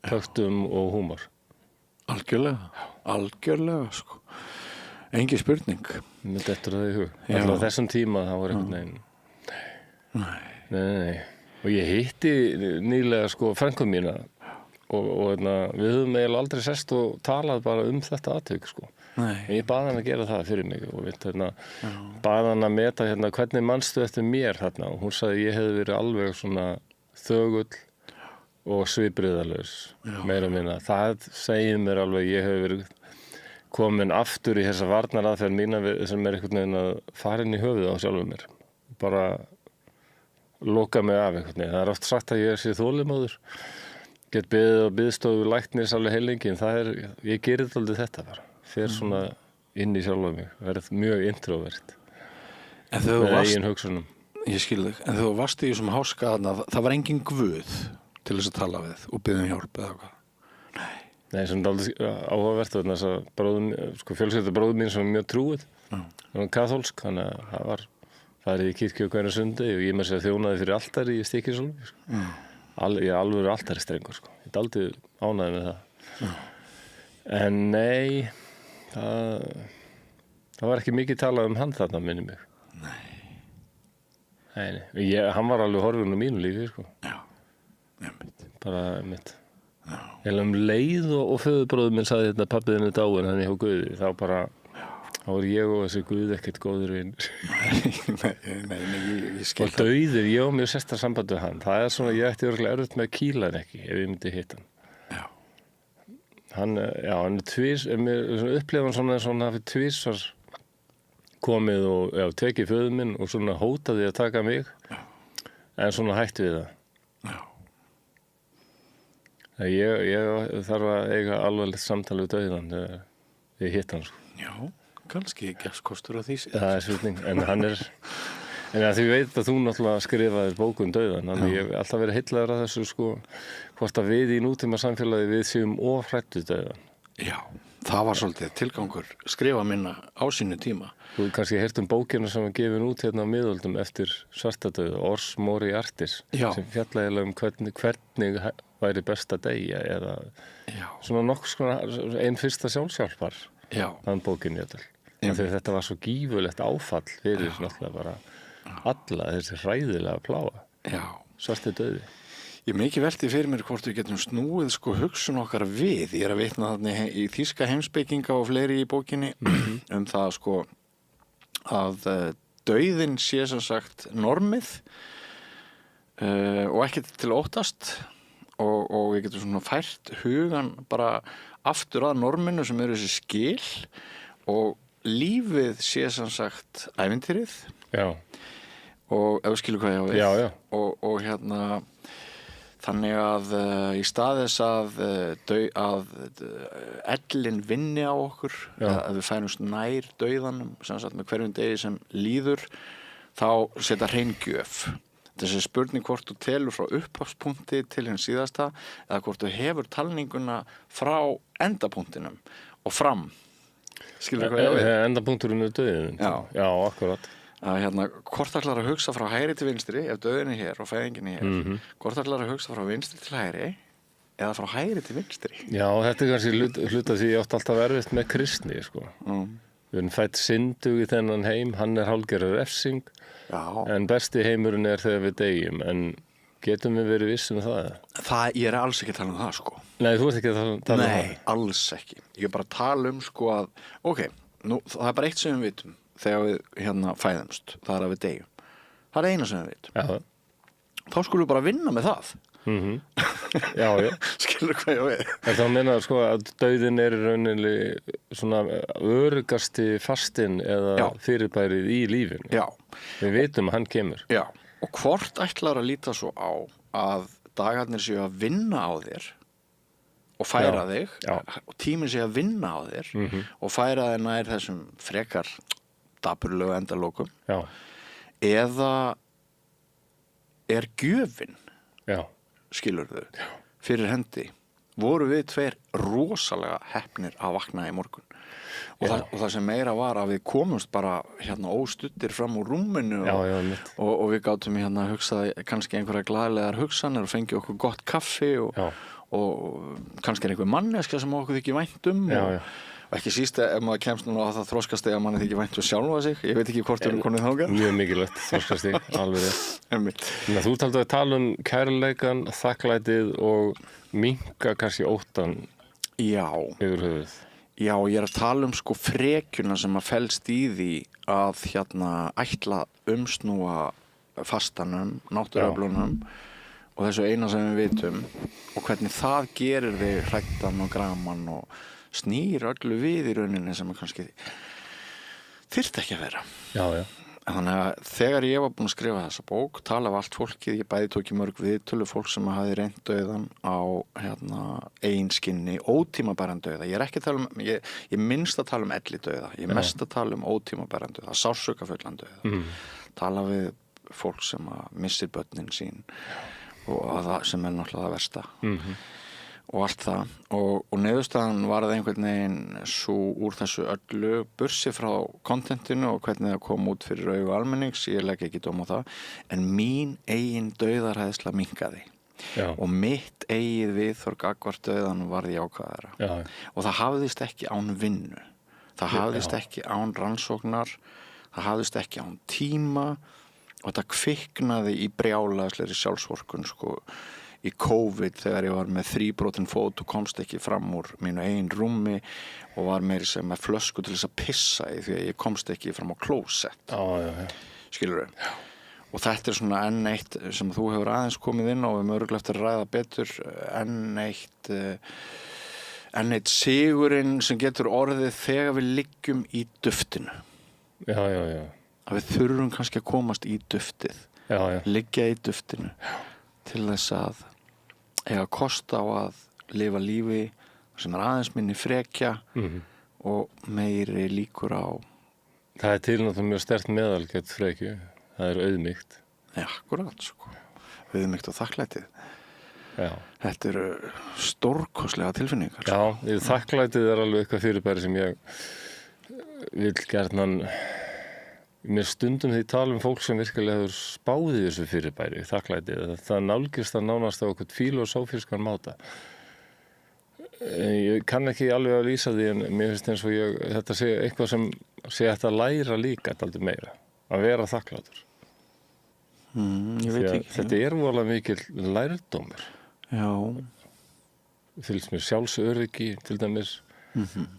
töktum og húmor. Algjörlega, sko. Engin spurning. Mér dettur það í hug. Alltaf þessum tíma þá var einhvern veginn. Nei. Og ég hitti nýlega sko frænku mína og við höfum eiginlega aldrei sest og talað bara þetta atvik, sko. En ég bað hann að gera það fyrir mig og bað hann að meta hvernig manstu eftir mér þarna og hún sagði ég hefði verið alveg svona þögull og svipriðalaus, meira minna. Það segir mér alveg, ég hef verið komin aftur í þessa varnaraðferð mína sem einhvern veginn að fara inn í höfuð á sjálfum mér. Bara loka mig af einhvern veginn. Það er oft sagt að ég sé þolinmóður. Get beðið á biðstofu læknis alveg heilengi, en ég gerir aldrei þetta bara. Fer svona inn í sjálfum mig, verið mjög introvert. Með eigin hugsunum. Ég skil þig, en þegar þú varst í þessum háska þarna, það var engin guð til þess að tala við og biðja hjálp eða hvað? Nei, sem er aldrei áhugavert þess að fjölskylda bróður mín sem er mjög trúið, hann var kaþólsk, þannig að það var farið í kirkju hverju sundi og ég með sér þjónaði fyrir altari í Stykkishólmi. Ég er alveg altari strengur, ég er aldrei ánægð með það. En nei, það var ekki mikið talað um hann þarna, minni mig. Nei. Hann var alveg horfinn á mínu lífi, Já, bara mitt. Eða leið og föðurbróður minn sagði þetta pabbi þinn er dáinn, hann er hjá Guði, þá var ég og þessi Guð ekkert góður vinnur. Nei, ég skil og dauður, ég og mér sérstaklega samband við hann. Það er svona, ég ætti örugglega erfitt með að kýla hann ekki ef ég myndi hitta hann. Hann er upplifað hann svona hafi tvisvar komið og tekið föður minn og svona hótaði að taka mig, en svona hætti við það. Ég þarf að eiga alvarlegt samtal við dauðan þegar ég hitt hann. Já, kannski gestkostur á því. Það er spurning, en hann er... En því ég veit að þú náttúrulega skrifaðir bókum dauðan, þannig ég hef alltaf verið heillaður að þessu hvort að við í nútíma samfélagi við séum ofhrættu dauðan. Já, það var svolítið tilgangur skrifa minna á sínu tíma. Þú kannski heyrt bókina sem var gefin út hérna á miðöldum eftir svartadauða, Ors Moriartis, sem fjallaði hvernig væri best að deyja eða svona einn fyrsta sjálfshjálpar þann bókin ég til. Þegar þetta var svo gífulegt áfall fyrir náttúrulega bara alla þessi hræðilega pláa. Svarti dauði. Ég mikið velti fyrir mér hvort við getum snúið hugsun okkar við. Ég er að vitna þarna í þýska heimspekinga og fleiri í bókinni það að dauðinn sé sem sagt normið og ekki til að óttast og við getum svona fært hugan bara aftur að norminu sem eru þessi skil og lífið sé sem sagt ævintýrið. Já. Og ef þú skilur hvað ég á við. Já. Og þannig að í stað þess að ellin vinni á okkur, að við færumst nær dauðanum, sem sagt með hverjum degi sem líður, þá setja hreingjöf. Þessi spurning hvort þú telur frá upphafspunkti til hins síðasta eða hvort þú hefur talninguna frá endapunktinum og fram. Skilur hvað ég á við? Endapunkturinn er dauðinn. Já, akkurat. Hvort ætlar að hugsa frá hægri til vinstri ef dauðinn er hér og fæðingin er hér. Hvort ætlar að hugsa frá vinstri til hægri eða frá hægri til vinstri. Já, þetta er kannski hluta því ég átti alltaf erfitt með kristni. Við erum fætt syndug í þennan heim, hann er hálfgerður refsing. En besti heimurinn er þegar við deyjum, en getum við verið vissum það? Ég er alls ekki að tala um það, Nei, þú ert ekki að tala um það? Nei, alls ekki. Ég er bara að tala um, að, það er bara eitt sem við vitum þegar við fæðumst, það er að við deyjum. Það er eina sem við vitum. Þá skulum við bara vinna með það. Já. Skilur hvað ég við? Þá meina að dauðinn er í rauninni svona öruggasti fastinn eða fyrirbærið í lífinu. Já. Við vitum að hann kemur. Já, og hvort ætlar að líta svo á að dagarnir séu að vinna á þér og færa þig og tíminn séu að vinna á þér og færa þig nær þessum frekar dapurlegu endalokum eða er gjöfin skilur þau fyrir hendi. Voru við tveir rosalega heppnir að vakna í morgun og það sem meira var að við komumst bara óstuddir fram úr rúminu og við gátum hugsað kannski einhverja glaðlegar hugsanir og fengið okkur gott kaffi og kannski einhver manneskja sem okkur þykir vænt og ekki síst ef maður kemst núna á það þroskastig að manni þykir vænt sjálfa sig. Ég veit ekki hvort við erum konið þangað. Mjög mikilvægt þroskastig, alveg rétt. Þú taldi að tala um kærleikan, þakklætið og minnka kannski óttan yfir höfuð. Já, ég er að tala um frekjuna sem að felst í því að ætla umsnúa fastanum, náttúruöflunum og þessu eina sem við vitum og hvernig það gerir þig hrættan og graman og snýr öllu við í rauninni sem kannski þyrfti ekki að vera. Þannig að þegar ég var búin að skrifa þessa bók, tala af allt fólkið, ég bæði tók í mörg viðtölu fólk sem hafði reynt dauðan á eigin skinni, ótímabæran dauða. Ég er ekki að tala um, ég minnst að tala um elli dauða, ég er mest að tala um ótímabæran dauða, sársaukafullan dauða. Tala við fólk sem missir börnin sín og það sem er náttúrulega það versta. og allt það og niðurstaðan var það einhvern veginn svo úr þessu öllu bursi frá kontentinu og hvernig það kom út fyrir augu almennings, ég legg ekki dóm á það, en mín eigin dauðarhæðsla minnkaði. Já. Og mitt eigið viðhorf gagnvart dauðanum varð jákvæðara. Já. Og það hafðist ekki án vinnu, það hafðist ekki án rannsóknar, það hafðist ekki án tíma og þetta kviknaði í brjálæðislegri sjálfsvorkun sko. Í COVID þegar ég var með 3 brotin fót og komst ekki fram úr mínu eigin rúmi og var meiri sem með flösku til þess að pissa í því að ég komst ekki fram á klósett. Skilurðu? Og þetta er svona enn eitt sem þú hefur aðeins komið inn á og við mögulega eftir að ræða betur, enn eitt sigurinn sem getur orðið þegar við liggjum í duftinu. Já. Að við þurfum kannski að komast í duftið, liggja í duftinu til þess að eiga kost á að lifa lífi sem er aðeins minni frekja og meiri líkur á. Það er til náttúrulega mjög sterkt meðal gett frekju. Það er auðmýkt. Já, akkurat, sko. Auðmýkt og þakklætið. Já. Þetta eru stórkostlega tilfinningar. Já, þakklætið er alveg eitthvað fyrirbæri sem ég vil gjarnan, mér stundum því tala fólk sem virkilega hefur spáð í þessu fyrirbæri, þakklætið. Það nálgist að nánast á okkur filosófískan máta. Ég kann ekki alveg að lýsa því en mér finnst eins og þetta sé eitthvað sem sé hægt að læra líka dálítið meira. Að vera þakklátur. Ég veit ekki. Þetta er voðalega mikil lærdómur. Já. Fylgst mér sjálfsöryggi til dæmis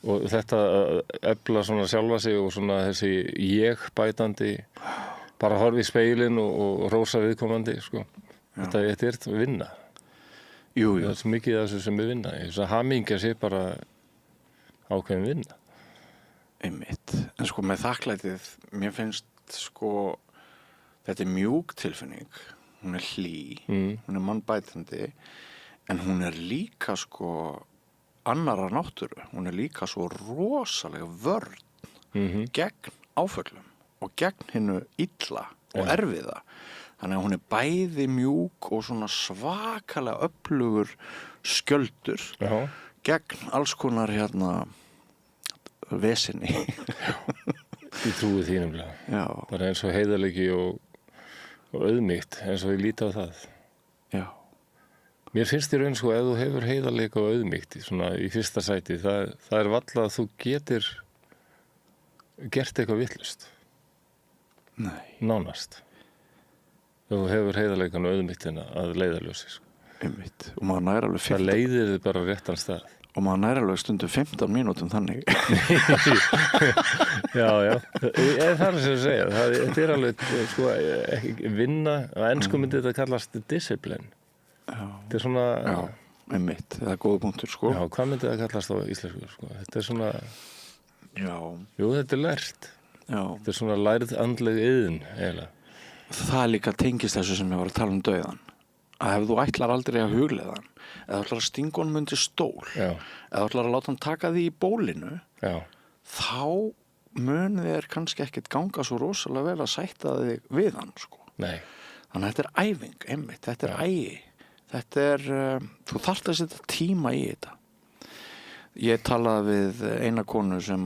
og þetta að efla svona sjálfa sig og svona þessi ég-bætandi bara horfa í speilin og rósa viðkomandi sko. Þetta er vinna. Jú. Það er svo mikið af þessu sem er vinna. Þess að hamingja sé bara ákveðin vinna. Einmitt. En sko með þakklætið, mér finnst sko, þetta er mjúk tilfinning, hún er hlý, hún er mannbætandi, en hún er líka sko annarra náttúru, hún er líka svo rosalega vörn gegn áföllum og gegn hinnu illa og erfiða. Þannig að hún er bæði mjúk og svona svakalega öflugur skjöldur gegn alls konar vesinni. Ég trúi því nefnilega. Bara eins og heiðarleiki og auðmýkt, eins og ég líti á það. Já. Mér finnst í raun sko, ef þú hefur heiðarleika og auðmýkt svona í fyrsta sæti, það er valla að þú getur gert eitthvað vitlaust. Nei. Nánast. Ef þú hefur heiðarleikan og auðmýktina að leiðarljósi. Sko. Einmitt. Og maður nær alveg 15. Það leiðir þið bara réttan stað. Og maður nær alveg stundum 15 mínútum þannig. Já. Það er sem að segja. Þetta er alveg sko, vinna, á ensku myndi þetta kallast discipline. Þetta er svona... Já, einmitt. Það er góða punktur, sko. Já, hvað myndi það kallast á íslensku, sko? Þetta er svona... Já. Jú, þetta er lært. Já. Þetta er svona lærð andleg iðn, eiginlega. Það líka tengist þessu sem ég var að tala dauðan. Að ef þú ætlar aldrei að hugleiða hann, eða þú ætlar að stinga honum undir stól, eða þú ætlar að láta hann taka því í bólinu, þá mun þér kannski ekkert ganga svo rosalega vel að sætta þig við hann, sko. Nei. Þannig að þetta er æfing, einmitt, þetta er ægi. Þetta er, þú þarft að setja tíma í þetta. Ég talaði við eina konu sem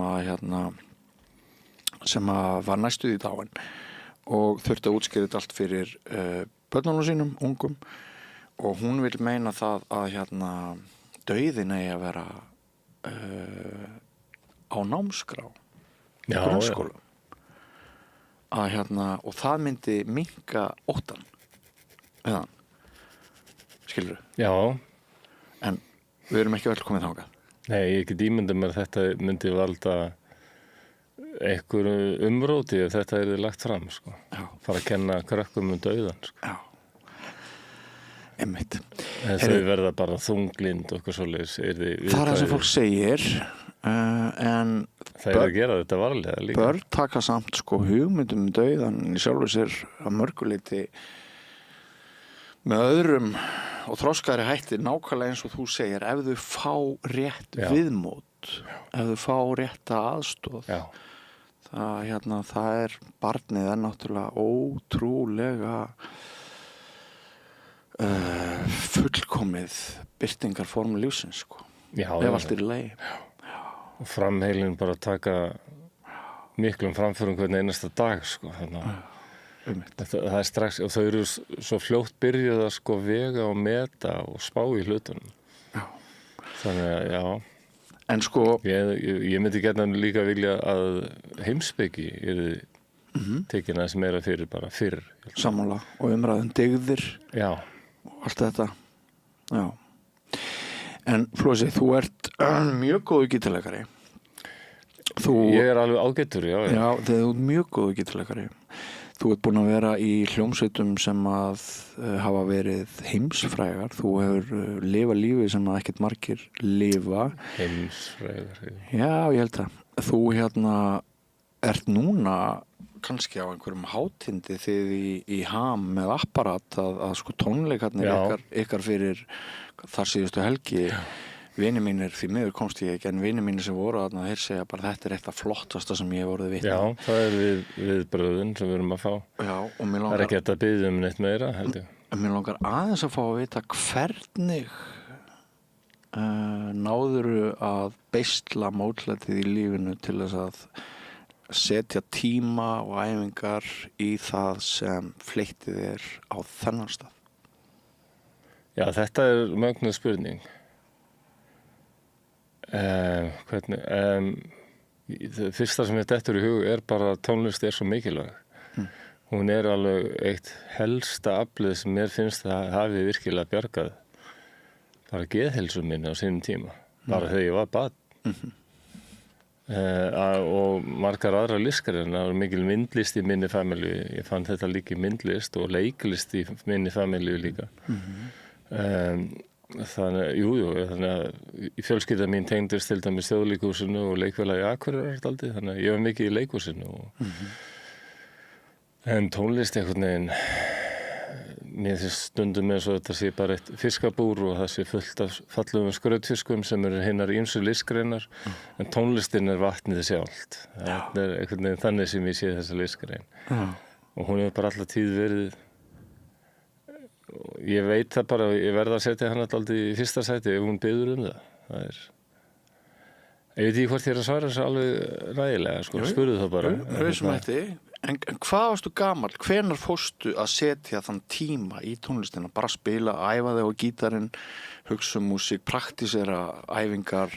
var næstuð í dáin og þurfti að útskýra þetta allt fyrir börnunum sínum, ungum, og hún vil meina það að dauðin eigi að vera á námskrá í grunnskóla. Og það myndi minnka óttann við hann. Skilurðu? Já. En við erum ekki öll komið þangað. Nei, ég get ímyndað mér að þetta myndi valda einhverju umróti ef þetta er lagt fram, sko. Fara að kenna krökkum dauðan, sko. Já. Einmitt. En þau verða bara þunglind og eitthvað svoleiðis. Það er það sem fólk segir, en það er að gera þetta varlega líka. Börn taka samt sko hugmyndum dauðan í sjálfu sér að mörguleiti með öðrum og þroskaðri hætti nákvæmlega eins og þú segir, ef þau fá rétt viðmót, ef þau fá rétta aðstoð. Já. Það er barnið er náttúrulega ótrúlega fullkomið birtingarform lífsins, sko. Já, ef allt í lagi. Og framheilin bara taka miklum framförum hvern einasta dag, sko. Það strax, og þau eru svo fljótt byrjuð að sko vega og meta og spá í hlutunum. Já. Þannig að, já. En sko... Ég myndi gætna líka vilja að heimspeki tekin aðeins meira fyrir bara fyrr. Sammála og umræðum dygðir. Já. Allt þetta. Já. En Flósi, þú ert mjög góður gítarleikari. Ég er alveg ágættur, já. Já, þú ert mjög góður gítarleikari. Þú ert búin að vera í hljómsveitum sem að hafa verið heimsfrægar. Þú hefur lifað lífi sem að ekkert margir lifa. Heimsfrægar. Já, ég held að. Þú ert núna kannski á einhverjum hátindi þið í ham með apparat að sko tónleikarnir ykkar fyrir þar síðustu helgi. Vinir mínir, því miður komst ég ekki, en vinir mínir sem voru þarna, þeir segja bara þetta er eitt af flottasta sem ég hef orðið vitni. Já, það er við bröðin sem við erum að fá. Já, og mér langar... Það er ekki að biðja neitt meira, held ég. Mér langar aðeins að fá að vita hvernig náðurðu að beisla mótlætið í lífinu til þess að setja tíma og æfingar í það sem fleytti þér á þennan stað? Já, þetta er mögnuð spurning. Það fyrsta sem ég dettur í hug er bara að tónlist er svo mikilvæg. Hún er alveg eitt helsta aflið sem mér finnst að hafi virkilega bjargað bara geðheilsu minni á sínum tíma, bara þegar ég var barn. Og margar aðra listar, en það var mikil myndlist í minni familju. Ég fann þetta líka í myndlist og leiklist í minni familju líka. Þannig að í fjölskylda mín tengdist til dæmis Þjóðleikhúsinu og leikfélagi Akureyrar dálítið, þannig að ég var mikið í leikhúsinu. En tónlist einhvern veginn, mér finnst stundum eins og þetta sé bara eitt fiskabúr og það sé fullt af fallegum skrautfiskum sem eru hinnar ýmsu listgreinar, en tónlistin er vatnið sjálft. Það er einhvern veginn þannig sem ég sé þessa listgrein. Og hún hefur bara alla tíð verið. Ég veit það bara, ég verð að setja hana alltaf í fyrsta sæti ef hún biður það. Ég veit ekki hvort ég er að svara þessu alveg ræðilega, sko, spurðu það bara. En hvað varstu gamall? Hvenær fórstu að setja þann tíma í tónlistina? Bara spila, æfa þig á gítarinn, hugsa músík, praktísera æfingar,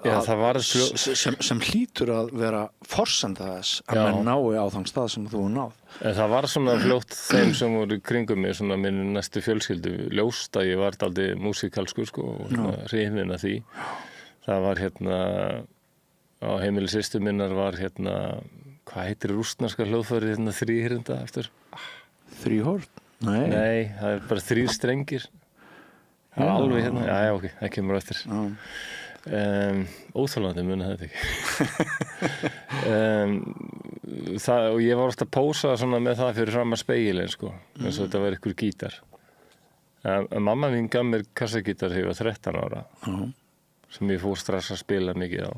Já, það var sem hlýtur að vera forsenda þess að menn nái á þann stað sem þú náð. Það var svona fljótt þeim sem voru kringum mig, svona minn næstu fjölskyldu, ljóst að ég var dálítið músíkalskur, sko, og hrifinn af því. Það var á heimili systur minnar var hvað heitir rússneska hljóðfærið þríhyrnda eftir? Þríhorn? Nei, það er bara 3 strengir. Það er alveg já, ok, það kemur eftir. Óþolandi muni þetta ekki. Og ég var ofta að pósa svona með það fyrir fram að spegilinn, sko, eins og þetta var ykkur gítar. Mamma mín gaf mér kassagítar þegar ég var 13 ára, sem ég fór strax að spila mikið á.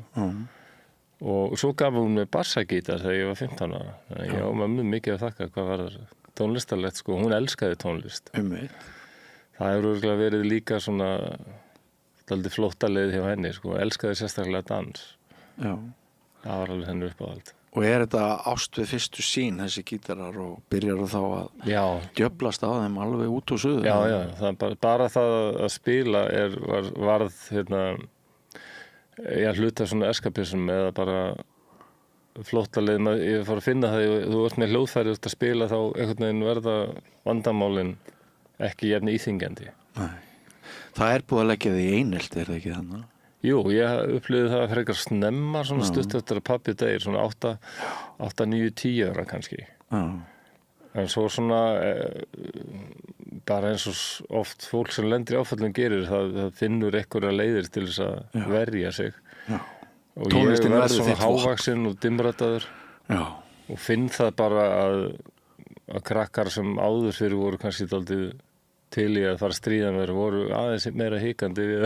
Og svo gaf hún mér bassagítar þegar ég var 15 ára. Ég á mömmu mikið að þakka hvað var það tónlistarlegt, sko. Hún elskaði tónlist. Það hefur örugglega verið líka svona dálítið flóttaleið hjá henni, sko. Elskaði sérstaklega dans. Já. Það var alveg henni uppáhald. Og er þetta ást við fyrstu sín, þessi gítarar, og byrjar þá að djöflast á þeim alveg út og suður? Já, það bara það að spila varð ég hluta svona eskapism eða bara flóttaleið. Ég fór að finna það, þú ert með hljóðfæri út að spila, þá einhvern veginn verða vandamálin ekki jafn íþyngjandi. Nei. Það er búið að leggja þig í einelti, er það ekki þannig? Jú, ég upplifði það frekar snemma, svona stutt eftir að pabbi deyr, svona 8, 9, 10 ára kannski. En svo svona bara eins og oft fólk sem lendir í áföllum gerir, það finnur einhverja leiðir til þess að verja sig. Og ég verð svona hávaxinn og dimmrættaður og finn það bara að krakkar sem áður fyrir voru kannski dálítið til í að fara að stríða mér voru aðeins meira hikandi við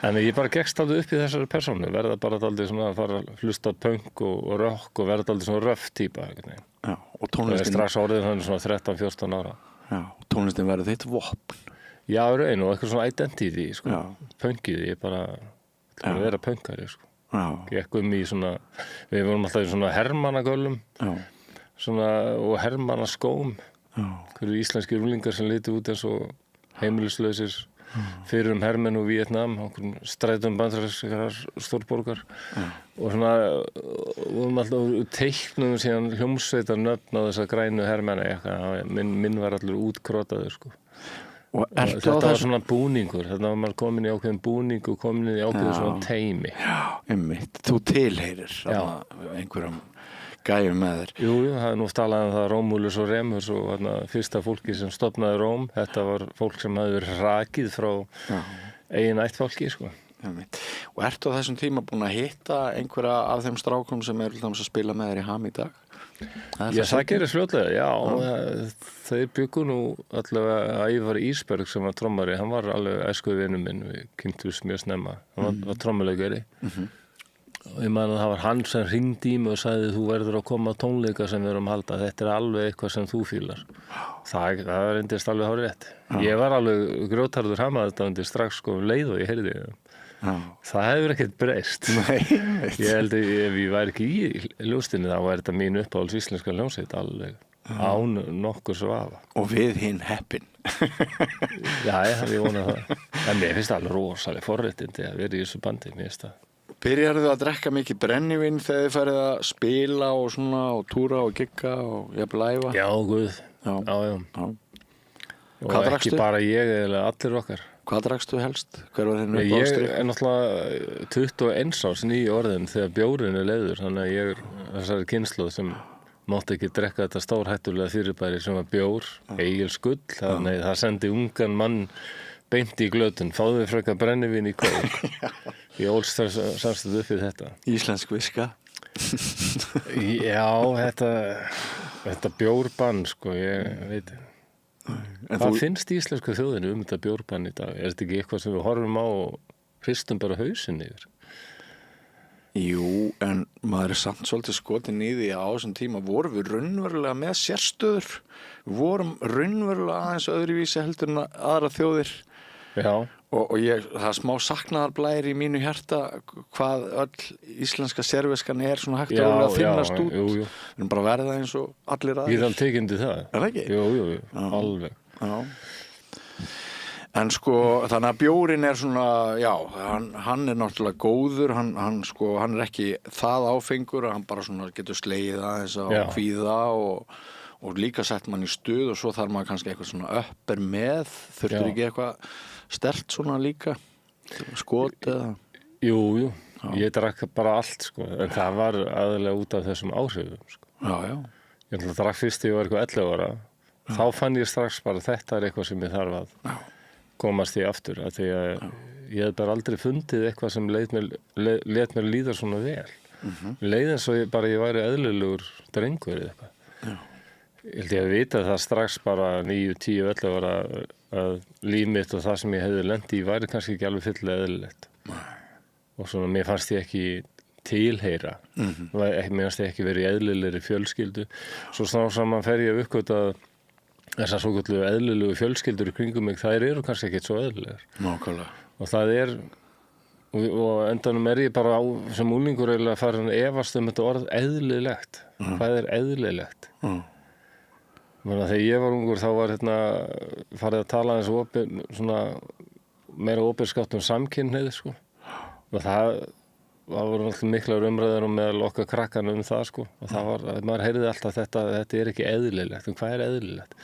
en ég bara gekkst aldrei upp í þessari persónu, verða bara dálítið svona að fara að hlusta punk og rock og verða dálítið svona röff típa. Og tónlistin strax orðið hann svona 13-14 ára. Já, tónlistin verður þitt vopn. Já, raun og eitthvað svona identity, sko. Punkið, ég bara að vera punkari, sko. Gekk í svona, við vorum alltaf í svona hermannagöllum svona, og hermannaskóm. Hverju íslenski rúlingar sem litu út eins og heimilislausir fyrir hermenn og Víetnam, strætum bandarískar stórborgar og svona vorum alltaf teiknum síðan hljómsveitar nöfn á þessa grænu hermenna eitthvað, minn var allur útkrotaður, sko. Og þetta var svona búningur, þetta var maður komin í ákveðin búning og komin í ákveðin svona teimi. Já, einmitt, þú tilheyrir einhverjum gæjum með þér. Jú, það er nú talað það Rómúlus og Remus og fyrsta fólki sem stofnaði Róm, þetta var fólk sem hafði verið rakið frá eigin ættfólki, sko. Og ertu á þessum tíma búin að hitta einhverja af þeim strákum sem eru að spila með þér í Ham í dag? Það gerist fljótlega, já. Þeir byggu nú allavega Ævar Ísberg sem var trommari, hann var alveg æskuði vinur minn, við kynntumst mjög snemma, hann var trommuleikari. Og ég man að það var hann sem hringdi í mig og sagði þú verður að koma á tónleika sem við erum að halda, þetta er alveg eitthvað sem þú fílar. Það reyndist alveg hárrétt. Ég var alveg grjótarður hamaðurinn strax sko leið og ég heyrði það hefur ekkert breyst. Ég held að ef ég væri ekki í ljóstinni þá var þetta mín uppáhalds íslenska hljómsveit alveg án nokkur svafa. Og við hinn heppin. Já, ég vona það. En mér finnst það alveg rosalega forréttindi að vera í þessu bandi, mér finnst það. Byrjarðu að drekka mikið brennivín þegar þið færið að spila og svona og túra og gigga og jafnvel æfa? Já, guð. Já. Og Hvað ekki drakkstu? bara ég eða allir okkar. Hvað drakkstu helst? Hver var þinn Ég uppáhaldsdrykkur? er náttúrulega 21 árs nýju orðin þegar bjórinn er leiður, þannig að ég er þessari kynslóð sem mátti ekki drekka þetta stórhættulega fyrirbæri sem var bjór, Egils gull, þannig að það sendi ungan mann beint í glötun, fáðu við frekar brennivín í kók. Ég ólst samstöð upp við þetta. Íslensk viska. Já, þetta bjórbann, sko, ég veit. Hvað finnst íslensku þjóðinu þetta bjórbann í dag? Er þetta ekki eitthvað sem við horfum á og hristum bara hausinn yfir? Jú, en maður er samt svolítið skotin í því að á þessum tíma vorum við raunverulega með sérstöður. Við vorum raunverulega aðeins öðruvísi heldur en aðra þjóðir. Já. Og það er smá saknaðarblæri í mínu hjarta hvað öll íslenska serviskan er svona hægt að finnast út. Jú. Við erum bara að verða eins og allir aðeins. Ég er alveg tekindi það. Er það ekki? Jú, alveg. Já. En sko, þannig að bjórin er svona, já, hann er náttúrulega góður, hann er ekki það áfengur, hann bara svona getur slegið aðeins á kvíða og líka sett mann í stuð og svo þarf maður kannski eitthvað svona upper með, þurftur ekki eitthvað sterkt svona líka, skot eða? Jú, ég drakk bara allt, sko, en það var aðalega út af þessum áhrifum, sko. Já. Ég ætla að drakk fyrst þegar ég var eitthvað 11 ára, þá fann ég strax bara þetta er eitthvað sem ég þarf að komast í aftur, af því að ég hef bara aldrei fundið eitthvað sem let mér líða svona vel. Leið eins og ég væri eðlilegur drengur eða eitthvað. Ég held ég að vita það strax bara 9, 10, 11 ára að líf mitt og það sem ég hefði lent í væri kannski ekki alveg fyllilega eðlilegt. Og svona mér fannst ég ekki tilheyra. Mér fannst ég ekki verið í eðlilegri fjölskyldu. Svo saman fer ég að uppgöta þessar svoköldu eðlilegu fjölskyldur í kringum mig, þær eru kannski ekkert svo eðlilegar. Nákvæmlega. Og það er, og endanum er ég bara sem unglingur eiginlega farin að efast þetta orð eðlilegt. Hvað er eðlilegt? Þegar ég var ungur þá var farið að tala eins opin, svona meira opinskátt samkynhneigð, sko. Og það voru alltaf miklar umræður meðal okkar krakkan það, sko. Og það var, maður heyrði alltaf þetta er ekki eðlilegt. En hvað er eðlilegt?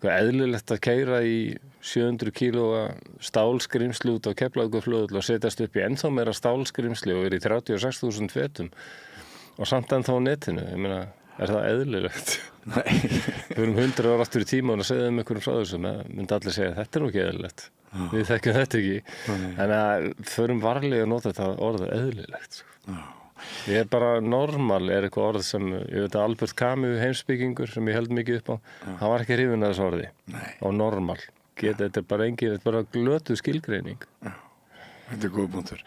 Hvað er eðlilegt að keyra í 700 kílóa stálskrimsli út á Keflavíkurflugvelli og setjast upp í ennþá meira stálskrimsli og vera í 36.000 fetum og samt ennþá á netinu. Ég meina, er það eðlilegt? Nei. Við erum 100 ára aftur í tíma og segðum einhverjum frá þessu, myndi allir segja þetta er nú ekki eðlilegt. Við þekkjum þetta ekki. En að förum varlega að nota þetta orðið eðlilegt. Ég er bara normal er eitthvað orð sem, ég veit að Albert Camus heimspekingur sem ég held mikið upp á, hann var ekki hrifinn af þessu orði. Og normal. Þetta er bara glötuð skilgreining. Þetta er góð punktur.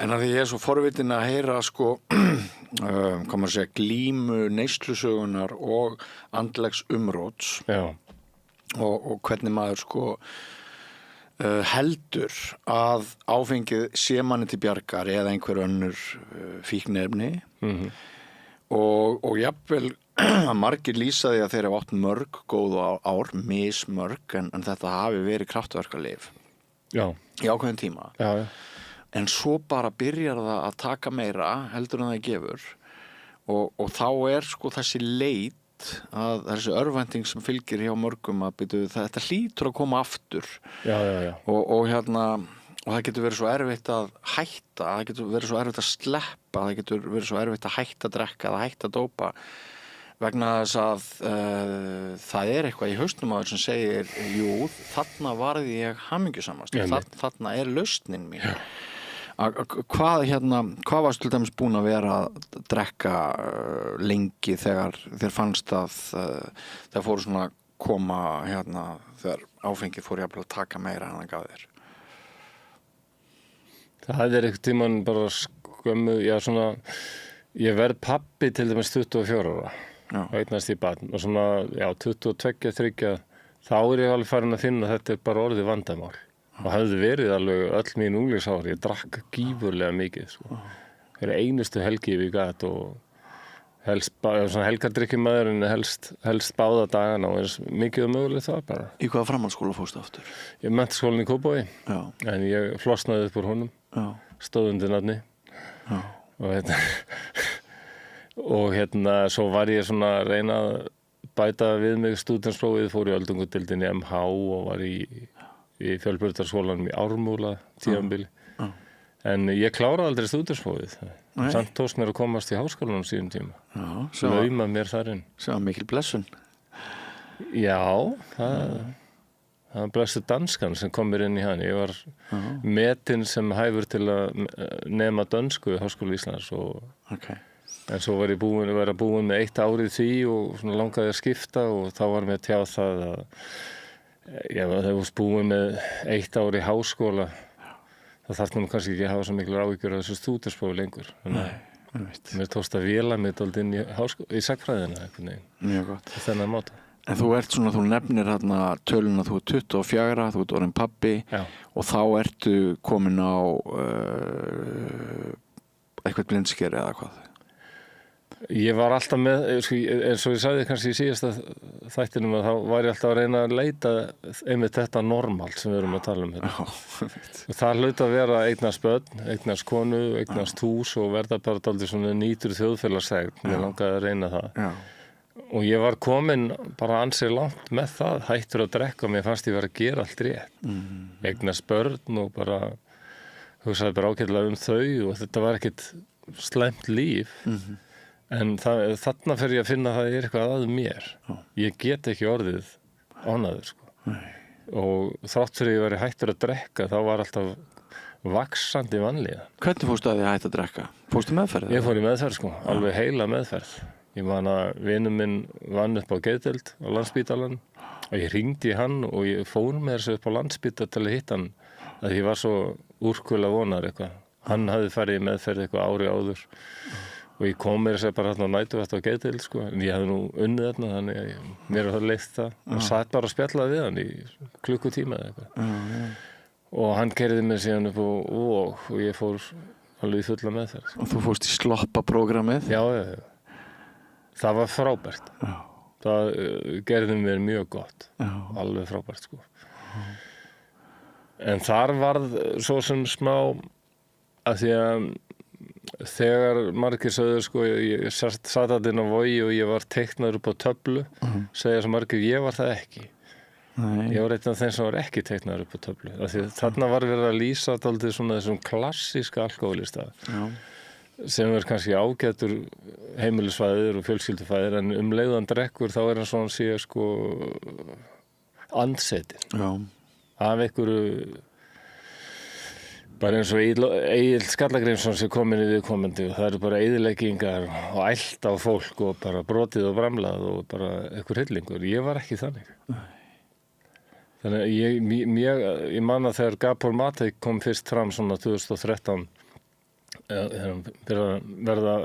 En að því ég er svo forvitin að heyra sko, hvað maður segja, glímu neyslusögunar og andlegs umróts. Já. og hvernig maður sko heldur að áfengið sé manni til bjargar eða einhver önnur fíknefni og jafnvel að margir lýsa því að þeir hafa átt mörg góð ár, mismörg en þetta hafi verið kraftverkalyf í ákveðin tíma en svo bara byrjar það að taka meira heldur en það gefur og þá sko þessi leit að þessi örvænting sem fylgir hjá mörgum að þetta hlýtur að koma aftur og það getur verið svo erfitt að hætta, það getur verið svo erfitt að sleppa, það getur verið svo erfitt að hætta að drekka eða hætta að dópa vegna þess að það eitthvað í hausnum á þess sem segir jú, þarna varði ég hamingjusamast þarna lausnin mín hvað varst til dæmis búin að vera að drekka lengi þegar þér fannst að það fóru svona koma þegar áfengið fór jafnvel að taka meira en það gaf þér Það einhvern tímann bara skömmu ég verð pabbi til dæmis 24 ára og eignast í barn og svona 22-23 þá ég alveg farin að finna að þetta bara orðið vandamál og hafði verið alveg öll mín unglingsári, ég drakk gífurlega mikið sko. Það einustu helgi við gat og helgardrykkjumaður en helst báða dagana og mikið mögulegt það bara. Í hvaða framhaldsskóla fórstu aftur? Ég menntaskólann í Kópavogi en ég flosnaði upp úr honum, stóð undir nafni og svo var ég svona að reyna að bæta við mig stúdentsprófið, fór í öldungadeildinni MH og var í fjölbrautaskólanum í Ármúla tímabili en ég kláraði aldrei stúdentsprófið samt tókst mér að komast í háskólanum síðan tíma sem auðma mér þar inn sem var mikil blessun það var blessu danskan sem kom mér inn í hann ég var metinn sem hæfur til að nema dönsku í Háskóla Íslands en svo var ég búin með 1 ár í því og svona langaði að skipta og þá var mér tjáð það að þegar þú varst búin með 1 ár í háskóla þá þarf maður kannski ekki að hafa svo mikil áhyggjur af þessu stúdentsprófi lengur mér tókst að véla mig dálítið inn í sagnfræðina mjög gott þennan máta En þú þú nefnir töluna þú 24, þú orðin pabbi og þá ertu komin á eitthvað blindskeri eða hvað Ég var alltaf með, eins og ég sagði kannski í síðasta þættinum að þá var ég alltaf að reyna að leita einmitt þetta normal sem við erum að tala hérna. Það hlaut að vera eignast börn, eignast konu, eignast hús og verða bara dálítið svona nýtur þjóðfélagssegn. Mér langaði að reyna það. Og ég var komin bara ansið langt með það, hættur að drekka og mér fannst ég vera að gera allt rétt. Eignast börn og bara hugsaði bara ágætlega þau og þetta var ekkit slæmt líf. En þarna fer ég að finna að það eitthvað að mér. Ég get ekki orðið ánæður sko. Og þrátt fyrir ég væri hættur að drekka þá var alltaf vaxandi vanlíðan. Hvernig fórstu að þið hætti að drekka? Fórstu meðferð? Ég fór í meðferð sko, alveg heila meðferð. Ég man að vinur minn vann upp á geðdeild á Landspítalann og ég hringdi í hann og ég fór með þessu upp á Landspítal til að hitta hann að ég var svo úrkula vonar eitthvað. Hann hafði farið í meðferð eitthvað ári áður. Og ég kom mér að segja bara hérna á nætuvakt á geðdeild sko, en ég hefði nú unnið þarna þannig að mér var það leitt það og satt bara að spjalla við hann í klukkutíma eða eitthvað. Og hann keyrði mig síðan upp og ég fór alveg í fulla meðferð. Og þú fórst í sloppaprógrammið? Já. Það var frábært. Það gerði mér mjög gott. Alveg frábært sko. En þar varð svo sem smá að því að þegar margir sögðu sko, ég satt þarna inn á Vogi og ég var teiknaður upp á töflu, segja svo margir, ég var það ekki. Ég var einn af þeim sem var ekki teiknaður upp á töflu. Þarna var verið að lýsa dálítið svona þessum klassíska alkohólista sem er kannski ágætur heimilisfæðir og fjölskyldufæðir en leiðan drekkur þá hann svona sé sko andsetin. Af einhverju bara eins og Egill Skallagrímsson sem kom inn í viðkomandi og það eru bara eyðileggingar og ælt á fólk og bara brotið og bramlað og bara einhver hryllingur. Ég var ekki þannig. Þannig að ég man að þegar Gabor Mate kom fyrst fram svona 2013 verða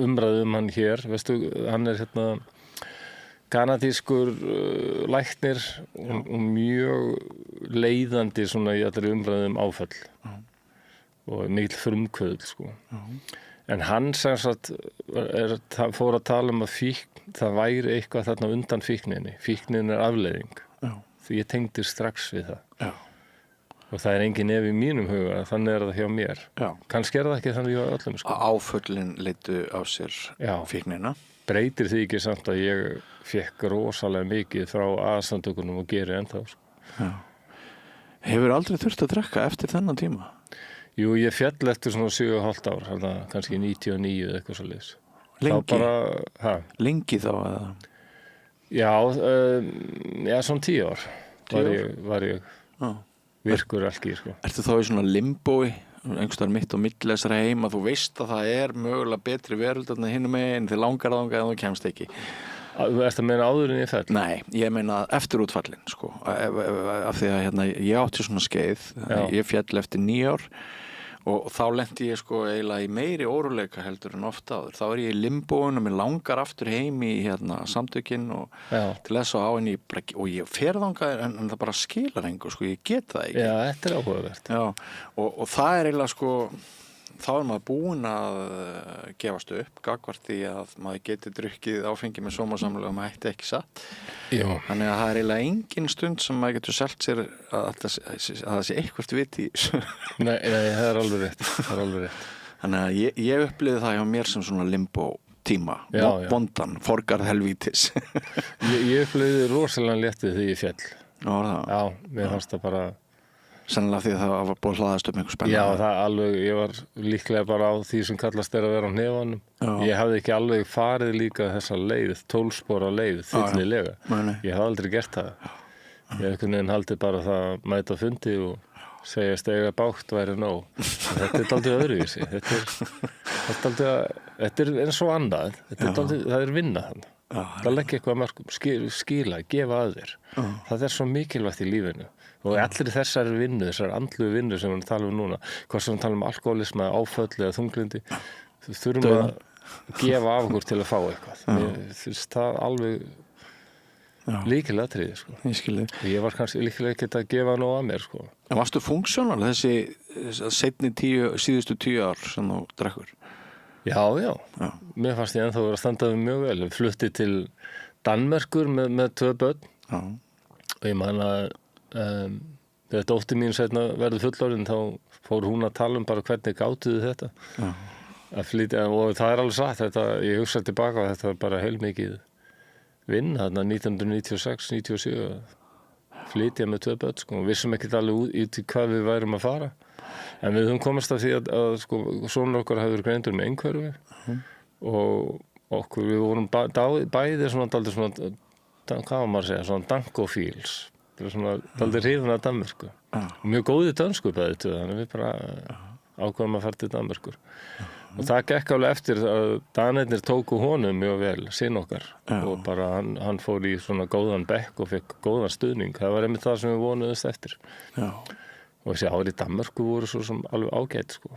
umræðu hann hér, veistu, hann hérna kanadískur læknir og mjög leiðandi svona í allri umræðum áföll og mikil frumkvöðl sko. En hann sem sagt fór að tala að það væri eitthvað þarna undan fíkninni. Fíknin afleiðing. Því ég tengdi strax við það. Og það engin ef í mínum huga, þannig það hjá mér. Kannski það ekki þannig hjá öllum sko. Áföllin leiddu á sér fíknina. Breytir því ekki samt að ég fékk rosalega mikið frá aðstandstökunum og geri ennþá sko. Hefur aldrei þurft að drekka eftir þennan tíma? Jú, ég fjall eftir svona 7,5 ár, þannig kannski 99 eða eitthvað svo leiðis. Lengi? Lengi þá eða? Já, svona 10 ár var ég virkur alki, sko. Ertu þá í svona limbói, einhverstaðar mitt og millesra heim að þú veist að það mögulega betri veröld en hinum meginn, þið langar þangað en þú kemst ekki? Þú ert að meina áður en ég fell? Nei, ég meina eftir útfallin, sko. Af því að ég átti svona skeið, ég fjall eftir 9 ár og þá lenti ég sko eiginlega í meiri óróleika heldur en ofta áður. Þá ég í limbóinu og mér langar aftur heim í samtökin og til þess að á henni og ég fer þangað en það bara skilar engu, sko, ég get það ekki. Já, þetta er áhugavert. Já, og það eiginlega sko, þá maður búinn að gefast upp gagnvart því að maður geti drukkið áfengi með sómasamlega og maður ætti ekki satt. Já. Þannig að það eiginlega engin stund sem maður getur selt sér að það sé eitthvað viti í þessu. Nei, það er alveg rétt. Þannig að ég upplifði það hjá mér sem svona limbo tíma, bondan, forgarð helvítis. Ég upplifði rosalega léttið því ég fjall. Já, mér fannst það bara sennilega því að það var búið hlaðast upp einhver spenna. Já, það alveg, ég var líklega bara á því sem kallast að vera á hnefanum. Ég hafði ekki alveg farið líka þessa leið, 12 spora leið, fyllilega. Ég hafði aldrei gert það. Ég hef einhvern veginn haldið bara það mæta fundi og segja stega bátt væri nóg. Þetta er dálítið öðruvísi. Þetta er eins og annað. Það er vinna þannig. Það leggja eitthvað mörgum, skila, gefa að þér. Það er svo mikilvægt í lífinu. Og allir þessari vinnu, þessari andlugu vinnu sem við talum núna, hvað sem við talum áfallisma, áföll eða þunglindi, þurfum að gefa af okkur til að fá eitthvað. Það er alveg líkilatriði, sko. Ég skil þig. Ég var kannski líkilega ekkert að gefa nóg að mér, sko. En varstu funksjónal þessi síðustu 10 ár sem þú drekkur? Já. Mér fannst ég ennþá vera að standa við mjög vel. Flutti til Danmerkur með 2 börn. Og ég man að þegar dóttir mín seinna verður fullorðin þá fór hún að tala bara hvernig gátuðu þetta að flytja og það er alveg satt þetta, ég hugsaði tilbaka og þetta var bara heilmikið vinn þarna 1996-97 flytja með 2 börn sko, og vissum ekkert alveg út í hvað við værum að fara en við höfum komast að því að sko, sonur okkar hafði verið greindur með einhverfu og okkur við vorum bæði svona dálítið svona, hvað var maður að segja, svona dankofíls það var svona dálítið hrifin af Danmörku og mjög góði dönsku bæði þannig við bara ákvæðum að fara til Danmörkur og það gekk alveg eftir að Danirnir tóku honum mjög vel, sinn okkar og bara hann fór í svona góðan bekk og fekk góðan stuðning það var einmitt það sem við vonuðust eftir og þessi ári í Danmörku voru svo sem alveg ágætt sko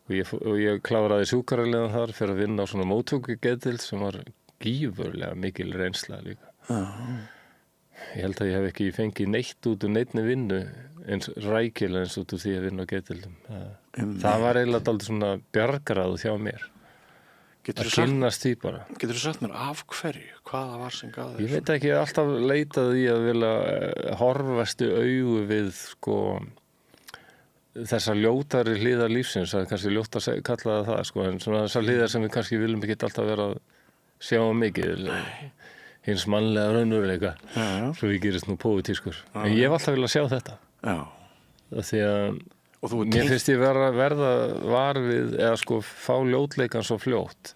og ég kláraði sjúkraliðan þar fyrir að vinna á svona móttökugetild sem var gífurlega mikil reynsla líka ég held að ég hef ekki fengið neitt út úr neinni vinnu eins rækilega eins út úr því að vinna á getildum. Það var eiginlega dálítið svona bjargaráð hjá mér. Að kynnast því bara. Getur þú sagt mér af hverju? Hvaða var sem gaf þér? Ég veit ekki, ég hef alltaf leitað í að vilja horfast í augu við sko þessar ljótari hliðar lífsins, það er kannski ljótt að kalla það sko, en svona þessar hliðar sem við kannski viljum ekki alltaf vera að sjá mikið. Hins mannlega raunveruleika svo við gerist nú pólitískur en ég hef alltaf viljað sjá þetta því að mér finnst ég verða var við eða sko fá ljótleikan svo fljótt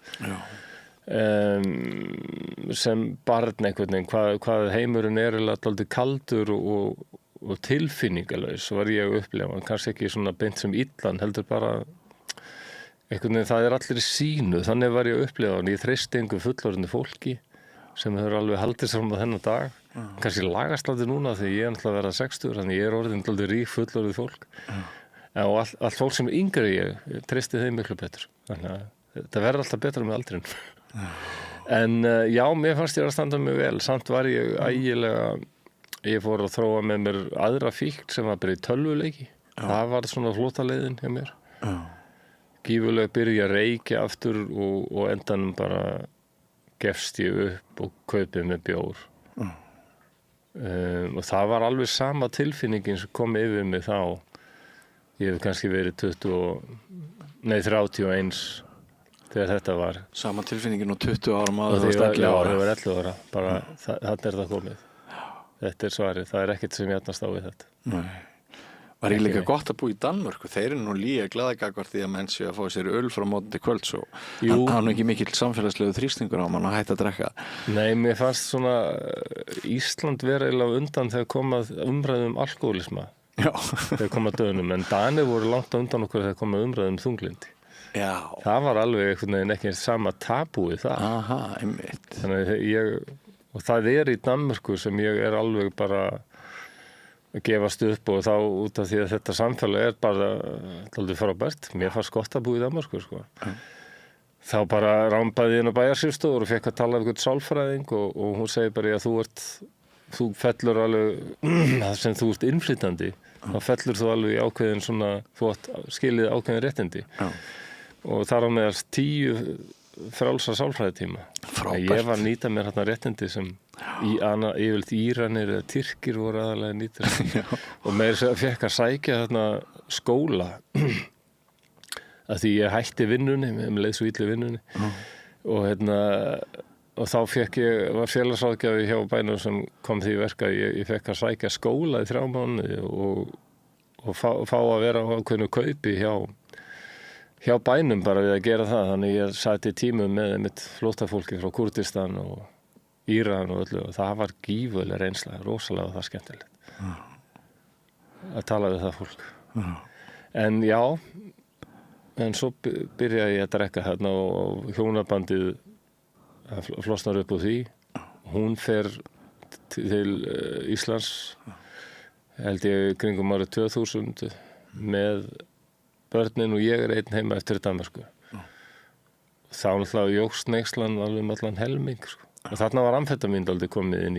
sem barn einhvern veginn hvað heimurinn er alltaf kaldur og tilfinningalaus var ég að upplifa kannski ekki svona beint sem illan heldur bara einhvern veginn það er allir í sínu þannig var ég að upplifa en ég treysti einhver fullorðinu fólki sem hefur alveg haldið saman á þennan dag. Kannski lagast alltaf núna því ég er náttúrulega að verða 60, þannig ég er orðin alltaf rík fullorðið fólk. Og allt fólk sem er yngri ég treysti þeim miklu betur. Þannig að þetta verður alltaf betra með aldrin. En já, mér fannst ég að standa mig vel. Samt var ég ægilega, ég fór að þróa með mér aðra fíkn sem var bara í tölvuleiki. Það var svona flótaleiðin hjá mér. Gífurlega byrja að reykja aftur og endanum bara gefst ég upp og kaupið með bjór. Og það var alveg sama tilfinningin sem kom yfir mig þá. Ég hef kannski verið 31 þegar þetta var. Sama tilfinningin og 20 árum áður og þegar ég var 11 ára. Bara þannig það komið. Þetta svarið, það ekkert sem jafnast á við þetta. Nei. Var ég líka gott að búa í Danmörku? Þeir nú líka glaðagakvar því að menn séu að fá sér öl frá móti kvölds og hann ekki mikill samfélagslegu þrýstingur á mann að hætta að drekka. Nei, mér fannst svona Ísland vera eiginlega undan þegar komað umræðum alkoholisma. Já. Þegar komað dönum, en Danir voru langt undan okkur þegar komað umræðum þunglindi. Já. Það var alveg einhvern veginn ekki sama tabúið það. Aha, einmitt. Þannig og það í Danmörku sem ég alveg bara að gefast upp og þá út af því að þetta samfélag bara aldrei frábært. Mér fannst gott að búa í Danmörku, sko. Þá bara rámpaði inn á bæjarskrifstofur og fekk að tala við einhvern sálfræðing og hún segir bara að þú fellur alveg, það sem þú ert innflytandi, þá fellur þú alveg í ákveðin svona, þú skilið ákveðin réttindi. Og þar á meðal 10 frálsa sálfræðitíma. Frábært. Ég var að nýta mér hérna réttindi sem yfirleitt Íranir eða Tyrkir voru aðalega nýta. Og meira fekk að sækja þarna skóla að því ég hætti vinnunni, með leið svo illa vinnunni. Og þá var félagsráðgjafi hjá bænum sem kom því verka ég fekk að sækja skóla í 3 mánuði og fá að vera á ákveðnu kaupi hjá bænum bara við að gera það. Þannig ég sat í tímum með mitt flóttafólki frá Kúrdistan og Íran og öllu og það var gífurlega reynsla, rosalega það skemmtilegt að tala við það fólk. En já, en svo byrjaði ég að drekka hérna og hjónabandið flosnar upp úr því. Hún fer til Íslands held ég kringum árið 2000 með börnin og ég einn heima eftir Danmörku. Þá náttúrulega jókst neyslan alveg allan helming, sko. Og þarna var amfetamín aldrei komið inn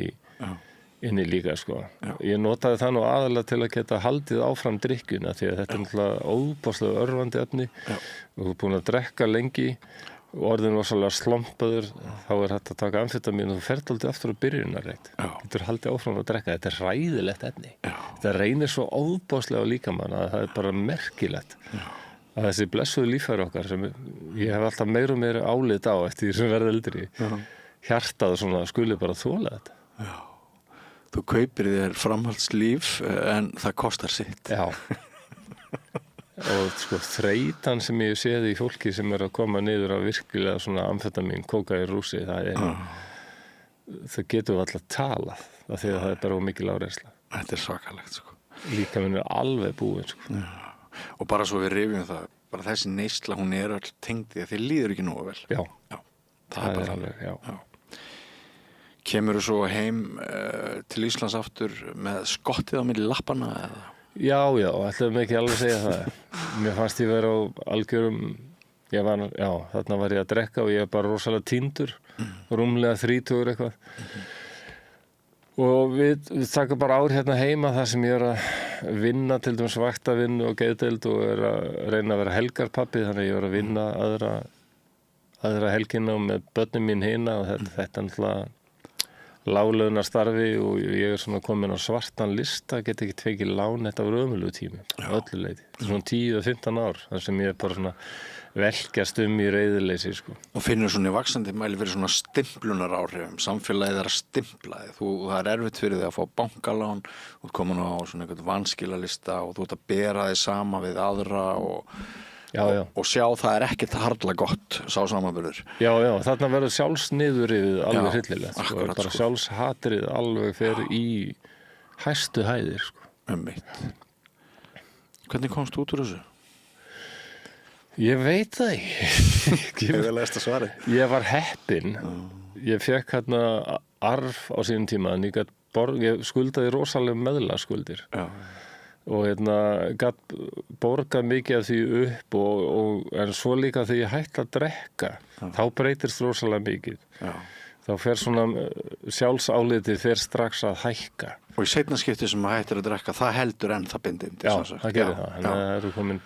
í líka, sko. Ég notaði það nú aðalega til að geta haldið áfram drykkjuna því að þetta er náttúrulega óbáslega örvandi efni og þú er búin að drekka lengi og orðin var svolítið slompaður, þá hægt að taka amfetamín og þú ferð aldrei aftur á byrjunarreit. Þú getur haldið áfram að drekka, þetta er hræðilegt efni. Þetta reynir svo óbáslega á líkamann að það er bara merkilegt að þessi blessuðu líffæri okkar sem ég hef alltaf meira og meira álit á eftir því sem verða eldri. Hjartað svona skuli bara þola þetta. Já. Þú kaupir þér framhaldslíf en það kostar sitt. Já. Og sko þreytan sem ég séði í fólki sem að koma niður á virkilega svona amfetamín, kókaín, rúsi, það getur við alltaf talað af því að það er bara mikil áreynsla. Þetta er svakalegt, sko. Líkaminn er alveg búinn, sko. Já. Og bara svo við rifjum það, bara þessi neysla, hún er öll tengd því að þið líður ekki nógu vel. Já. Það er bara alveg, já. Kemurðu svo heim til Íslands aftur með skottið á milli lappanna eða? Já, ætlaðum ekki alveg að segja það. Mér fannst ég vera á algjörum, þarna var ég að drekka og ég er bara rosalega týndur, rúmlega 30 eitthvað. Og við taka bara ár hérna heima þar sem ég er að vinna, til dæmis vaktavinnu og geðdeild og er að reyna að vera helgarpabbi, þannig að ég er að vinna aðra helgina og með börnum mín hina og þetta er náttúrulega láglauna starfi og ég er svona komin á svartan lista, get ekki tekið lán, þetta var ömurlegur tími, öllu leyti. Svona 10-15 ár, þar sem ég er bara svona velkjast í reiðileysi, sko. Og finnur svona í vaxandi mæli fyrir svona stimplunar áhrifum, samfélagið er að stimplaði, það er erfitt fyrir þig að fá bankalán, þú ert komin á svona einhvern vanskilalista og þú ert að bera þig sama við aðra og sjá það er ekkert harla gott sá samanburður. Já, þarna verður sjálfsniðurrifið alveg hryllilegt, sko, bara sjálfshatrið alveg fer í hæstu hæðir, sko. Hvernig komst þú út úr þessu? Ég veit það ekki. Ég vil læsta svarið. Ég var heppinn. Ég fekk hérna arf á sínum tíma en ég skuldaði rosalega meðlaskuldir. og gat borgað mikið af því upp en svo líka þegar ég hætti að drekka, þá breytist rosalega mikið. Já. Þá fer svona sjálfsálitið fer strax að hækka. Og í seinna skipti sem maður hættir að drekka, það heldur enn það bindindi. Já, það gerir það. Þannig að það eru komin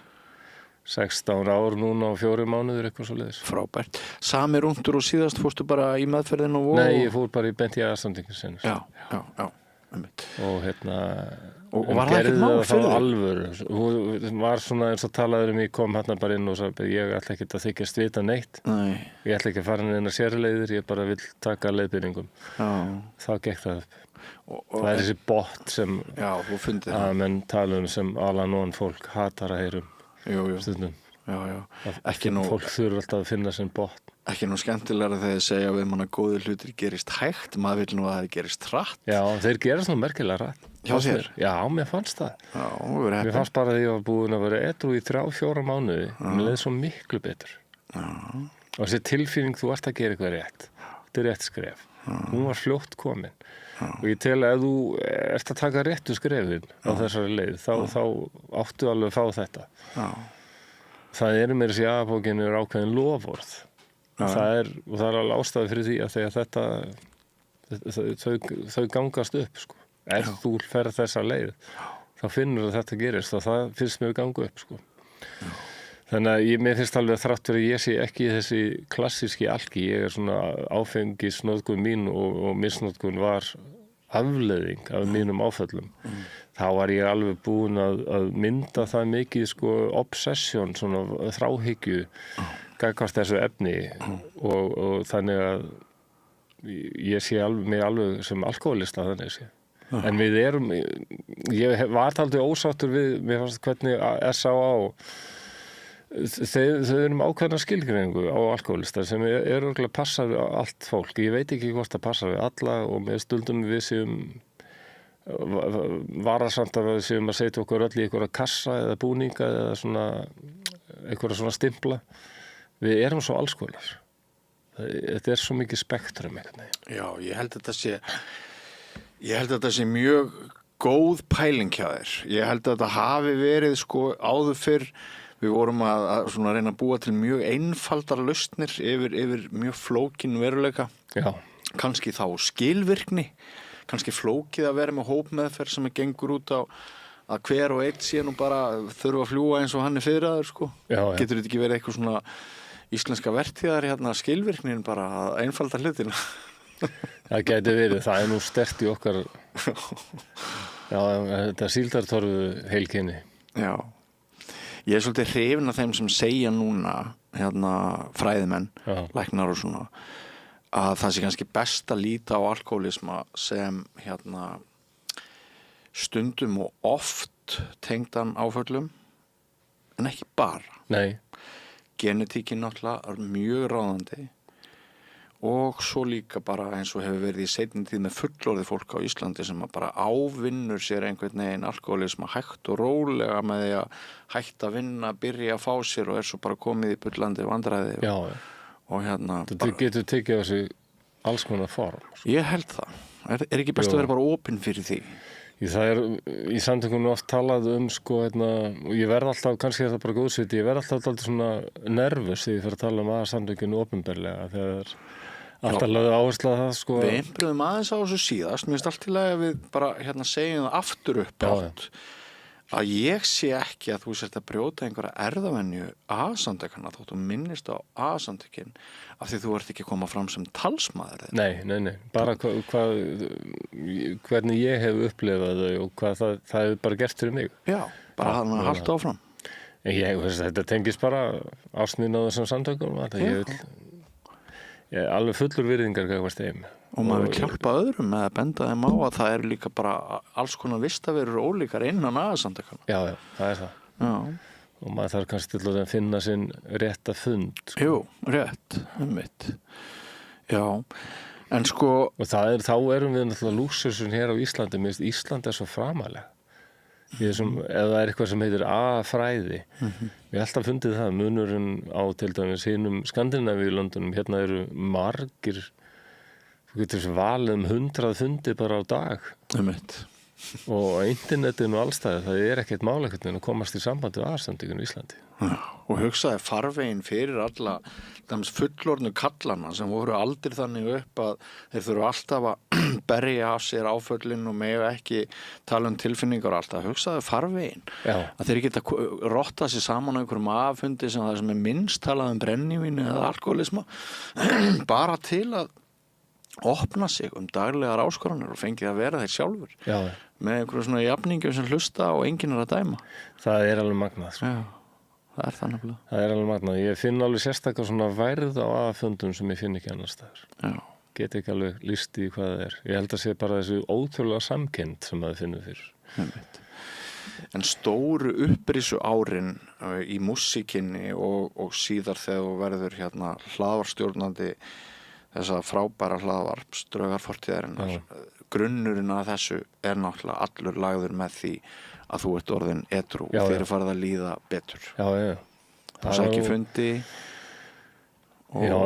16 ár núna og 4 mánuður eitthvað svo leiðis. Frábært. Sami rúndur og síðast fórstu bara í meðferðin og... Nei, ég fór bara í beint í aðstandingin sinni. Já. Og og var það ekkert mál fyrir þig? Alvöru. Hún var svona eins og talaður ég kom hérna bara inn og sagði ég ætla ekki að þykjast vita neitt. Nei. Ég ætla ekki að fara inn sérleiðir, ég bara vil taka leiðbyrningum. Þá gekk það upp. Það er þessi bot sem að menn tala sem alanón fólk hatar að heyrum. Stundum. Ekki nú... Fólk þurfa alltaf að finna sem bot. Ekki nú skemmtilega þegar þið segja við manna góðir hlutir gerist hægt, maður vil nú að það gerist hratt. Já, þeir gerast nú merkilega hratt. Hjá þér? Já, mér fannst það. Já, mér fannst bara að ég var búin að vera edrú í 3-4 mánuði. Mér leið svo miklu betur. Já. Og þessi tilfinning, þú ert að gera eitthvað rétt. Þetta er rétt skref. Hún var fljótt komin. Og ég tel að ef þú ert að taka réttu skrefin á þessari leið, þá áttu alveg að fá þetta. Já. Það meira sér aðbókinu ákveðin loforð. Það er alveg ástæði fyrir því að þegar þau gangast upp, sko. Ef þú ferð þessa leið, þá finnur að þetta gerist og það finnst mér ganga upp, sko. Þannig að mér finnst alveg þrátt fyrir að ég sé ekki þessi klassíski alki. Ég svona áfengisnotkun mín og misnotkun var afleiðing af mínum áföllum. Þá var ég alveg búinn að mynda það mikið, sko, obsession, svona þráhyggju gagnvart þessu efni og þannig að ég sé mig alveg sem alkoholista þannig sé. En ég var aldrei ósáttur við, mér fannst hvernig S.A.A. Þau með ákveðna skilgreiningu á alkoholista sem örugglega passar við allt fólk. Ég veit ekki hvort það passar við alla og með stundum við séum varasamt að við séum að setja okkur öll í einhverja kassa eða búninga eða svona einhverja svona stimpla. Við erum svo alls konar. Þetta svo mikið spektrum eitthvað. Já, ég held að þetta sé mjög góð pæling hjá þér. Ég held að þetta hafi verið, sko, áður fyrr. Við vorum að svona reyna að búa til mjög einfaldar lausnir yfir mjög flókin veruleika. Já. Kannski þá skilvirkni, kannski flókið að vera með hópmeðferð sem gengur út á að hver og einn sé nú bara þurfa að fljúga eins og hann fiðraður, sko. Já. Getur þetta ekki verið eitthvað svona íslenska vertíðar hérna skilvirknin bara að einfalda hlutina? Það gæti verið, það nú sterkt í okkar þetta síldartorfu heilkenni. Já. Ég svolítið hrifinn af þeim sem segja núna, fræðimenn, læknar og svona, að það sé kannski best að líta á alkohólisma sem stundum og oft tengdan áföllum, en ekki bara. Nei. Genetíkin náttúrulega er mjög ráðandi og svo líka bara eins og hefur verið í seinni tíð með fullorðið fólk á Íslandi sem að bara ávinnur sér einhvern veginn alkohólisma hægt og rólega með því að hætta að vinna, byrja að fá sér og svo bara komið í bullandi vandræði. Já, og þetta getur tekið á sig alls konar form. Ég held það. Er ekki best að vera bara opinn fyrir því? Það í samtökunum oft talað sko, og ég verð alltaf, kannski er það bara góðsviti, ég verð alltaf svona nervus þegar ég fyrir að tala að samtökunu opinberlega þegar alltaf lögðu áherslu að það, sko. Við einbröðum aðeins á þessu síðast, mér finnst allt í lagi að við bara segjum það aftur upp átt að ég sé ekki að þú sért að brjóta einhverja erfðavenju A-samtökana þótt þú minnist á A-samtökin af því þú ert ekki að koma fram sem talsmaður. Nei, bara hvernig ég hef upplifað þau og hvað það hefur bara gert fyrir mig. Já, bara að maður halda áfram. Þetta tengist bara ástmín á þessum samtökum, ég er alveg fullur virðingar gagnvart þeim. Og maður vil hjálpa öðrum með að benda þeim á að það eru líka bara alls konar vistaverur ólíkar innan aðsamtökana. Já, það er það. Já. Og maður þarf kannski til að finna sinn rétta fund. Sko. Jú, rétt, mitt. Já, en sko... Og þá erum við náttúrulega lúksusum hér á Íslandi, minnst Ísland er svo framalega. Ef það er eitthvað sem heitir A-fræði, við alltaf fundið það, munurinn á til dæmis hinum Skandinavíulöndunum, hérna eru margir, þú getur valið 100 fundi bara á dag. og á internetinu og allstæði, það er ekkert málekvöldin að komast í sambandi við aðstandingun í Íslandi. Og hugsaði farvegin fyrir alla fullorðnu kallana sem voru aldrei þannig upp að þeir þurfu alltaf að berja af sér áföllin og mega ekki tala tilfinningar og alltaf. Hugsaði farvegin. Já. Að þeir geta rotta sér saman á einhverjum affundi sem það sem minnst talað brennivíni eða alkoholisma bara til að opna sig daglegar áskoranir og fengið að vera þeir sjálfur. Já. Með einhverjum svona jafningum sem hlusta og enginn að dæma. Það er alveg magnað. Já. Það er þannig að það er alveg magnað. Ég finn alveg sérstaklega svona værð á aðfundum sem ég finn ekki annars staðar. Já. Get ekki alveg lýst í hvað það er. Ég held að sé bara þessu ótrúlega samkennd sem maður finnur fyrir. En stóru upprisu árin í músíkinni og síðar þegar þú verður hlaðvarpsstjórnandi þessa frábæra hlaðvarps Draugar fortíðarinnar. Grunnurinn að þessu er náttúrulega allur lagður með því að þú ert orðin edrú og þér er farið að líða betur. Já. Það er ekki fundi. Já,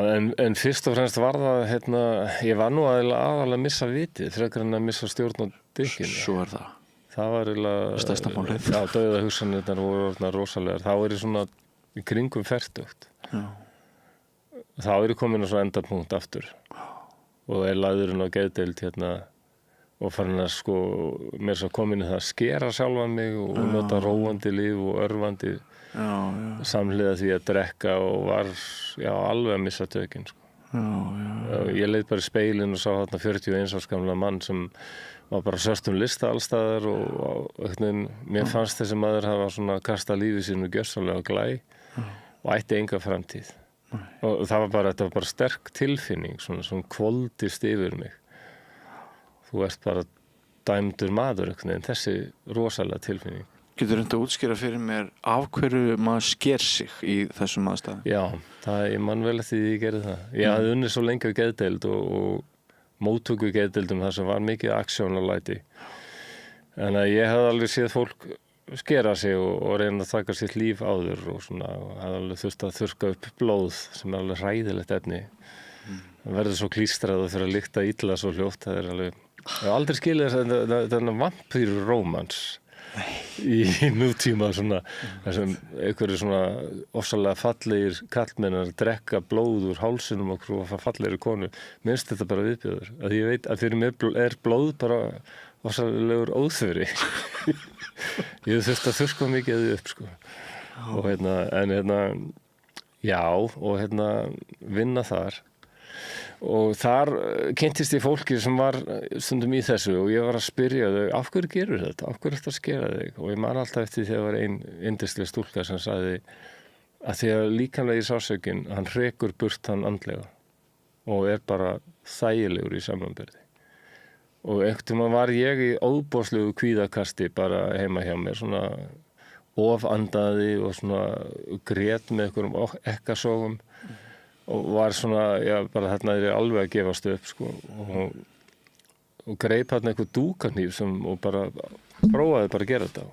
en fyrst og fremst var það, ég var nú aðalega að missa vitið, frekar en að missa stjórn á dykkinu. Svo er það. Það var stærsta málið. Já, dauðahugsanirnar voru rosalegar. Þá er ég svona í kringum fertugt. Já. Þá er ég komin á svo endapunkt aftur og er lagðurinn á geðdeild og farin að mér svo komin í það að skera sjálfan mig og nota róandi líf og örvandi samhliða því að drekka og var alveg að missa tökin. Ég leit bara í speilin og sá 41 árs gamla mann sem var bara söstum lista allstaðar og mér fannst þessi maður hafa svona kastað lífi sínu gjörsamlega á glæ og ætti enga framtíð. Og þetta var bara sterk tilfinning, svona kvoldist yfir mig. Þú ert bara dæmdur maður, þessi rosalega tilfinning. Getur þetta útskýra fyrir mér af hverju maður sker sig í þessum aðstæðum? Já, ég man vel eftir því ég gerði það. Ég hafði unnið svo lengi á geðdeild og móttöku geðdeildum þar sem var mikið aksjónalæti. En ég hafði alveg séð fólk skera sig og reyna að taka sitt líf áður og hafði alveg þurft að þurrka upp blóð sem er alveg hræðilegt efni. Það verður svo klístrað og fyrir að lykta illa svo hljótt. Það er alveg, ég hef aldrei skilið þennan vampýrurómans í nútíma þessum einhverju svona ofsalega fallegir kallmennar drekka blóð úr hálsinum og fallegri konu. Minnst þetta bara viðbjóður. Að ég veit að fyrir mér er blóð bara ofsalegur óþverri. Ég þurfti að þurrka mikið upp og vinna þar og þar kynntist ég fólki sem var stundum í þessu og ég var að spyrja þau af hverju gerur þetta, af hverju ertu að skera þig og ég man alltaf eftir því að það var ein yndisleg stúlka sem sagði að því að líkamlegi sásökin hann hrekur burt hann andlega og er bara þægilegur í samanburði. Og einhvern tímann var ég í óbóðslegu kvíðakasti bara heima hjá mér, svona ofandaði og svona grét með einhverjum ekkasogum og var svona, bara þarna er ég alveg að gefast upp, og greip þarna einhver dúkarhníf og bara prófaði bara að gera þetta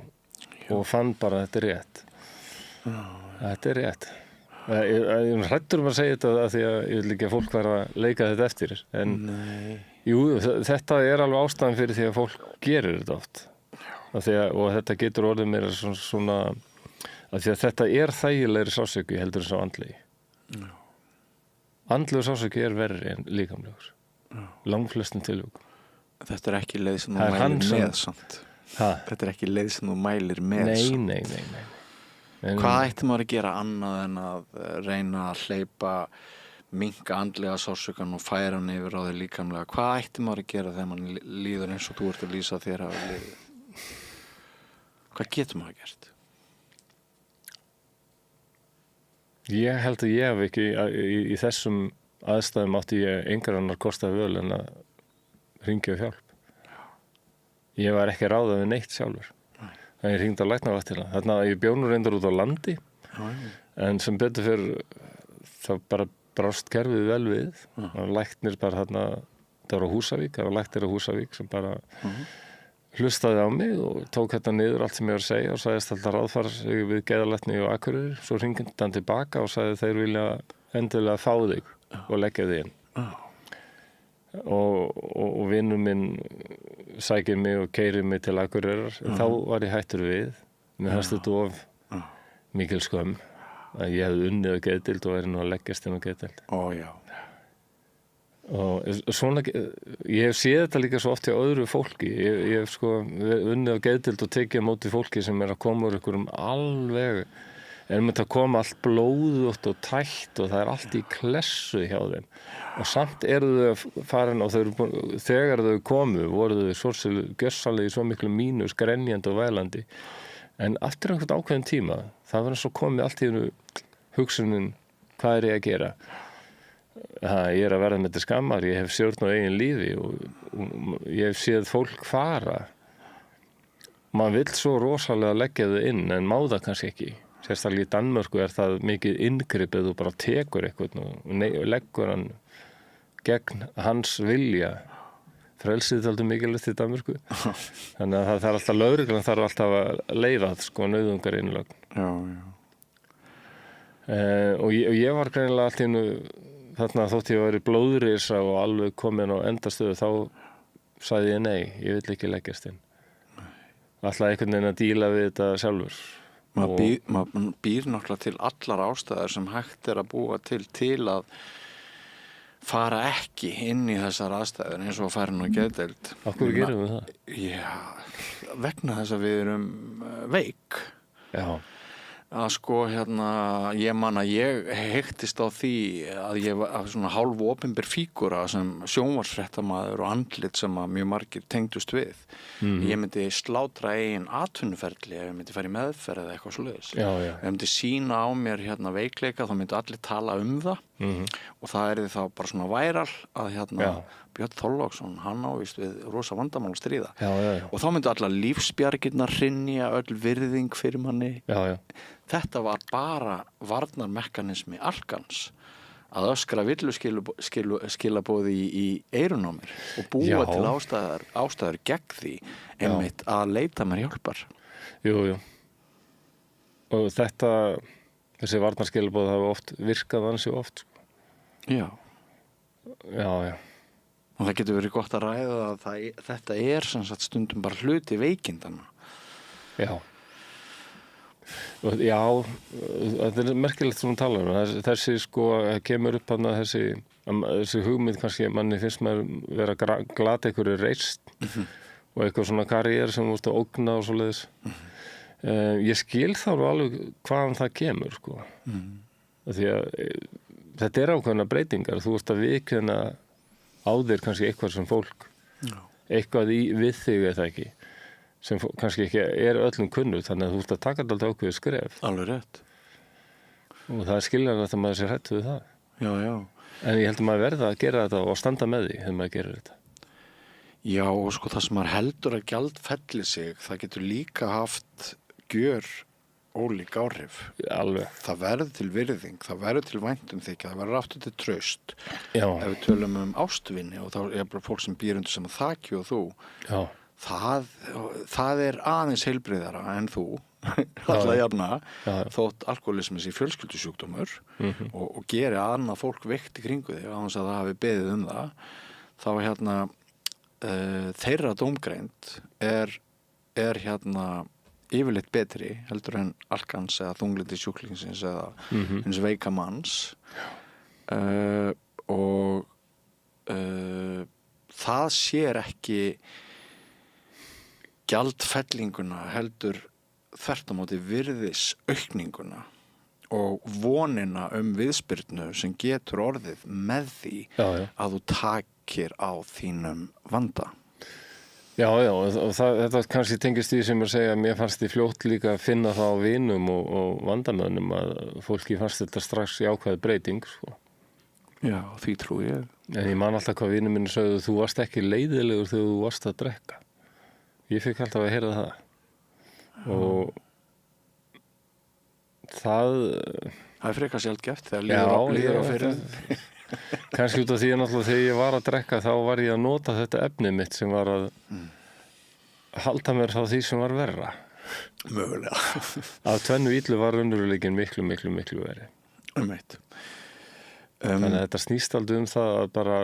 og fann bara að þetta er rétt. Þetta er rétt. Ég er hræddur að segja þetta af því að ég vil ekki að fólk vera að leika þetta eftir, en jú, þetta er alveg ástæðan fyrir því að fólk gerir þetta oft. Og þetta getur orðið meira svona að því að þetta er þægilegri sásöki heldur en sá andlegi. Andlegur sásöki er verri en líkamlegur. Langflestum tilvikum. Þetta er ekki leið sem þú mælir með samt. Þetta er ekki leið sem þú mælir með samt. Nei. Hvað ætti maður að gera annað en að reyna að hleypa minnka andlega sásökan og færa hann yfir á því líkamlega? Hvað ætti maður að gera þegar mann líður eins og þú ert að lýsa þér hafa liðið? Hvað getur maður gert? Ég held að ég hef ekki í þessum aðstæðum átti ég engar annar kostaði völ en að hringja hjálp. Ég var ekki að ráða við neitt sjálfur. Ég hringdi á læknavaktina. Þarna ég bjó nú reyndar út á landi, en sem betur fyrir það bara brást kerfið vel við. Það var læknir bara þarna, það var á Húsavík, það var læknir á Húsavík sem bara hlustaði á mig og tók þetta niður allt sem ég var að segja og sagðist alltaf ráðfara sig við geðlækni og Akureyri. Svo hringdi hann tilbaka og sagði þeir vilja endilega fá þig og leggja þig inn. og vinnur minn sækir mig og keyrir mig til Akureyrar. Þá var ég hættur við. Mér fannst þetta of mikil skömm að ég hefði unnið á geðdeild og væri nú að leggjast inn á geðdeild. Já. Og svona, ég hef séð þetta líka svo oft hjá öðru fólki. Ég hef sko unnið á geðdeild og tekið á móti fólki sem að koma úr einhverjum alveg, með að koma allt blóðugt og tætt og það allt í klessu hjá þeim. Og samt eru þau farin og þegar þau komu voru þau gjörsamlega í svo miklu mínus, grenjandi og vælandi. En eftir einhvern ákveðin tíma, það var eins og komið allt í hugsunin, hvað ég að gera? Ég að verða með þetta skammar, ég hef stjórn á eigin lífi og ég hef séð fólk fara. Man vill svo rosalega leggja þau inn en má það kannski ekki. Sérstaklega í Danmörku það mikið inngrip eða þú bara tekur eitthvað og leggur hann gegn hans vilja. Frelsið aldrei mikilvægt í Danmörku. Þannig að það alltaf lögreglan þarf alltaf að leyfa nauðungar innlögn. Og ég var greinilega allt í einu þarna þótt ég væri blóðrisa og alveg komin á endastöðu, þá sagði ég nei, ég vill ekki leggjast inn. Alltaf einhvern veginn að díla við þetta sjálfur. Maður býr náttúrulega til allar ástæður sem hægt að búa til að fara ekki inn í þessar aðstæður eins og að fara nú geðdeild. Af hverju gerum við það? Já, vegna þess að við erum veik. Já. Að sko ég man að ég heiktist á því að ég var svona hálfu opinber fígúra sem sjónvarpsfréttamaður og andlit sem að mjög margir tengdust við. Ég myndi slátra eigin atvinnuferli ef ég myndi fara í meðferð eða eitthvað svoleiðis. Ef ég myndi sýna á mér veikleika þá myndi allir tala það og það þá bara svona væral að Björn Þorláksson, hann ávist við rosa vandamál að stríða. Og þá myndu allar lífsbjargirnar hrynja, öll virðing fyrir manni. Þetta var bara varnarmekanismi alkans að öskra villuskilabóði í eyrun á mér og búa til ástæður gegn því einmitt að leita mér hjálpar. Jú. Og þessi varnarskilabóð hafa oft virkað ansi oft. Já. Já. Og það getur verið gott að ræða að þetta sem sagt stundum bara hluti veikindana. Já. Já, þetta merkilegt sem hún talar þessi kemur upp þessi hugmynd kannski, manni finnst maður vera að glata einhverju reist og eitthvað svona karriér sem þú ert að ógna og svoleiðis. Ég skil þá alveg hvaðan það kemur því að þetta ákveðna breytingar, þú ert að vikna á þér kannski eitthvað sem fólk eitthvað við þig eða ekki sem kannski ekki öllum kunnur, þannig að þú ert að taka þetta alltaf ákveðið skref. Alveg rétt. Og það skiljanlegt að maður sé hrætt við það. Já. En ég held að maður verða að gera þetta og standa með því þegar maður gerir þetta. Já, og það sem maður heldur að gjaldfelli sig, það getur líka haft gjör ólík áhrif. Alveg. Það verður til virðing, það verður til væntumþykja, það verður aftur til traust. Já. Ef við tölum ástvinni og þá bara fólk sem býr undir sem þakki og þú. Já. Það aðeins heilbrigðara en þú, alla jafna, þótt alkoholismi sé fjölskyldusjúkdómur og geri annað fólk veikt í kringu þig án þess að það hafi beðið það, þá þeirra dómgreind er yfirleitt betri heldur en alkans eða þunglindi sjúklingsins eða hins veika manns og það sér ekki gjaldfellinguna heldur þvert á móti virðisaukninguna og vonina viðspyrnu sem getur orðið með því að þú takir á þínum vanda. Já, og þetta kannski tengist því sem ég segja að mér fannst því fljótt líka að finna það á vinum og vandamönnum að fólki fannst þetta strax í ákveðið breyting. Já, því trúi ég. En ég man alltaf hvað vinur minni sögðu, þú varst ekki leiðilegur þegar þú varst að drekka. Ég fikk alltaf að heyra það og það er frekar sjaldgæft þegar líður á fyrir kannski út af því að náttúrulega þegar ég var að drekka þá var ég að nota þetta efnið mitt sem var að halda mér frá því sem var verra. Mögulega. Af tvennu illu var raunveruleikinn miklu verri. Einmitt. Þannig að þetta snýst aldrei það að bara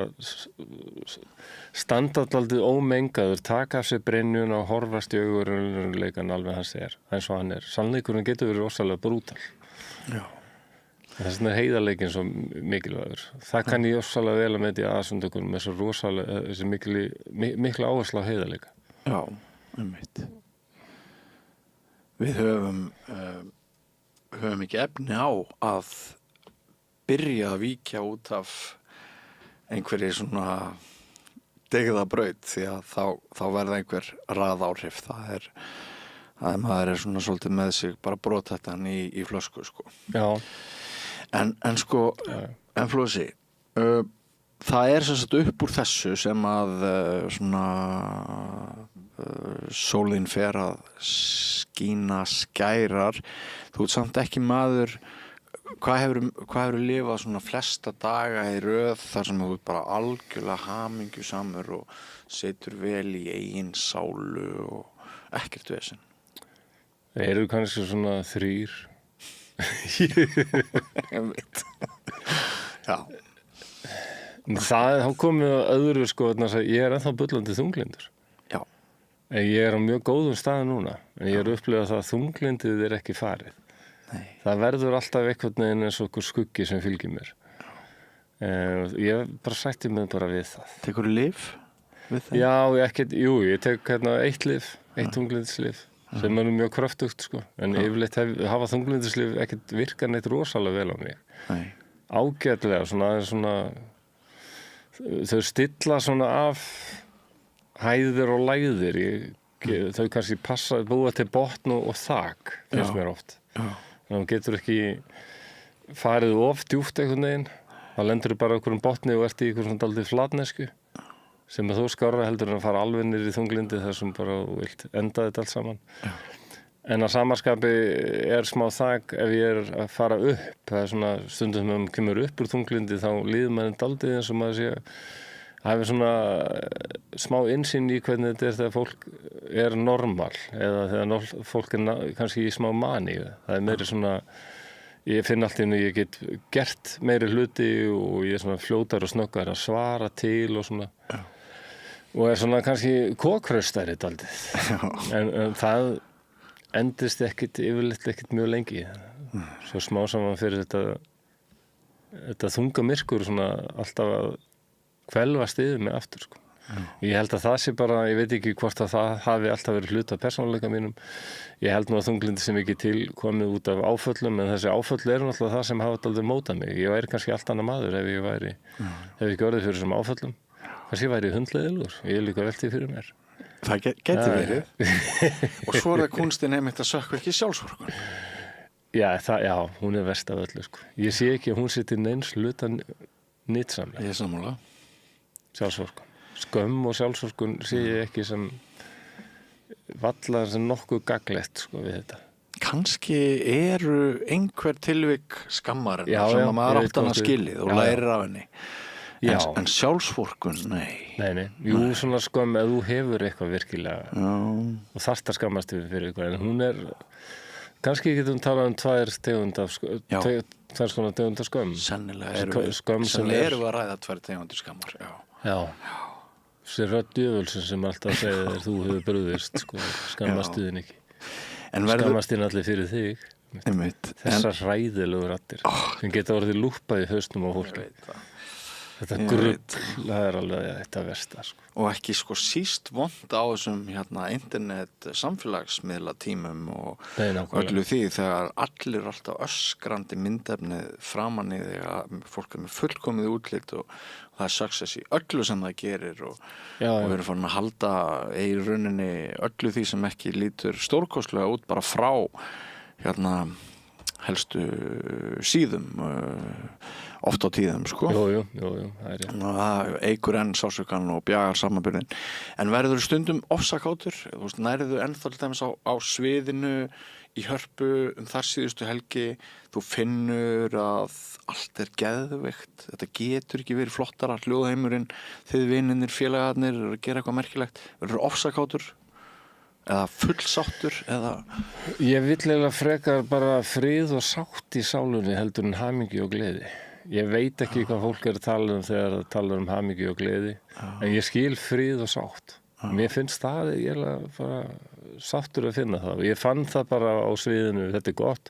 standa aldrei ómengaður, taka af sér brennjun og horfast í auguruleikan alveg hans eins og hann Sannleikurinn getur verið rosalega brútal. Já. Þess vegna heiðarleikin svo mikilvægur. Það kann ég rosalega vel að með í aðsundökunum með svo rosalega, þessi mikla áherslu á heiðarleika. Já, einmitt. Við höfum ekki efni á að byrja að víkja út af einhverju svona dygðabraut því að þá verða einhver raðáhrif. Það maður svona svolítið með sig bara brothættan í flösku, sko. Já. En sko, en Flósi, það sem sagt upp úr þessu sem að svona sólin fer að skína skærar. Þú ert samt ekki maður. Hvað hefur lifað svona flesta daga í röð þar sem þú ert bara algjörlega hamingjusamur og setur vel í eigin sálu og ekkert vesen? Það eru kannski svona 3. Ég veit. Já. Það komið að öðru, sko, ég ennþá bullandi þunglindur. Já. En ég á mjög góðum stað núna. En ég upplifað það að þunglindið ekki farið. Nei. Það verður alltaf einhvern veginn eins og okkur skuggi sem fylgir mér. Ég bara sætti mig bara við það. Tekurðu lyf við það? Já, ég tek 1 lyf, 1 þunglindislyf, sem mjög kröftugt, sko. En yfirleitt hafa þunglindislyf ekkert virkað neitt rosalega vel á mig. Nei. Ágætlega, svona, þau stilla svona af hæðir og læðir. Þau kannski búa til botn og þak, finnst mér oft. Já. Þannig að þú getur ekki farið of djúpt einhvern veginn. Þá lendur þú bara okkur botni og ert í einhver svona dálítið flatnesku sem þú skárra heldur en að fara alveg niður í þunglindi þar sem bara þú vilt enda þetta allt saman. Já. En að samanskapi smá þak ef ég að fara upp. Það svona stundum sem maður kemur upp úr þunglindi þá líður maður dálítið eins og maður hafi svona smá innsýn í hvernig þetta þegar fólk normal eða þegar fólk kannski í smá maníu. Það meiri svona, ég finn allt inn og ég get gert meiri hluti og ég svona fljótar og snöggar að svara til og svona. Já. Og svona kannski kókraustari dálítið. En það endist yfirleitt ekkert mjög lengi. Svo smá saman fyrir þetta þunga myrkur svona alltaf að hvelfast yfir mig aftur, sko. Ég held að það sé bara, ég veit ekki hvort að það hafi alltaf verið hluti af persónuleika mínum. Ég held nú að þunglindi sem ekki til komið út af áföllum, en þessi áföll náttúrulega það sem hafa aldrei mótað mig. Ég væri kannski allt annað maður ef ég ekki orðið fyrir þessum áföllum. Kannski væri ég hundleiðilegur. Ég líka veltið fyrir mér. Það geti verið. Og svo það kunstin einmitt að sökkva ekki sjálfsvorkun. Já, hún verst af öllu, sko. Ég sé ekki að hún sé til neins hluta nytsamlega. Ég sammála. Sjálfsvorkun. Skömm og sjálfsvorkun sé ég ekki sem vallar sem nokkuð gaglegt, sko, við þetta. Kannski eru einhver tilvik skammarinnar sem að maður átt hana skilið og lærir af henni. En sjálfsvorkun, nei. Nei. Jú, svona skömm ef þú hefur eitthvað virkilega og þarft að skammast fyrir eitthvað. En hún kannski getum talað 2 tegundar skömm. Sennilega eru að ræða 2 tegundir skammar, Já. Þessi rödd djöfulsins sem alltaf segir þér þú hefur brugðist, sko, skammast þín ekki. Skammast þín allir fyrir þig. Þessar hræðilegu raddir sem geta orðið lúppað í hausnum á fólki. Þetta grubb, það alveg þetta versta, sko. Og ekki sko síst vond á þessum internet samfélagsmiðla tímum og öllu því þegar allir alltaf öskrandi myndefnið framan í því að fólk með fullkomið útlit og það success í öllu sem það gerir og við erum farin að halda í rauninni öllu því sem ekki lítur stórkostlega út bara frá helstu síðum oft á tíðum, sko. Jú, það er rétt. Það eikur enn sársaukann og bjagar samanburðin. En verður stundum ofsakátur? Þú veist, nærðu ennþá til dæmis á sviðinu í Hörpu þar síðustu helgi. Þú finnur að allt geðveikt. Þetta getur ekki verið flottara. Hljóðheimurinn, þið vinirnir, félagarnir eru að gera eitthvað merkilegt. Verður ofsakátur? Eða fullsáttur? Ég vill eiginlega frekar bara frið og sátt í sálunni heldur en hamingju og gleði. Ég veit ekki hvað fólk að tala þegar það talar hamingju og gleði, en ég skil frið og sátt. Mér finnst það, ég bara sáttur að finna það. Ég fann það bara á sviðinu, þetta gott,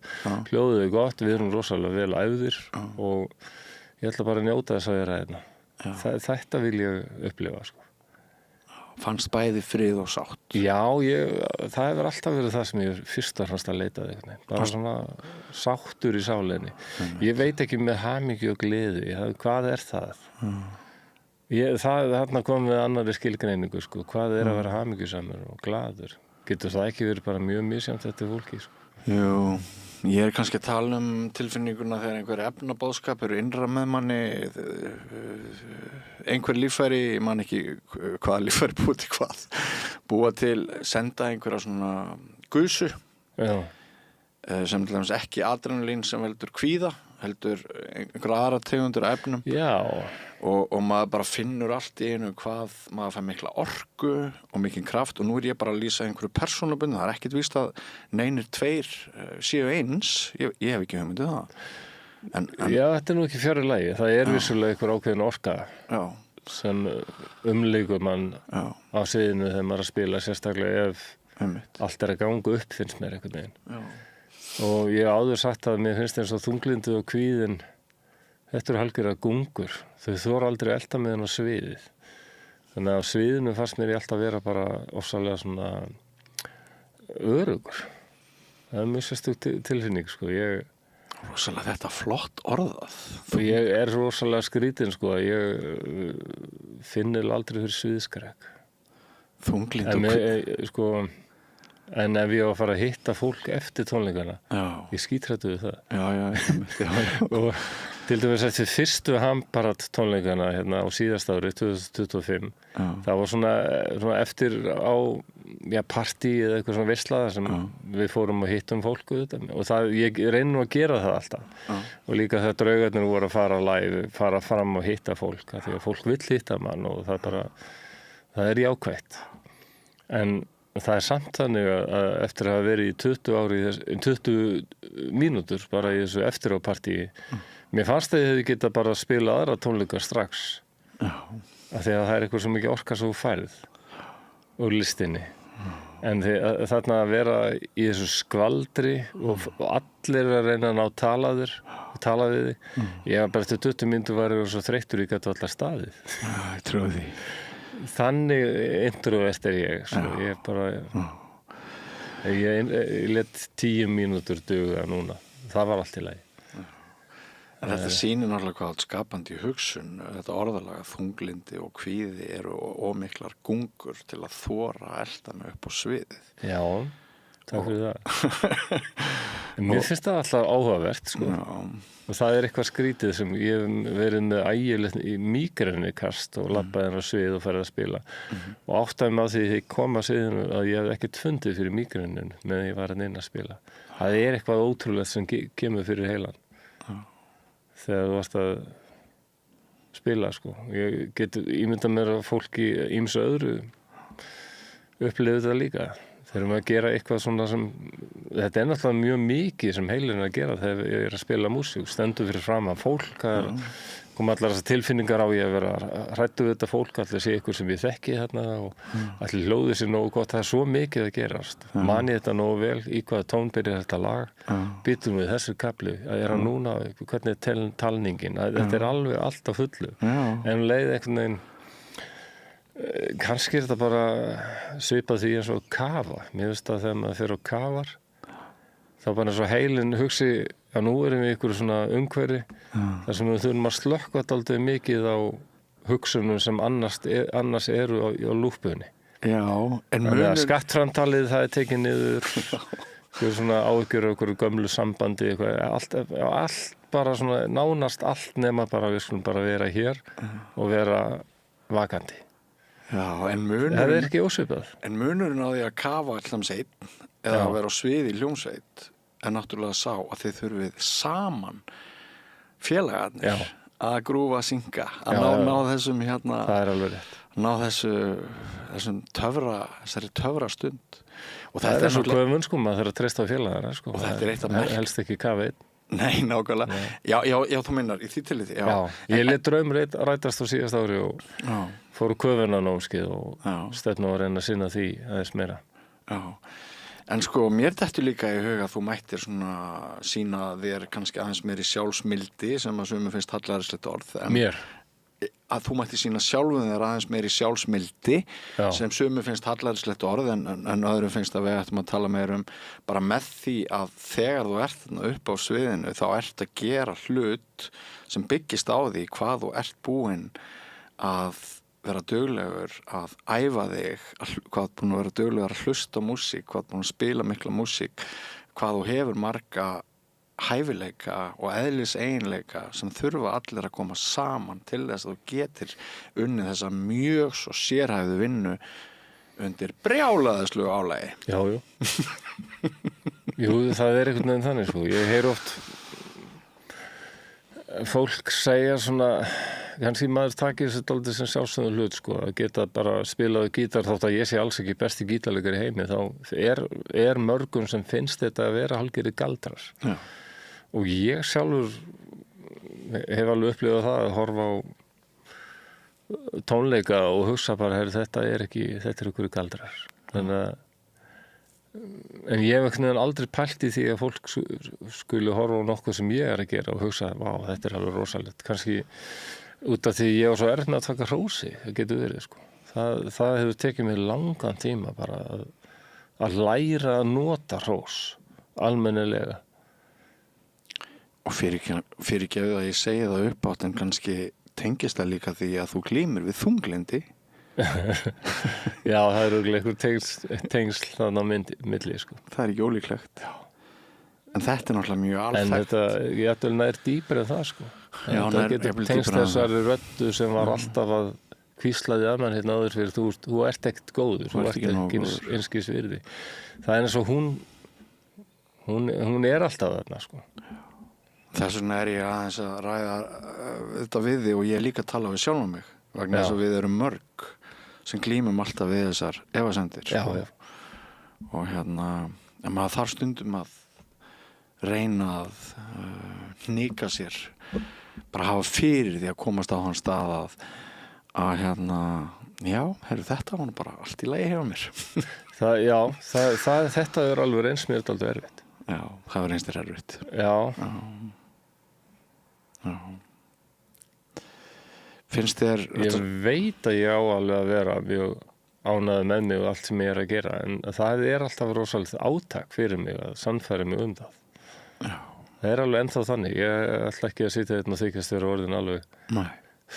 hljóðið gott, við erum rosalega vel æfðir og ég ætla bara að njóta þess að vera hérna. Þetta vil ég upplifa, sko. Fannst bæði frið og sátt? Já, það hefur alltaf verið það sem ég fyrst og fremst að leita að bara svona sáttur í sálinni. Ég veit ekki með hamingju og gleði, hvað er það? Þarna komum við annarri skilgreiningu, sko. Hvað er að vera hamingjusamur og gladur? Getur það ekki verið bara mjög misjafnt þetta fólki, sko? Jú, ég kannski að tala tilfinninguna þegar einhver efnabóðskap eru innra með manni, einhver líffæri, ég man ekki hvaða líffæri búið til hvað, búa til, senda einhverja svona gusu, sem til dæmis ekki adrenalín sem heldur kvíða, heldur einhverja aðra tegundur efnum. Já. Og maður bara finnur allt í einu hvað maður fær mikla orku og mikinn kraft og nú ég bara að lýsa einhverju persónubundu, það ekkert víst að neinir tveir séu eins, ég hef ekki hugmyndið það. Já, þetta nú ekki fjarri lagi, það vissulega einhver ákveðin orka sem umlykur mann á sviðinu þegar maður að spila, sérstaklega ef allt að ganga upp, finnst mér einhvern veginn. Og ég áður sagt að mér finnst eins og þunglyndið og kvíðin, þetta eru hálfgerða gungur, þau þora aldrei elda með henn á sviðið. Þannig að á sviðinu fannst mér ég alltaf vera bara ofsalega svona örugur. Það mjög sérstök tilfinning, sko. Rosalega þetta flott orðað. Ég rosalega skrítinn, sko, að ég finn aldrei fyrir sviðskrekk. Þunglynd og sko, en ef ég á að fara að hitta fólk eftir tónleikana, ég skítrættu við það. Já. Og til dæmis eftir fyrstu Hambarat tónleikana hérna á síðasta ári, 2025, það var svona eftir á partí eða eitthvað svona veislaða sem við fórum og hittum fólk og ég reyni nú að gera það alltaf. Og líka þegar draugarnir voru að fara live, fara fram og hitta fólk, því að fólk vill hitta mann og það er jákvætt. En það er samt þannig að eftir að hafa verið í 20 mínútur bara í þessu eftirápartíi, mér fannst að ég hefði getað bara að spila aðra tónleika strax. Af því að það er eitthvað svo mikið orka svo færð úr listinni. En þarna að vera í þessu skvaldri og allir að reyna að ná tala við þig. Ég var bara eftir 20 mínútur var ég svo þreyttur ég gæti allar staðið. Ég trúi því. Þannig introvert er ég, svo ég bara ég let 10 mínútur duga núna, það var allt í lagi. En þetta sýnir náttúrulega hvað allt skapandi hugsun, þetta orðalaga þunglyndi og kvíði eru ómiklar gungur til að þora að elda mig upp á sviðið. Já, takk fyrir það. Mér finnst það alltaf áhugavert, sko. Og það er eitthvað skrítið sem ég hef verið með ægilegt í mígrenikast og labbaði á svið og farið að spila. Og áttaði mig á því þegar ég kom að sviðinu að ég hef ekkert fundið fyrir mígrenin meðan ég var að spila. Það er eitthvað ótrúlegt sem kemur fyrir heilan. Þegar þú varst að spila, sko. Ég get ímyndað mér að fólk í ýmsu öðru upplifir þetta líka. Þegar maður að gera eitthvað svona sem, þetta er náttúrulega mjög mikið sem heilin að gera þegar ég er að spila músík, stendur fyrir fram að fólk, koma allar þessar tilfinningar á ég að vera hræddur við þetta fólk, allir sé ykkur sem ég þekki þarna og allir hljóðið sér nógu gott, það er svo mikið að gerast. Mani þetta nógu vel, í hvaða tón byrjar þetta lag, býtum við þessu kapli, að er hann núna, hvernig er talningin, þetta er alveg allt á fullu, en leið einhvern veginn, kannski er þetta bara svipað því eins og kafa. Mér finnst að þegar maður fer og kafar, þá bara eins og heilin hugsi að nú erum við ykkur svona umhverfi þar sem við þurfum að slökkva dálítið mikið á hugsunum sem annars eru á lúpunni. Já, en skattframtalið það er tekið niður, svona áhyggjur af einhverju gömlu sambandi, allt bara svona nánast allt nema bara við skulum bara vera hér og vera vakandi. Já, en munurinn... Það er ekki ósvipað. En munurinn á því að kafa allams einn eða að vera á svið í hljómsveit er náttúrulega sá að þið þurfið saman félagarnir að grúfa að synga, að ná þessum það er alveg rétt. Ná þessari töfra stund. Og það er svo göfun, sko, maður þarf að treysta á félagarna, sko. Og þetta er eitt af helst ekki kafa einn. Nei, nákvæmlega. Já, þú minnar, í því til því. Já, ég let draum rætast á síðast ári og fór köfuna námskeið og stefna að reyna að sinna því aðeins meira. Já, en sko, mér dettur líka í huga að þú mættir svona sína þér kannski aðeins meiri sjálfsmildi sem að sumum finnst hallærislegt orð. Mér? Að þú mætti sína sjálfum þér aðeins meiri sjálfsmildi sem sumum finnst hallærislegt orð en öðrum finnst að við ættum að tala meira bara með því að þegar þú ert þarna upp á sviðinu þá ert að gera hlut sem byggist á því hvað þú ert búinn að vera duglegur að æfa þig, hvað búinn að vera duglegur að hlusta á músík, hvað búinn að spila mikla músík, hvað þú hefur marga hæfileika og eðlis eiginleika sem þurfa allir að koma saman til þess að þú getir unnið þessa mjög svo sérhæfðu vinnu undir brjálaðislu álagi. Já. Jú, það einhvern veginn þannig sko. Ég heyr oft fólk segja svona, kannski maður takir þessi dálítið sem sjálfsögðu hlut sko, að geta bara spilaðu gítar þótt að ég sé alls ekki besti gítarleikari í heimi, þá er mörgum sem finnst þetta að vera hálfgerðir galdrar. Já. Og ég sjálfur hef alveg upplifað það að horfa á tónleika og hugsa bara, þetta er ykkur galdrar. Þannig að en ég hef aldrei pælt í því að fólk skuli horfa á nokkuð sem ég er að gera og hugsa, vá, þetta er alveg rosalegt. Kannski út af því ég var svo erfinn að taka hrósi, það getur verið sko. Það hefur tekið mér langan tíma bara að læra að nota hrós almennilega. Og fyrirgefðu að ég segi það uppátt en kannski tengist það líka því að þú glímir við þunglindi. Já, það eru einhver tengsl þannig á milli sko. Það er ekki ólíklegt. Já. En þetta er náttúrulega mjög alþekkt. En þetta, ég ætla nær dýpri en það sko. Já, það getur tengst þessari röddu sem var alltaf að hvíslaði að mann hérna áður fyrir þú ert ekkert góður, þú ert ekki einskis virði. Það er eins og hún er alltaf þarna sko. Þess vegna er ég aðeins að ræða þetta við þig og ég er líka að tala við sjálf mig vegna þess að við erum mörg sem glímum alltaf við þessar efasemdir sko. Og en maður þarf stundum að reyna að hnika sér bara hafa fyrir því að komast á hans stað að þetta var bara allt í lagi hjá mér. Þetta er alveg reynst mér aldrei erfitt. Já, það var reynst þér erfitt. Já. Finnst þér... Ég veit að ég á alveg að vera mjög ánægður með mig og allt sem ég er að gera en það er alltaf rosalegt átak fyrir mig að sannfæra mig það. Já. Það er alveg ennþá þannig. Ég ætla ekki að sitja hérna og þykjast vera orðin alveg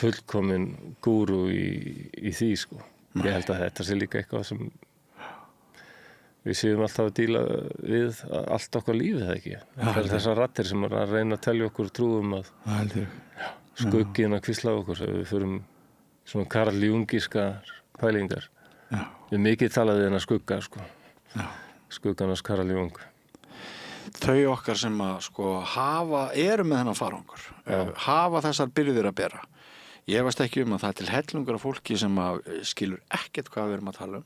fullkomin gúru í því sko. Ég held að þetta sé líka eitthvað sem við séum alltaf að díla við allt okkar lífið, það ekki? Það er þessar raddir sem er að reyna að telja okkur trúum að skugginn að hvísla okkur. Við förum svona Carl Jungískar pælingar. Við mikið talaði þennan skugga, sko. Skugganars Carl Jung. Þau okkar sem að eru með þennan farangur, hafa þessar byrðir að bera. Ég veist ekki að það er til hellungur af fólki sem að skilur ekkert hvað við erum að tala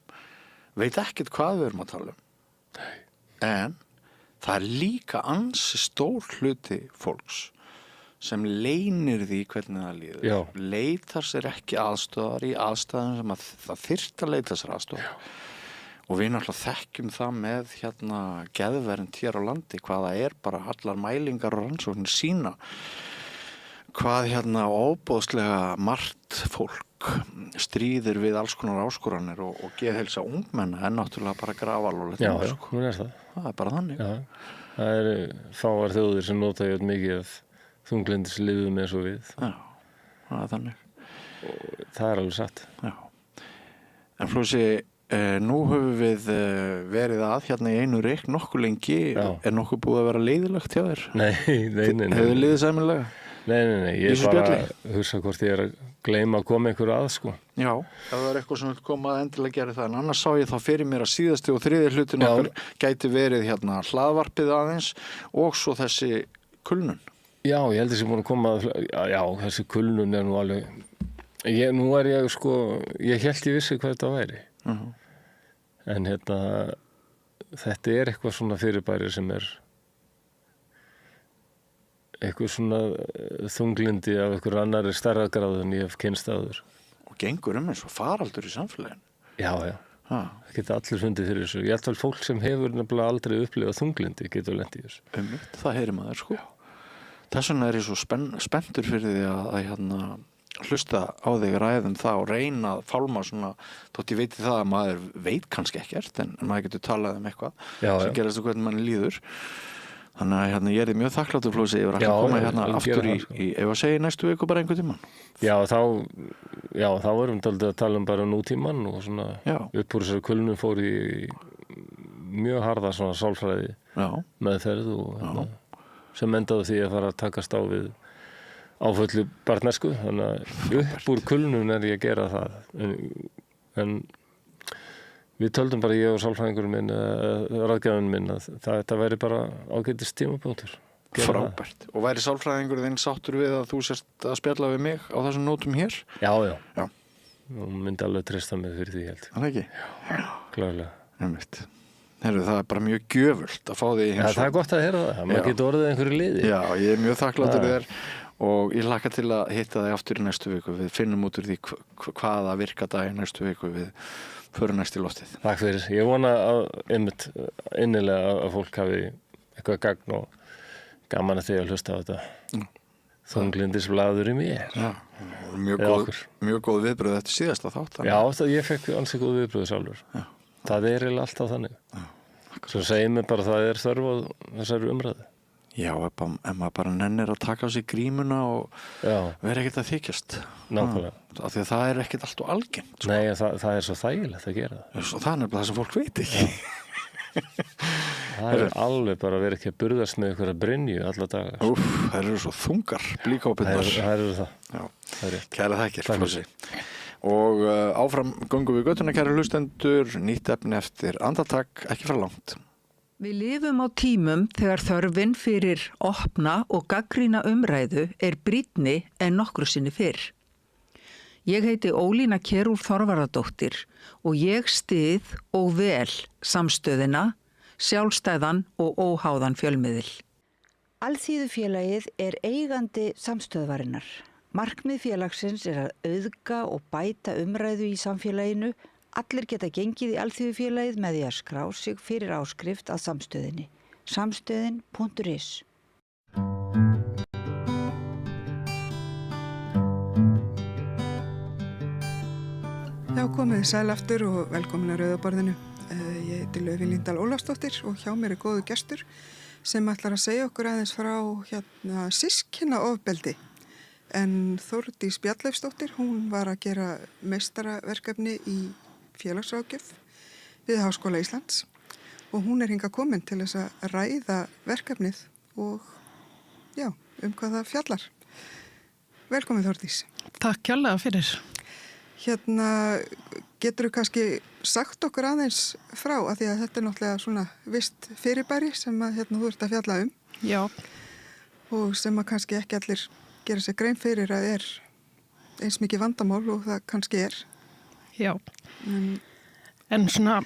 veit ekkert hvað við erum að tala en það er líka ansi stór hluti fólks sem leynir því hvernig það líður, leitar sér ekki aðstöðar í aðstæðum sem að það þyrfti að leita sér aðstöðar og við náttúrulega þekkjum það með geðvernd hér á landi hvaða er bara allar mælingar og rannsóknir sína hvað óboðslega margt fólk stríðir við alls konar áskoranir og geðheilsa ungmenna er náttúrulega bara grafalvarlegt. Já, hún er það. Það er bara þannig. Já, það eru fáar þjóðir sem nota mikið af þunglyndislyfjum eins og við. Já, það er þannig. Og það er alveg satt. Já. En Flósi, nú höfum við verið að í einu reik nokkuð lengi. Er nokkuð búið að vera leiðilegt hjá þér? Nei. Hefur þið liðið sæmilega? Nei, ég er bara að hugsa hvort ég er að gleyma að koma einhverju að, sko. Já, ef það er eitthvað sem vil koma að endilega gera það, en annars sá ég þá fyrir mér að síðasti og þriði hlutin okkar gæti verið hlaðvarpið aðeins og svo þessi kulnun. Já, ég held þessi búin að koma að, þessi kulnun er nú alveg, nú er ég, ég held ég vissi hvað þetta væri. En þetta er eitthvað svona fyrirbæri sem er eitthvað svona þunglindi af einhver annari stærðagráð en ég hef kynst áður. Og gengur eins og faraldur í samfélaginu. Já. Það geta allir fundið fyrir þessu. Ég held að fólk sem hefur nefnilega aldrei upplifað þunglindi getur lent í þessu. Það heyrir maður, sko. Þess vegna er ég svo spenntur fyrir því að hlusta á þig ræðum það og reyna að fálma svona, þótt ég veiti það að maður veit kannski ekkert en maður getur talað um eitthvað sem gerast og hvernig manni líður. Þannig að ég er mjög þakkláttur Flósi yfir að koma aftur í ef að segja næstu viku bara einhvern tímann. Þá erum við að tala um bara nútímann og svona upp úr þessari kulnum fór í mjög harða svona sálfræði meðferð og sem endaði því að fara að takast á við áföllu barnesku, þannig að upp úr kulnum er ég að gera það. En við töldum bara, ég og sálfræðingurinn minn, ráðgjafinn minn, að þetta væri bara ágætis tímapunktur. Frábært. Og væri sálfræðingurinn þinn sáttur við að þú sérst að spjalla við mig á þessum nótum hér? Já. Hún myndi alveg treysta mig fyrir því, held ég. Það ekki? Já. Klárlega. Einmitt. Það er bara mjög gjöfult að fá því Já, það er gott að heyra það. Maður getur orðið einhverju liði. Já, ég er mjög þakkláttur þér og ég hlakka til að hitta þig aftur í næstu viku. Við finnum út úr því hvaða virkadag í næstu viku við förum næst í loftið. Takk fyrir. Ég vona innilega að fólk hafi eitthvað gagn og gaman að því að hlusta á þetta. Þunglindisblaður í mér. Já, mjög góð viðbröð eftir síðasta þátt. Já, ég fekk ansi góð viðbröð sjálfur. Já. Það er eiginlega alltaf þannig. Svo segir mér bara að það er þörf á þessari umræðu. Já, ef maður bara nennir að taka á sig grímuna og vera ekkert að þykjast. Nákvæmlega. Af því að það er ekkert allt og algengt. Nei, það er svo þægilegt að gera það. Það er nefnilega það sem fólk veit ekki. Það er alveg bara að vera ekki að burðast með ykkur að brynju alla daga. Það eru svo þungar blíkápinnar. Það eru það. Já, kæra þakkir, Flósi. Og áfram göngum við göttuna, kæra hlustendur, nýtt efni eftir andartak, ekki fara langt. Við lifum á tímum þegar þörfin fyrir opna og gagnrýna umræðu er brýnni en nokkru sinni fyrr. Ég heiti Ólína Kjerúl Þorvaradóttir og ég styð og vel samstöðina, sjálfstæðan og óháðan fjölmiðil. Alþýðufélagið er eigandi samstöðvarinnar. Markmið félagsins er að auðga og bæta umræðu í samfélaginu. Allir geta gengið í Alþýðufélagið með því að skrá sig fyrir áskrift að samstöðinni. Samstöðin.is. Já, komið þið sæl aftur og velkomin að Rauðaborðinu. Ég heiti Laufey Líndal Ólafsdóttir og hjá mér er góðu gestur sem ætlar að segja okkur aðeins frá systkina ofbeldi. En Þórdís Bjarleifsdóttir, hún var að gera meistaraverkefni í félagsráðgjöf við Háskóla Íslands og hún er hingað komin til þess að ræða verkefnið og hvað það fjallar. Velkomin Þórdís. Takk kærlega fyrir. Geturðu kannski sagt okkur aðeins frá að því að þetta er náttúrulega svona vist fyrirbæri sem að þú ert að fjalla um. Já. Og sem að kannski ekki allir gera sér grein fyrir að er eins mikið vandamál og það kannski er. Já. En svona,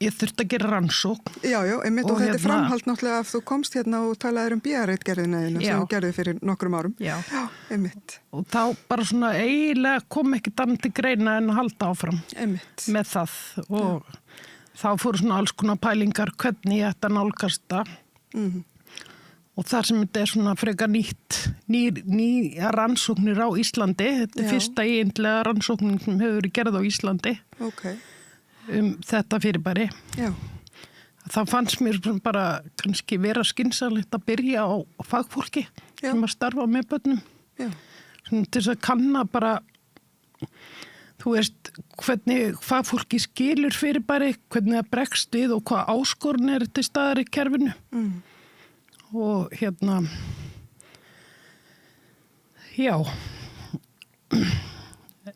ég þurfti að gera rannsókn. Já, einmitt og þetta er framhald náttúrulega að þú komst og talaðir um BR-reitgerðina sem þú gerði fyrir nokkrum árum. Já, einmitt. Og þá bara svona eiginlega kom ekki þannig til greina en að halda áfram. Einmitt. Með það og þá fóru svona alls konar pælingar hvernig ég ætti að nálgast það. Og þar sem þetta er svona frekar nýja rannsóknir á Íslandi, þetta er fyrsta eiginlega rannsóknin sem hefur verið gerð á Íslandi þetta fyrirbæri. Já. Það fannst mér bara kannski vera skynsamlegt að byrja á fagfólki sem að starfa með börnum. Já. Svona til þess að kanna bara, þú veist, hvernig fagfólki skilur fyrirbæri, hvernig það bregst við og hvað áskorun er til staðar í kerfinu. Og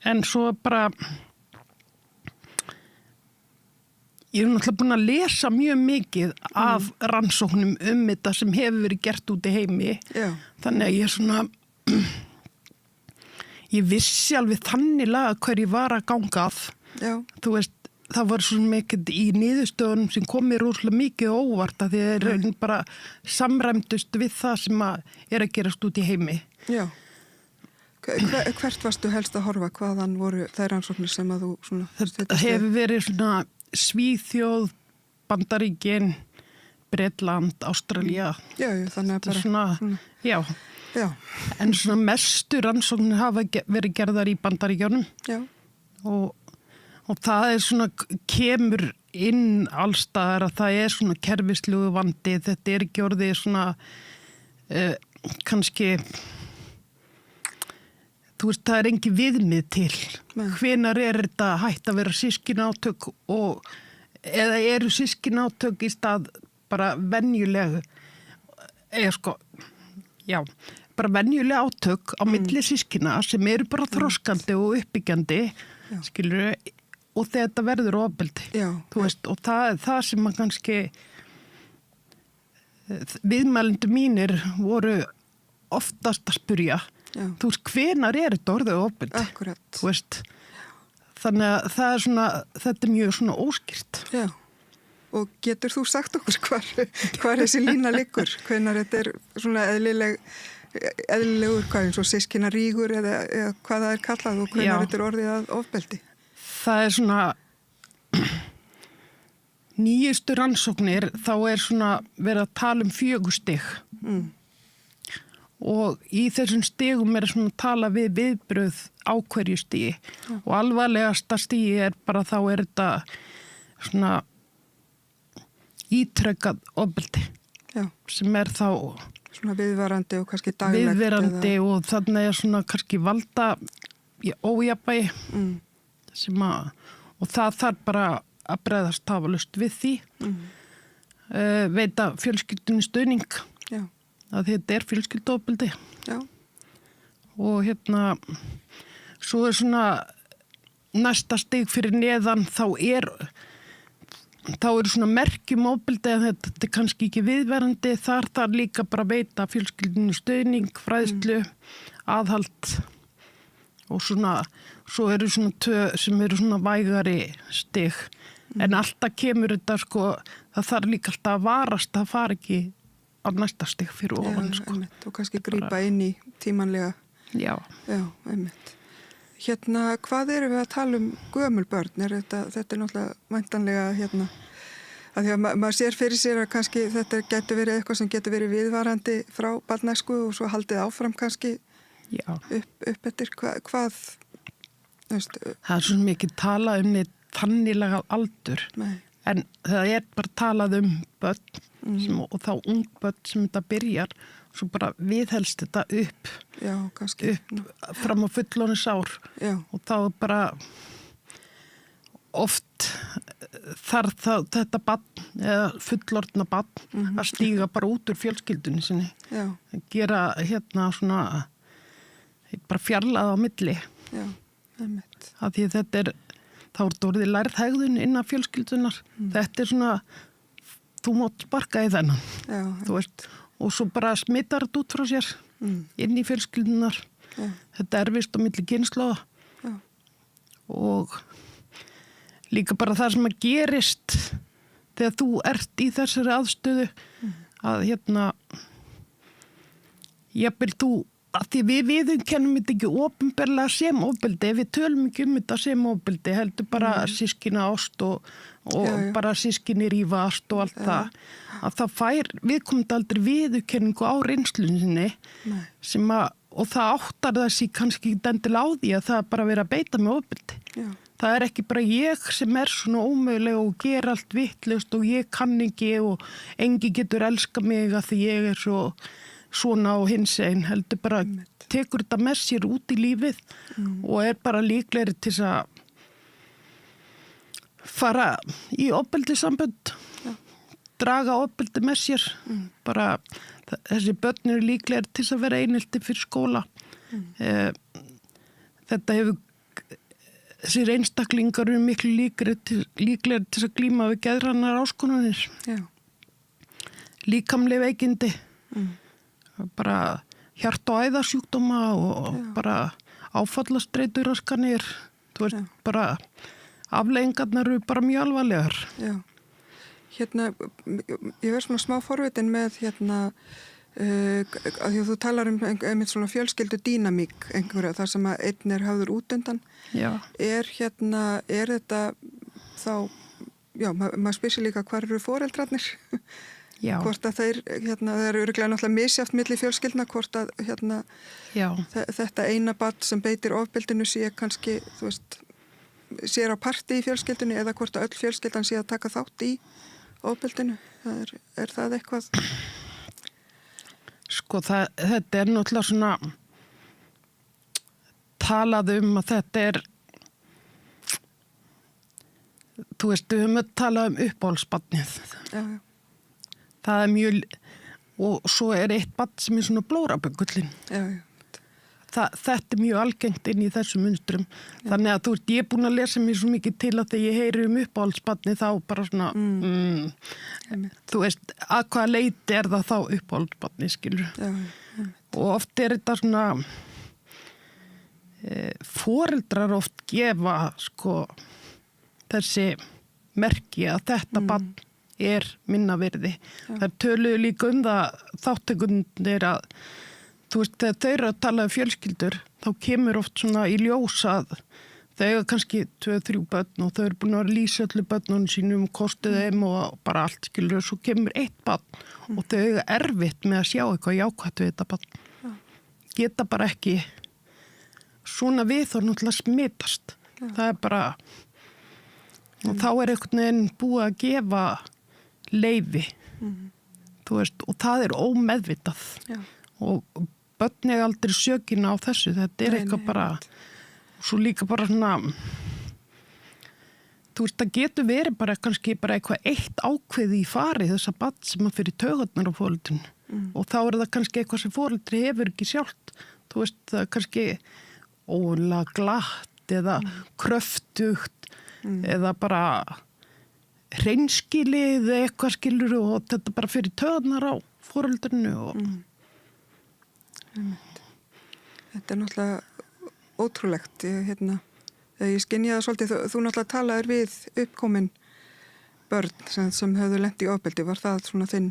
en svo bara ég er náttúrulega búin að lesa mjög mikið af rannsóknum þetta sem hefur verið gert út í heimi. Þannig að ég svona ég vissi alveg þannig laga hver ég var að ganga af. Þú veist, það var svo mikið í niðurstöðunum sem kom mér rosalega mikið óvart að því þeir bara samræmdust við það sem að gerast út í heimi. Já. Hvert varstu helst að horfa? Hvaðan voru þær rannsóknir sem að þú svona... Þetta hefur verið svona Svíþjóð, Bandaríkin, Bretland, Ástralía. Já, þannig að bara... Svona, já. En svona mestu rannsóknir hafa verið gerðar í Bandaríkjánum. Já. Og það svona, kemur inn allstaðar að það svona kerfislegu vandi. Þetta ekki orðið svona, kannski... Þú veist, það engin viðmið til. Hvenær þetta hægt að vera systkinátök eða eru systkinátök í stað bara venjuleg, bara venjuleg átök á milli systkina sem eru bara þroskandi og uppbyggjandi, skilurðu, og þetta verður ofbeldi. Þú veist, og það sem að kannski viðmælendur mínir voru oftast að spyrja. Þú veist, hvenar þetta orðið ofbeldi? Akkurat. Þú veist, þannig að það svona, þetta mjög svona óskýrt. Já, og getur þú sagt okkur hvar þessi lína liggur? Hvenar þetta svona eðlilegur, hvað eins og systkinarígur eða hvað það kallað og hvenar þetta orðið að ofbeldi? Það svona, nýjustu rannsóknir, þá svona verið að tala 4 stig. Og í þessum stigum svona tala við viðbröð á hverju stigi og alvarlegasta stigi bara þá þetta svona ítrekkað ofbeldi sem þá svona viðvarandi og kannski daglegt viðvarandi og þannig svona kannski valda ójafnvægi sem og það þarf bara að bregðast tafarlaust við því veita fjölskyldunni stuðning að þetta fjölskylduofbeldi. Já. Og svo svona næsta stig fyrir neðan þá eru svona merkjum ofbeldi að þetta kannski ekki viðverandi, þar líka bara veita fjölskyldunni stuðning, fræðslu, aðhald og svona, svo eru svona sem eru svona vægari stig. En alltaf kemur þetta það þarf líka alltaf að varast, það fara ekki á næsta stig fyrir ofan. Einmitt, og kannski grípa inn í tímanlega. Já, einmitt. Hvað erum við að tala gömul börn? Þetta náttúrulega væntanlega að því að maður sér fyrir sér að kannski þetta getur verið eitthvað sem getur verið viðvarandi frá barnæsku og svo haldið áfram kannski upp eftir hvað það svo mikið talað neitt þannilega aldur. Nei. En það bara talað börn og þá ung börn sem þetta byrjar, svo bara viðhelst þetta upp, fram á fullorðins ár. Og þá bara oft þarf þetta barn, eða fullorðna barn, að stíga bara út úr fjölskyldunni sinni. Að gera svona, bara fjarlæða á milli. Já, einmitt. Af því þetta þá orðið lærð hegðun innan fjölskyldunar. Þetta svona, þú mátt sparka í þennan. Þú veist, og svo bara smittar þetta út frá sér inn í fjölskyldunar. Þetta vist á milli kynslóða. Og líka bara það sem að gerist þegar þú ert í þessari aðstöðu að jafnvel þú að því við viðurkennum þetta ekki opinberlega sem ofbeldi, við tölum ekki þetta sem ofbeldi, heldur bara systkina ást og bara systkini rífast og allt það, að það fær viðkomandi aldrei viðurkenningu á reynslunni sinni sem og það áttar þessi kannski ekki endilega á því að það bara verið að beita með ofbeldi. Það ekki bara ég sem svona ómöguleg og ger allt vitlaust og ég kann ekki og engi getur elska mig að því ég svona á hinsegin, heldur bara tekur þetta með sér út í lífið og bara líklegri til að fara í ofbeldissambönd, draga ofbeldi með sér. Bara þessi börn eru líklegri til að vera einelti fyrir skóla. Þetta þessir einstaklingar eru miklu líklegri til að glíma við geðrænar áskonanir. Líkamleg veikindi. Bara hjart- og æðasjúkdóma og bara áfallastreituraskanir, þú veist, bara afleiðingarnar eru bara mjög alvarlegar. Já, ég verð svona smá forvitin með að því að þú talar einmitt svona fjölskyldu dýnamík einhverja þar sem að einn hafður út undan. Já. Er þetta þá, já, maður spyr sér líka hvar eru foreldrarnir? Já. Hvort að þeir eru örugglega náttúrulega misjafnt milli fjölskyldna, hvort að þetta eina barn sem beitir ofbeldinu sé kannski, þú veist, sér á parti í fjölskyldinu eða hvort að öll fjölskyldan sé að taka þátt í ofbeldinu. Er það eitthvað? Sko, þetta er náttúrulega svona talað að þetta þú veist, við höfum talað uppáhaldsbarnið. Já. Það er mjög, og svo eitt barn sem svona blóraböggullin. Já. Þetta er mjög algengt inn í þessum munstrum. Þannig að þú veist, ég er búin að lesa mér svo mikið til að þegar ég heyri uppáhaldsbarnið þá bara svona, þú veist, að hvaða leyti er það þá uppáhaldsbarnið, skilur. Já. Og oft er þetta svona, foreldrar oft gefa, sko, þessi merki að þetta barn er minna virði. Það töluðu líka það þáttekundir að þú veist, þegar þau eru að tala fjölskyldur, þá kemur oft svona í ljós að þau eru kannski 2-3 börn og þau eru búin að lýsa öllu börnunum sínum, kostið þeim og bara allt, skilur, og svo kemur eitt barn og þau eru erfitt með að sjá eitthvað jákvætt við þetta barn. Geta bara ekki svona við þá náttúrulega smitast. Það er bara, og þá er einhvern veginn búið að gefa leyfi, þú veist, og það er ómeðvitað. Og börn er aldrei sökina á þessu, þetta er eitthvað bara, svo líka bara svona, þú veist, það getur verið bara kannski bara eitthvað eitt ákveði í farið þessa barn sem að fyrir taugarnar á foreldrinu. Og þá er það kannski eitthvað sem foreldri hefur ekki sjálft, þú veist, það er kannski ólega glatt eða kröftugt eða bara hreinskilið eða eitthvað, skilur, og þetta bara fyrir taugarnar á foreldrinu og Þetta er náttúrulega ótrúlegt. Ég skynja það svolítið, þú náttúrulega talaðir við uppkomin börn sem höfðu lent í ofbeldi. Var það svona þinn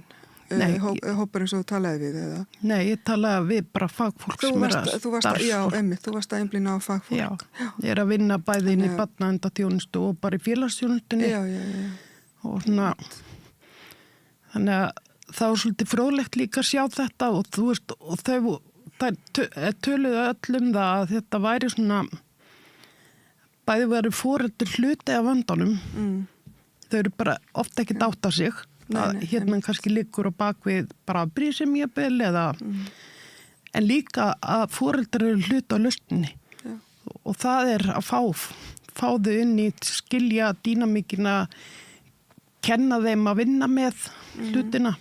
hópur eins og þú talaði við eða? Nei, ég talaði við bara fagfólk sem er að starfsfólk. Já, einmitt, þú varst að einblína á fagfólk. Já, ég er að vinna bæði inn í barnaverndar-þjónustu og bara í félagsþjónustunni. Já. Og svona, þannig að það var svolítið fróðlegt líka að sjá þetta og þú veist, og þau töluðu öll það að þetta væri svona, bæði væri foreldrar hluti af vandanum. Þau eru bara ofta ekki dáta sig. Hérna kannski liggur á bakvið bara brísumjöfnvel eða en líka að foreldrar eru hluti á lausninni og það er að fá þau inn í skilja dýnamíkina, kenna þeim að vinna með hlutina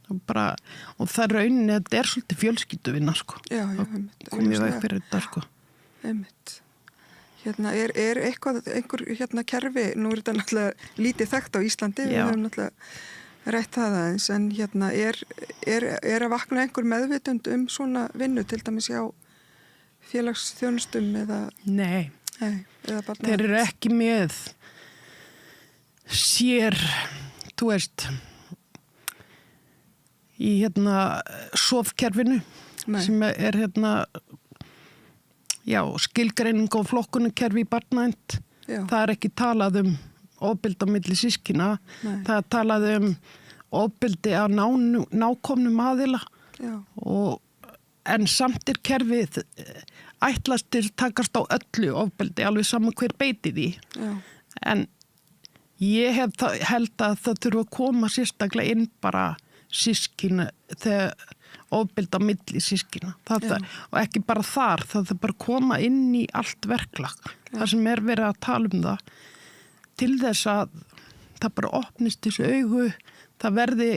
og það rauninni, þetta er svolítið fjölskylduvinna, sko. Komið veg fyrir þetta, sko. Einmitt. Er einhver kerfi, nú er þetta náttúrulega lítið þekkt á Íslandi, við höfum náttúrulega rætt það aðeins, en er að vakna einhver meðvitund svona vinnu, til dæmis hjá félagsþjónustum eða? Nei. Eða þeir eru ekki með sér, þú veist, í sofkerfinu sem er skilgreining á flokkunarkerfi í barnavernd. Það er ekki talað ofbeldi á milli systkina. Það er talað ofbeldi á nákomnum aðila. En samt er kerfið ætlastir takast á öllu ofbeldi, alveg saman hver beiti því. En ég held að það þurfa að koma sérstaklega inn bara systkina þegar ofbeldi á milli systkina. Og ekki bara þar, það er bara að koma inn í allt verklag. Það sem er verið að tala það til þess að það bara opnist þessu augu, það verði,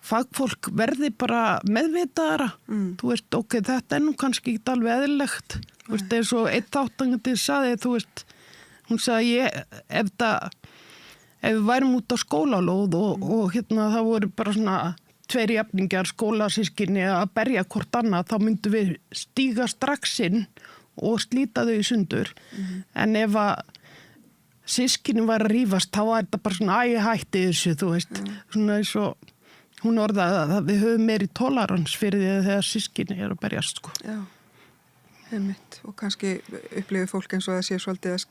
fagfólk verði bara meðvitaðara. Þú veist, ok, þetta er nú kannski ekki alveg eðlilegt. Þú veist, eins og einn þáttangandi sagði, þú veist, hún sagði ef við værum út á skólalóð og það voru bara svona 2 jafningjar skólasyskinni að berja hvort annað, þá myndum við stíga strax inn og slíta þau í sundur. En ef að systkini var að rífast, þá var þetta bara svona hætti þessu, þú veist, svona eins og hún orðaði að við höfum meiri tolerans fyrir því þegar systkini að berjast, sko. Já, einmitt, og kannski upplifir fólk eins og það sé svolítið að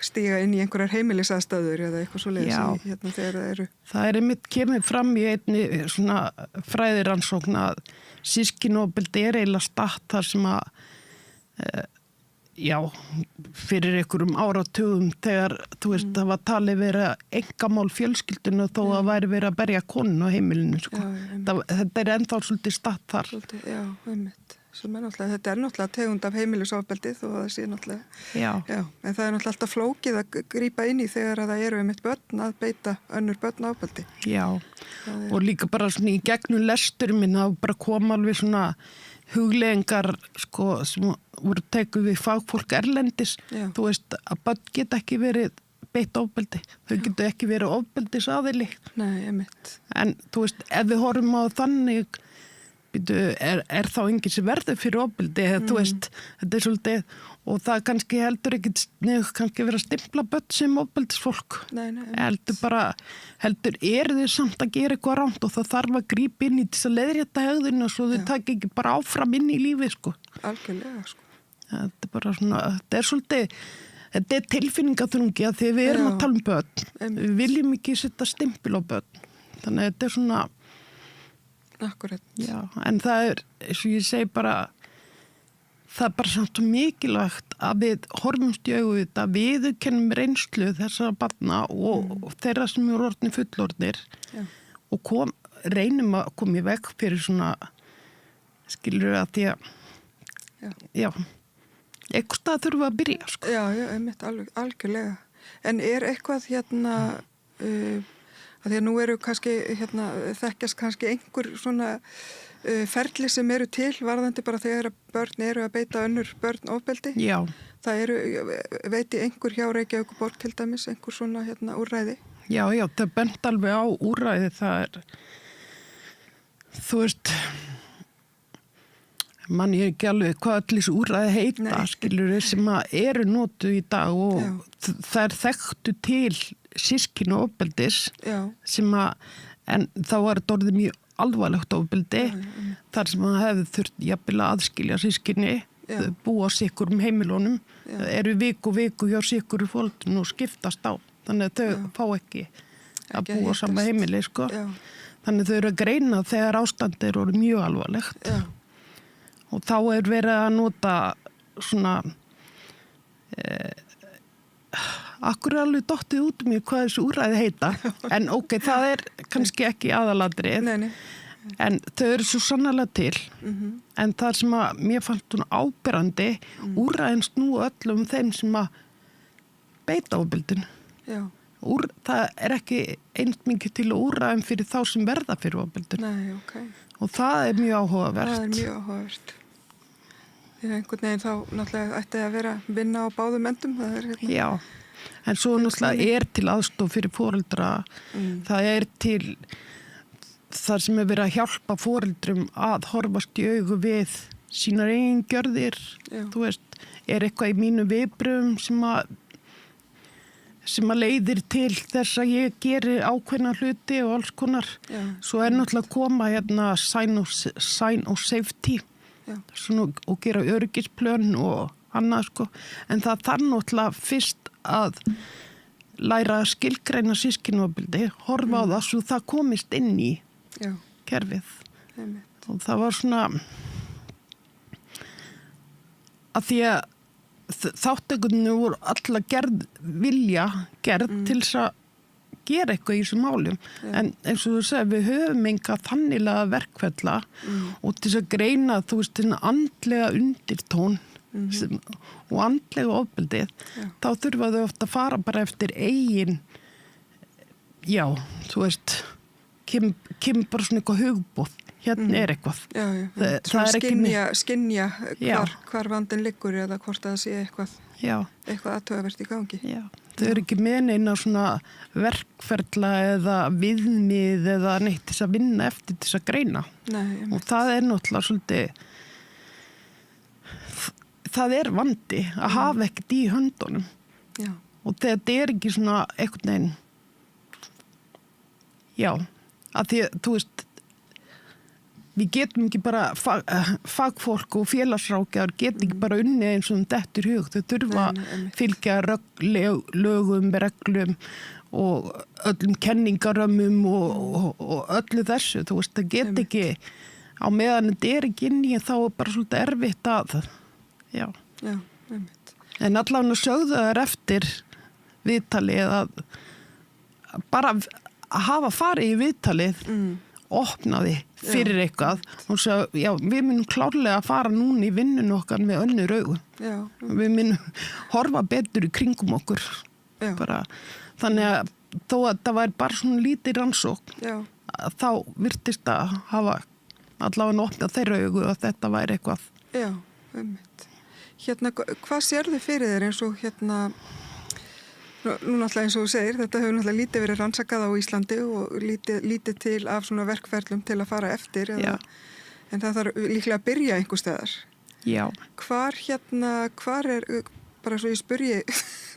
stíga inn í einhverjar heimilisaðstöður eða eitthvað svoleiðis hérna þegar það eru. Það einmitt kemur fram í einni svona fræðiransókn að systkinofbeldi eiginlega statt þar sem að fyrir einhverjum áratugum þegar, þú veist, það var talið vera engamál fjölskyldinu þó að væri verið að berja konun á heimilinu, sko. Þetta ennþá svolítið statt þar. Svolítið, já, einmitt. Þetta náttúrulega tegund af heimilisofbeldi þó að það sé náttúrulega. Já, en það náttúrulega alltaf flókið að grípa inn í þegar að það eru einmitt börn að beita önnur börn ofbeldi. Já, og líka bara svona í gegnum lestur minn að bara koma alveg svona huglegingar, sko, sem voru tekuð við fagfólk erlendis. Þú veist, að börn geta ekki verið beitt ofbeldi. Þau geta ekki verið ofbeldisaðili. Nei, einmitt. En þú veist, ef við horfum á þannig er þá enginn sem verður fyrir ofbeldi, þú veist, þetta svolítið, og það kannski heldur ekkit kannski vera að stimpla börn sem ofbeldisfólk. Nei, heldur þau samt að gera eitthvað rámt og það þarf að grípa inn í þess að leiðrétta hegðuna svo þau taka ekki bara áfram inn í lífið, sko. Algjörlega, sko. Þetta bara svona, þetta tilfinningaþrungi að því við erum að tala börn. Við viljum ekki setja stimpil á börn. Þannig að þetta svona akkurat. Já, en það eins og ég segi bara, það bara samt mikilvægt að við horfumst í augu þetta, viðurkennum reynslu þessara barna og þeirra sem eru orðnir fullorðnir og reynum að koma í veg fyrir svona, skilur að því að eitthvað stað þurfa að byrja, sko. Já, einmitt, algjörlega. En eitthvað hérna að því að nú eru kannski, þekkjast kannski einhver svona ferli sem eru til varðandi bara þegar börn eru að beita önnur börn ofbeldi. Já. Það veit ég einhver hjá Reykjavíkurborg til dæmis, einhver svona úrræði. Já, það bent alveg á úrræði, það þú veist, mann ég ekki alveg hvað allir úrræði heita, skilur sem að eru notuð í dag og það þekktu til systkini ofbeldis sem að, en þá var þetta orðið mjög alvarlegt ofbeldi þar sem að hefði þurft jafnvel að aðskilja systkini, búa sikkur heimilunum, eru viku hjá sikkur í fólkinu og skiptast á, þannig að þau fá ekki að búa sama heimili, sko. Þannig þau eru að greina þegar ástandið eru mjög alvarlegt. Og þá verið að nota svona akkur alveg dottið út mér hvað þessu úrræði heita, en það kannski ekki aðalatrið, en þau eru svo sannarlega til, en það sem að mér fannst hún áberandi, úrræðin snúi öllum þeim sem að beita ofbeldinu. Það ekki einst mikið til úrræðin fyrir þá sem verða fyrir ofbeldinu. Og það mjög áhugavert. Það mjög áhugavert. Því einhvern veginn þá náttúrulega ætti að vera vinna á báðum endum. Já. En svo náttúrulega til aðstoð fyrir foreldra, það til þar sem verið að hjálpa foreldrum að horfast í augu við sínar eigin gjörðir, þú veist, eitthvað í mínu viðbrögum sem að leiðir til þess að ég geri ákveðna hluti og alls konar. Svo náttúrulega koma hérna sign of safety svona, og gera öryggisplön og annað, sko, en það þarf náttúrulega fyrst að læra að skilgreina systkinofbeldi, horfa á það svo það komist inn í kerfið. Og það var svona að því að þáttökunni voru alla vilja gerð til þess að gera eitthvað í þessum málum, en eins og þú segir, við höfum enga þannilega verkfella og til þess að greina, þú veist, þennan andlega undirtón og andlega ofbeldið, þá þurfa þau ofta að fara bara eftir eigin, þú veist, kemur bara svona eitthvað hugbúð, hérna eitthvað. Svona skynja hvar vandinn liggur eða hvort það sé eitthvað aðtöðavert í gangi. Já, þau eru ekki með neina svona verkferla eða viðmið eða neitt til þess að vinna eftir til þess að greina. Og það náttúrulega svolítið, það vandi að hafa ekkert í höndunum. og þetta ekki svona einhvern veginn að því að, þú veist, við getum ekki bara fagfólk og félagsrákjar getum ekki bara unnið eins og dettur hug, þau þurfa að fylgja lögum, reglum og öllum kenningarömmum og öllu þessu, þú veist, það get ekki á meðan þetta ekki inni þá bara svolítið erfitt að en allavega sögðu þær eftir viðtalið að bara að hafa farið í viðtalið opnaði fyrir eitthvað og sagði, við munum klárlega að fara núna í vinnun okkar með önnur augu við munum horfa betur í kringum okkur bara, þannig að þó að það væri bara svona lítið rannsókn þá virtist að hafa allavega opnað þeirra augu að þetta væri eitthvað Hérna, hvað sérðu fyrir þér eins og hérna nú náttúrulega eins og þú segir, þetta hefur náttúrulega lítið verið rannsakað á Íslandi og lítið til af svona verkferlum til að fara eftir en það þarf líklega að byrja einhver staðar. Hvar er, bara svo ég spurji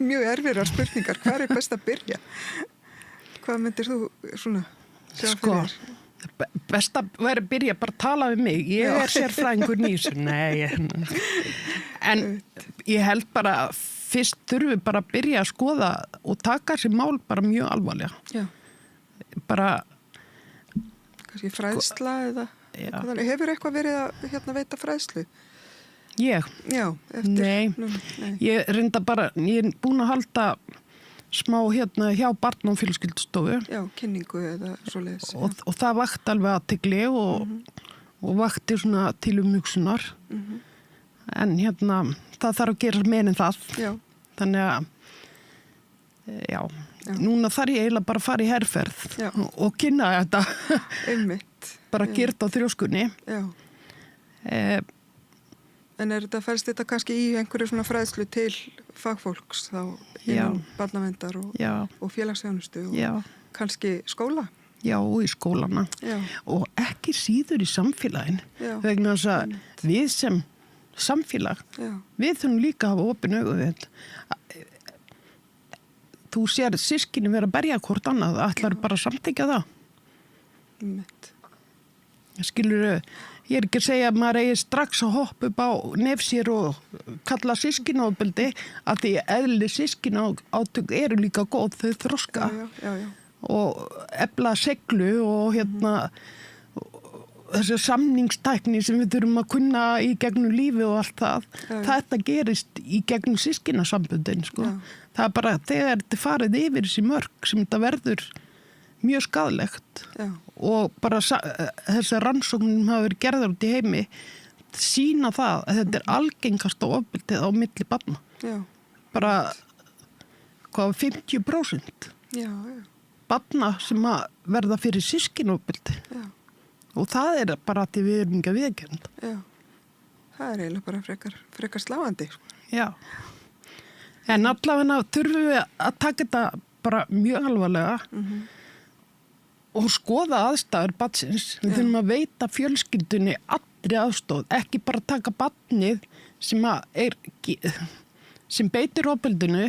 mjög erfiðar spurningar, hvar er best að byrja? Hvað myndir þú svona sjá fyrir þér? Best að vera að byrja bara að tala við mig, ég er sérfræðingur nýs en ég held bara fyrst þurfum bara að byrja að skoða og taka þessi mál bara mjög alvarlega bara kannski fræðsla eða hefur eitthvað verið að veita fræðslu? Ég? Já, eftir Nei. Ég reynda bara, ég er búin að halda smá hjá barn- og fjölskyldustofu kynningu eða svoleiðis og það vakti alveg athygli og vakti svona til umhugsunar en það þarf að gera meira en það þannig að núna þarf ég eiginlega bara að fara í herferð og kynna þetta bara gert á þrjóskunni En fælst þetta kannski í einhverju svona fræðslu til fagfólks þá innan barnaverndar og félagsþjónustu og kannski skóla? Já, og í skólana og ekki síður í samfélagin vegna þess að við sem samfélag, við þurfum líka að hafa opin augu við þetta. Þú sér systkini vera að berja hvort annað, ætlar bara að samþykkja það? Skilurðu, ég er ekki að segja að maður eigi strax að hoppa upp á nefsér og kalla systkinaofbeldi að því eðli systkinaátök eru líka góð, þau þroska og efla seglu og þessi samningstækni sem við þurfum að kunna í gegnum lífi og allt það, þetta gerist í gegnum systkinasamböndin, sko. Það er bara þegar þetta farið yfir þessi mörk sem þetta verður mjög skaðlegt og bara þessar rannsóknum hafa verið gerðar út í heimi sýna það að þetta er algengasta ofbeldið á milli barna. Bara 50% barna sem að verða fyrir systkinofbeldi og það er bara að við erum ekki að viðurkenna. Það er eiginlega bara frekar sláandi. Já. En allavega þurfum við að taka þetta bara mjög alvarlega og skoða aðstæður barnsins. Við þurfum að veita fjölskyldunni allri aðstóð, ekki bara taka barnið sem beitir ofbeldinu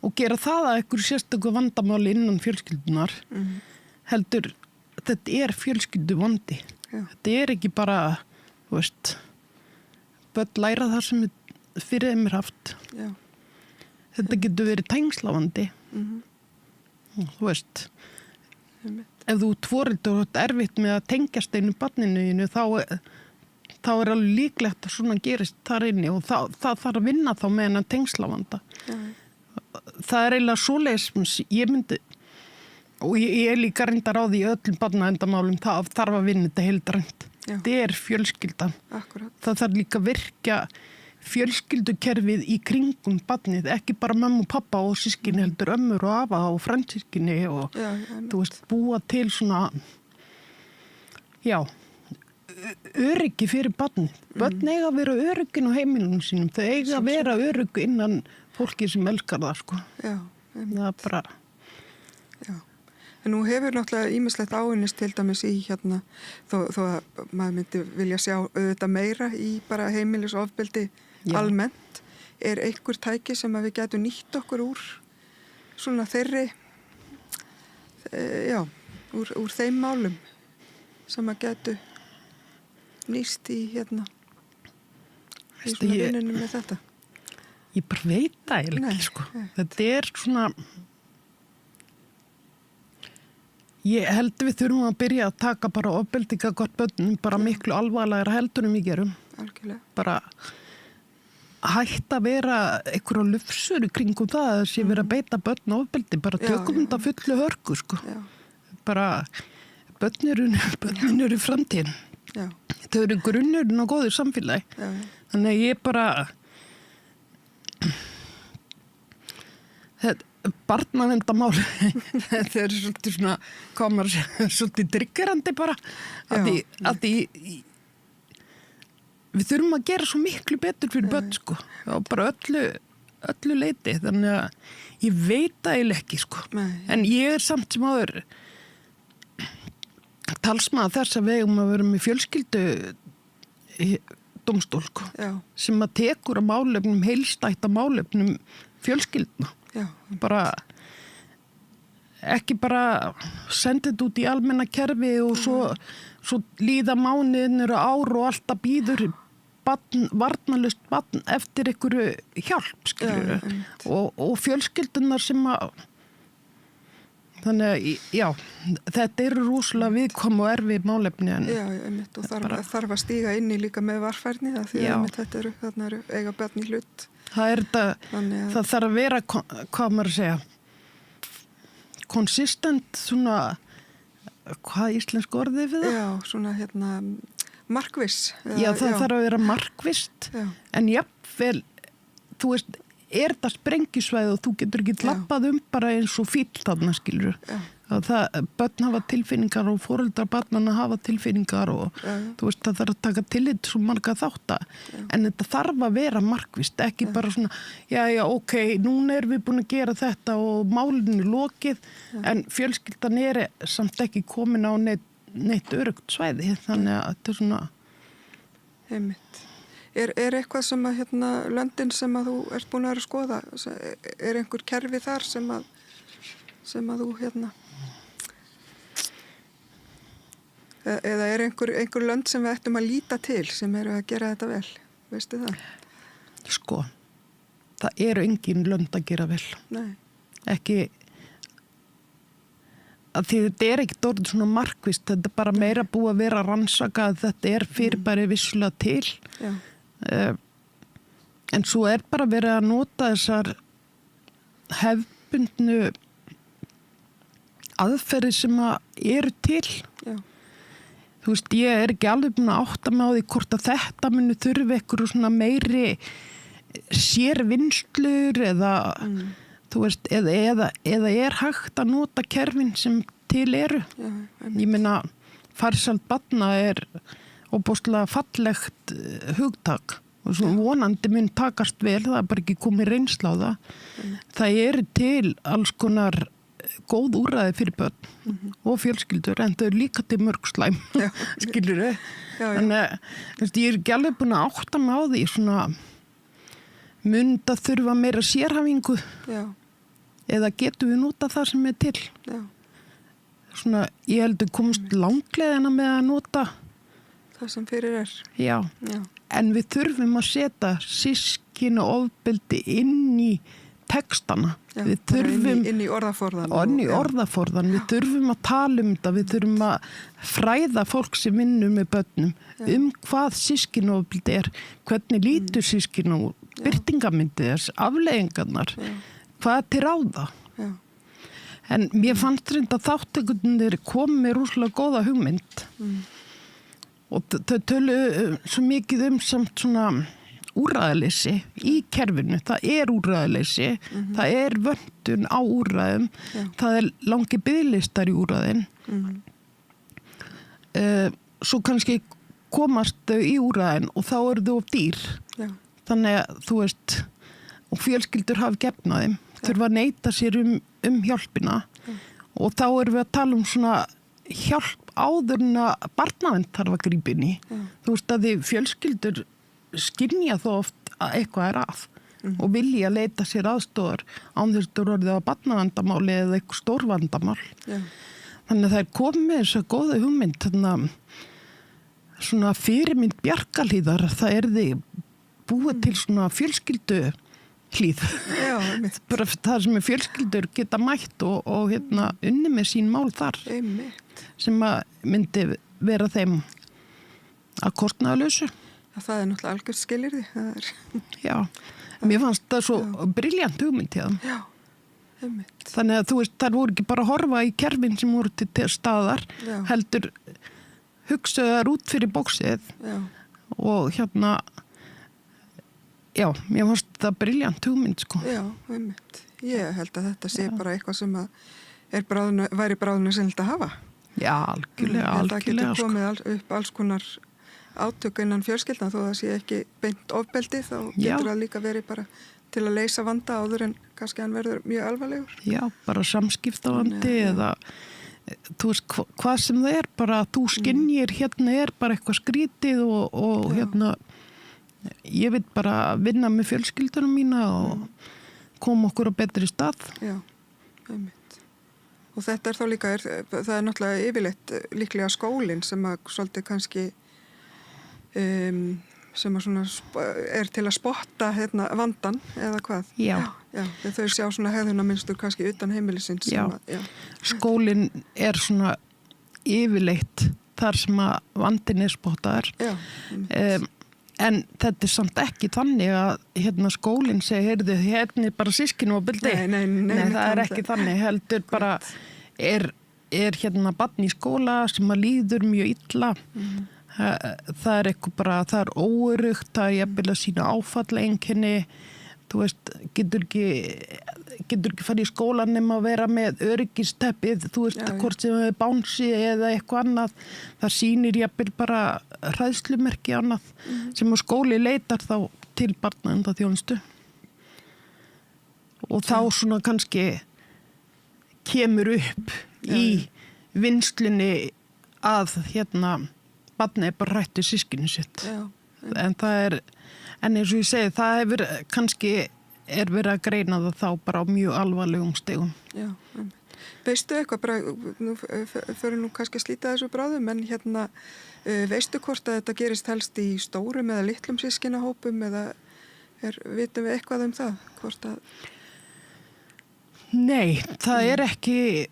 og gera það að einhverju sérstöku vandamáli innan fjölskyldunar. Heldur, þetta er fjölskylduvandi. Þetta er ekki bara, þú veist, börn læra það sem fyrir þeim er haft. Þetta getur verið tengslavandi. Þú veist, ef þú tvorildur og þetta erfitt með að tengjast einu barninu þá er alveg líklegt að svona gerist þar inni og það þarf að vinna þá með hennar tengslavanda. Það er eiginlega svoleiðis ég myndi og ég er líka reyndar á því öllum barnaendamálum það þarf að vinna þetta heildrænt. Þetta er fjölskyldan. Það þarf líka að virkja fjölskyldukerfið í kringum barnið, ekki bara mamma og pappa og systkini heldur ömmur og afa og frændsystkini og þú veist, búa til svona öryggi fyrir barnið. Börn eiga að vera öryggin á heimilunum sínum, þau eiga að vera öryggi innan fólki sem elskar það, sko. Það er bara En nú hefur náttúrulega ýmislegt áunnist til dæmis í þó að maður myndi vilja sjá auðvitað meira í bara heimilisofbeldi almennt. Er einhver tæki sem að við getum nýtt okkur úr svona þeirri já, úr þeim málum sem að getu nýst í hérna í svona vinnunum með þetta. Ég bara veit það ekki, sko. Þetta svona ég held við þurfum að byrja að taka bara ofbeldi gagnvart börnum bara miklu alvarlegra heldur en við gerum. Algjörlega. Bara hætta að vera einhverja lufsur í kringum það að sé vera að beita börn ofbeldi, bara tökum þetta fullu hörku, sko. Já. Bara börn eru framtíðin. Já. Þau eru grunnurinn á góðu samfélagi. Já. Þannig að ég bara barnaverndarmál þetta svolítið svona komar svolítið triggerandi bara að því við þurfum að gera svo miklu betur fyrir börn, sko, og bara öllu leiti, þannig að ég veit það eiginlega ekki, sko. En ég samt sem áður talsmaður þess að við eigum að vera með fjölskyldu dómstól, sko, sem að tekur á málefnum, heilstætt á málefnum fjölskyldna. Já. Bara ekki bara senda þetta út í almenna kerfi og svo líða mánuðinur og ár og alltaf býður varnarlaust barn eftir einhverju hjálp, skilur og fjölskyldunar sem að þannig að, já, þetta eru rosalega viðkvæm og erfið málefni en já, einmitt, og þarf að stíga inn í líka með varfærni því að þetta eru eiga börn í hlut. Það þarf að vera, hvað maður að segja, konsistent, svona, hvað íslensk orðið við það? Já, svona markviss. Já, það þarf að vera markvisst, en jafnvel, þú veist, er það sprengjusvæði og þú getur ekki lappað bara eins og fíll þarna, skilur. Börn hafa tilfinningar og foreldrar barnanna hafa tilfinningar og þú veist, það þarf að taka tillit svo marga þátta. En þetta þarf að vera markvisst, ekki bara svona, já, ok, núna erum við búin að gera þetta og málinu lokið, en fjölskyldan samt ekki komin á neitt öruggt svæði, þannig að þetta svona einmitt. Er eitthvað sem að löndin sem að þú ert búin að skoða, er einhver kerfi þar sem að þú eða er einhver lönd sem við ættum að líta til sem eru að gera þetta vel, veistu það? Sko, það eru engin lönd að gera vel. Nei. Ekki að því þetta er ekkert orðið svona markvisst, þetta er bara meira búið að vera að rannsaka að þetta er fyrirbæri vissulega til. Já. En svo er bara verið að nota þessar hefbundnu aðferði sem eru til. Já. Þú veist, ég er ekki alveg búin að átta mig á því hvort að þetta muni þurfi eitthvað svona meiri sérvinnslur eða þú veist, eða er hægt að nota kerfin sem til eru. Já, ég meina, farsæld barna er óbúslega fallegt hugtak og svo vonandi mun takast vel, það er bara ekki komið reynsla á það. Það eru til alls konar góð úrræði fyrir börn og fjölskyldur, en þau eru líka til mörg slæm, skilur þau. Þannig að ég er ekki alveg búin að átta mig á því, svona mun það þurfa meira sérhafingu eða getum við nota það sem er til. Já. Svona, ég heldur komst langleiðina með að nota það sem fyrir er. Já. En við þurfum að setja systkina ofbeldi inn í textana. Við þurfum inn í orðaforðan. Við þurfum að tala um þetta, við þurfum að fræða fólk sem vinnur með börnum hvað systkinaofbeldi er, hvernig lítur systkina út, birtingamyndið þess, afleiðingarnar, hvað er til ráða. En mér fannst reynda þáttökundir komið með rúslega góða hugmynd og þau tölu svo mikið samt svona úrræðaleysi í kerfinu. Það er úrræðaleysi, það er vöntun á úrræðum, það er langi biðlistar í úrræðin. Svo kannski komast þau í úrræðin og þá eru þau of dýr. Þannig að þú veist, og fjölskyldur hafa gefnað þeim, þurfa að neita sér hjálpina og þá erum við að tala um svona hjálp áður en að barnavernd þarf að grípa inn í. Þú veist að því fjölskyldur skynja þó oft að eitthvað er að. og vilja leita sér aðstoðar án þess að orðið að barnavandamáli eða eitthvað stórvandamál. Já. Þannig að það komið með þess að góða hugmynd, þannig að svona fyrirmynd Bjarkarhlíðar, það því búið til svona fjölskyldu hlíð. Já, bara það sem fjölskyldur geta mætt og unni með sín mál þar. Sem að myndi vera þeim að kostnaðarlausu. Það náttúrulega algjört skilyrði. Já, mér fannst það svo briljant hugmynd hjá þeim. Já, einmitt. Þannig að þú veist, þar voru ekki bara að horfa í kerfin sem voru til staðar, heldur hugsaðar út fyrir bóksið og mér fannst það briljant hugmynd, sko. Já, einmitt. Ég held að þetta sé bara eitthvað sem að væri bráðinu sennilegt að hafa. Já, algjörlega. Það getur komið upp alls konar átök innan fjölskyldan, þó það sé ekki beint ofbeldi, þá getur það líka verið bara til að leysa vanda áður en kannski hann verður mjög alvarlegur. Já, bara samskiptavandi eða þú veist hvað sem það bara þú skynjir bara eitthvað skrítið og ég vil bara vinna með fjölskyldunum mína og koma okkur á betri stað. Já, einmitt. Og þetta þá líka, það náttúrulega yfirleitt líklega skólinn sem að svolítið kannski sem að svona til að spotta vandan eða hvað. Já. Þau sjá svona hegðunarmynstur kannski utan heimilisins. Skólinn svona yfirleitt þar sem að vandin spottaður. En þetta samt ekki þannig að skólinn segi, heyrðu, bara sískinu og bildi. Nei, það ekki þannig. Heldur bara barn í skóla sem að líður mjög illa. Það eitthvað bara, það óöruggt, það jafnvel að sína áfalleinkenni, þú veist, getur ekki farið í skólan nema að vera með öryggisteppið, þú veist, hvort sem er bánsi eða eitthvað annað, það sýnir jafnvel bara hræðslumerki annað, sem að skóli leitar þá til barnaverndar-þjónustu. Og þá svona kannski kemur upp í vinnslunni að barnið bara hrættu sískinu sitt. En eins og ég segi, það hefur kannski verið að greina það þá bara á mjög alvarlegum stegum. Já, veistu eitthvað bara, nú fyrir nú kannski að slíta þessu bráðum, en veistu hvort að þetta gerist helst í stórum eða litlum sískinahópum eða vitum við eitthvað um það? Hvort að... Nei, það ekki...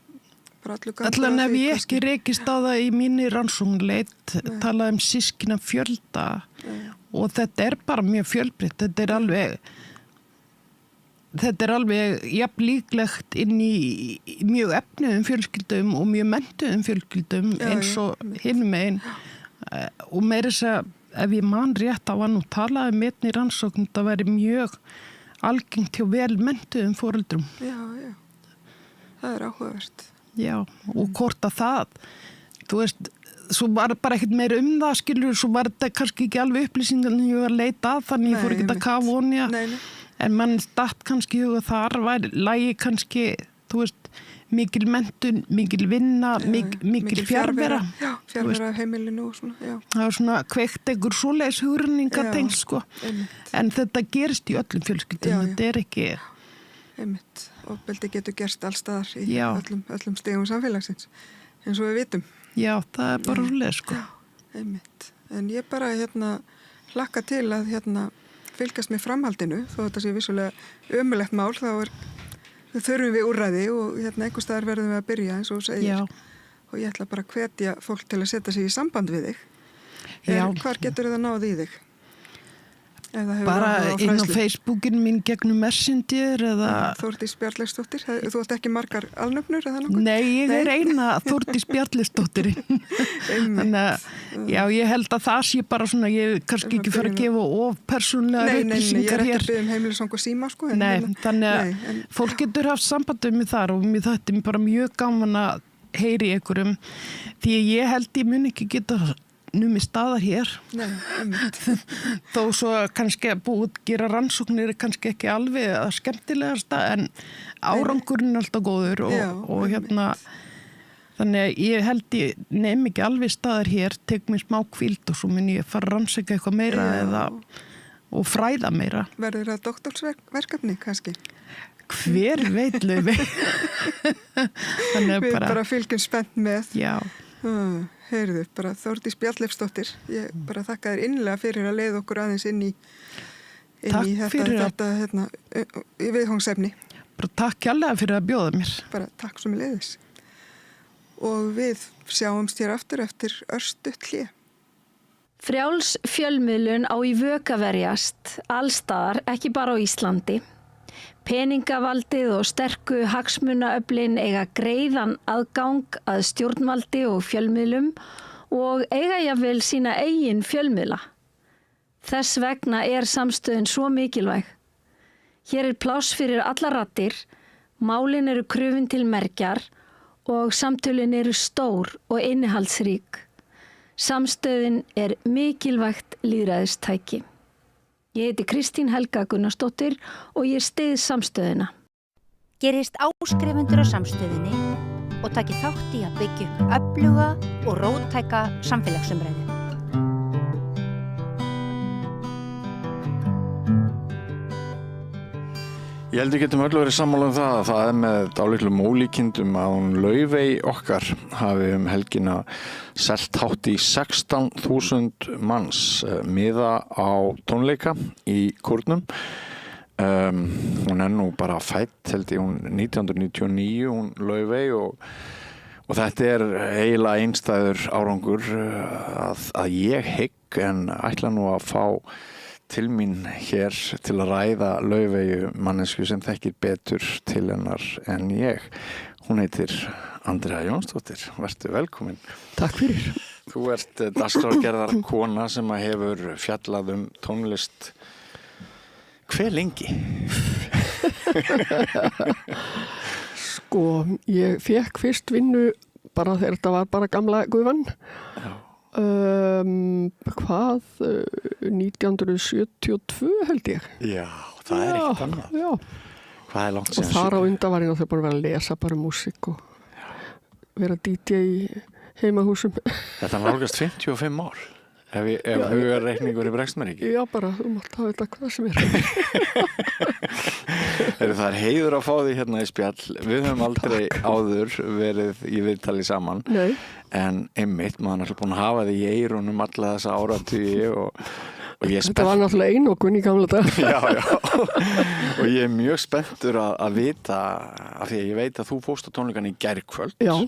Allan ef ég ekki rekist á það í mínir rannsóknarleit talað sískina fjölda og þetta bara mjög fjölbreytt, þetta alveg jafn líklegt inn í mjög efnuðum fjölskyldum og mjög menntuðum fjölskyldum eins og hinum megin og meira þess að ef ég man rétt á hann og talaði með í rannsókn, það væri mjög algengt hjá vel menntuðum foreldrum. Já, það áhugavert. Já, og hvort að það, þú veist, svo var bara ekkert meira það, skilur, svo var þetta kannski ekki alveg upplýsingar en ég var að leita að, þannig ég fór ekki að kafa vonja, en mann datt kannski huga þar, var lægi kannski, þú veist, mikil menntun, mikil vinna, mikil fjarvera. Já, fjarvera heimilinu og svona, já. Það var svona kveikt einhver svoleiðis hugrenningatengt, sko, en þetta gerist í öllum fjölskyldum, þetta ekki... Einmitt, ofbeldi getur gerst allstaðar í öllum stigum samfélagsins, eins og við vitum. Já, það bara rúlega, sko. Já, einmitt. En ég bara hlakka til að fylgjast með framhaldinu, þó þetta sé vissulega ömulegt mál, þá þurfum við úrræði og einhvers staðar verðum við að byrja, eins og þú segir. Já. Og ég ætla bara að hvetja fólk til að setja sig í samband við þig. Hvar getur það náð í þig? Bara inn á Facebookin mín gegnum Messenger eða... Þórdís Bjarleifsdóttir, þú átt ekki margar alnöfnur eða nokkuð? Nei, ég eina Þórdís Bjarleifsdóttir. Þannig að ég held að það sé bara svona, ég kannski ekki fara að gefa of persónulega upplýsingar hér. Nei, ég ekki að byggja heimilisang og síma, sko. Nei, þannig að fólk getur haft sambandum með þar og mér þetta bara mjög gaman að heyri einhverjum, því ég held ég mun ekki geta numið staðar hér. Nei, þó svo kannski að búið gera rannsóknir kannski ekki alveg að skemmtilegasta en árangurinn er alltaf góður og þannig að ég held ég nefn ekki alveg staðar hér, tek mér smá hvíld og svo mun ég fara að rannsaka eitthvað meira og fræða meira. Verður það doktorsverkefni kannski? Hver veit Laufey? Við bara fylgjum spennt með. Já. Heyrðu, bara Þórdís Bjarnleifsdóttir, ég bara þakka þér innilega fyrir að leiða okkur aðeins inn í þetta viðfangsefni. Bara takk kærlega fyrir að bjóða mér. Bara takk sem leiðis. Og við sjáumst hér aftur eftir örstutt hlé. Frjáls fjölmiðlun á í vök að verjast allstaðar, ekki bara á Íslandi. Peningavaldið og sterku hagsmunaöflin eiga greiðan aðgang að stjórnvaldi og fjölmiðlum og eiga jafnvel sína eigin fjölmiðla. Þess vegna samstöðin svo mikilvæg. Hér pláss fyrir alla raddir, málin eru krufin til mergjar og samtölin eru stór og innihaldsrík. Samstöðin mikilvægt lýðræðistæki. Ég heiti Kristín Helga Gunnarsdóttir og ég styð samstöðina. Gerist áskrifundur á samstöðinni og taki þátt í að byggja upp öfluga og róttæka samfélagsumræðu. Ég held að getum öll verið sammála það að það með dálitlum ólíkindum að hún Laufey okkar hafi helgina selt hátt í 16.000 manns miða á tónleika í Kúrnum. Hún nú bara fædd held ég hún 1999 hún Laufey og þetta eiginlega einstæður árangur að ég hygg en ætla nú að fá til mín hér til að ræða Laufeyju mannesku sem þekkir betur til hennar en ég. Hún heitir Andrea Jónsdóttir. Vertu velkomin. Takk fyrir. Þú ert dagskrárgerðar kona sem hefur fjallað tónlist hve lengi? Sko, ég fekk fyrst vinnu bara þegar þetta var bara gamla gufan. Já. 1972 held ég. Já, það ekkert annað. Já. Hvað langt síðan? Og þar á undan var ég náttúrulega bara að vera að lesa bara músík og vera DJ í heimahúsum. Þetta nálgast 55 ár. Ef hugarreikningur bregst mér ekki. Já, bara, þú mátt hafa þetta hvað sem Það heiður að fá því hérna í spjall. Við höfum aldrei áður verið í viðtali saman. Nei. En einmitt, maður er búin að hafa því í eyrunum alla þessa áratugi og ég Þetta var náttúrulega einokun í gamla dag. Já. Og ég mjög spenntur að vita, af því að ég veit að þú fórst á tónleikan í gærkvöld. Já.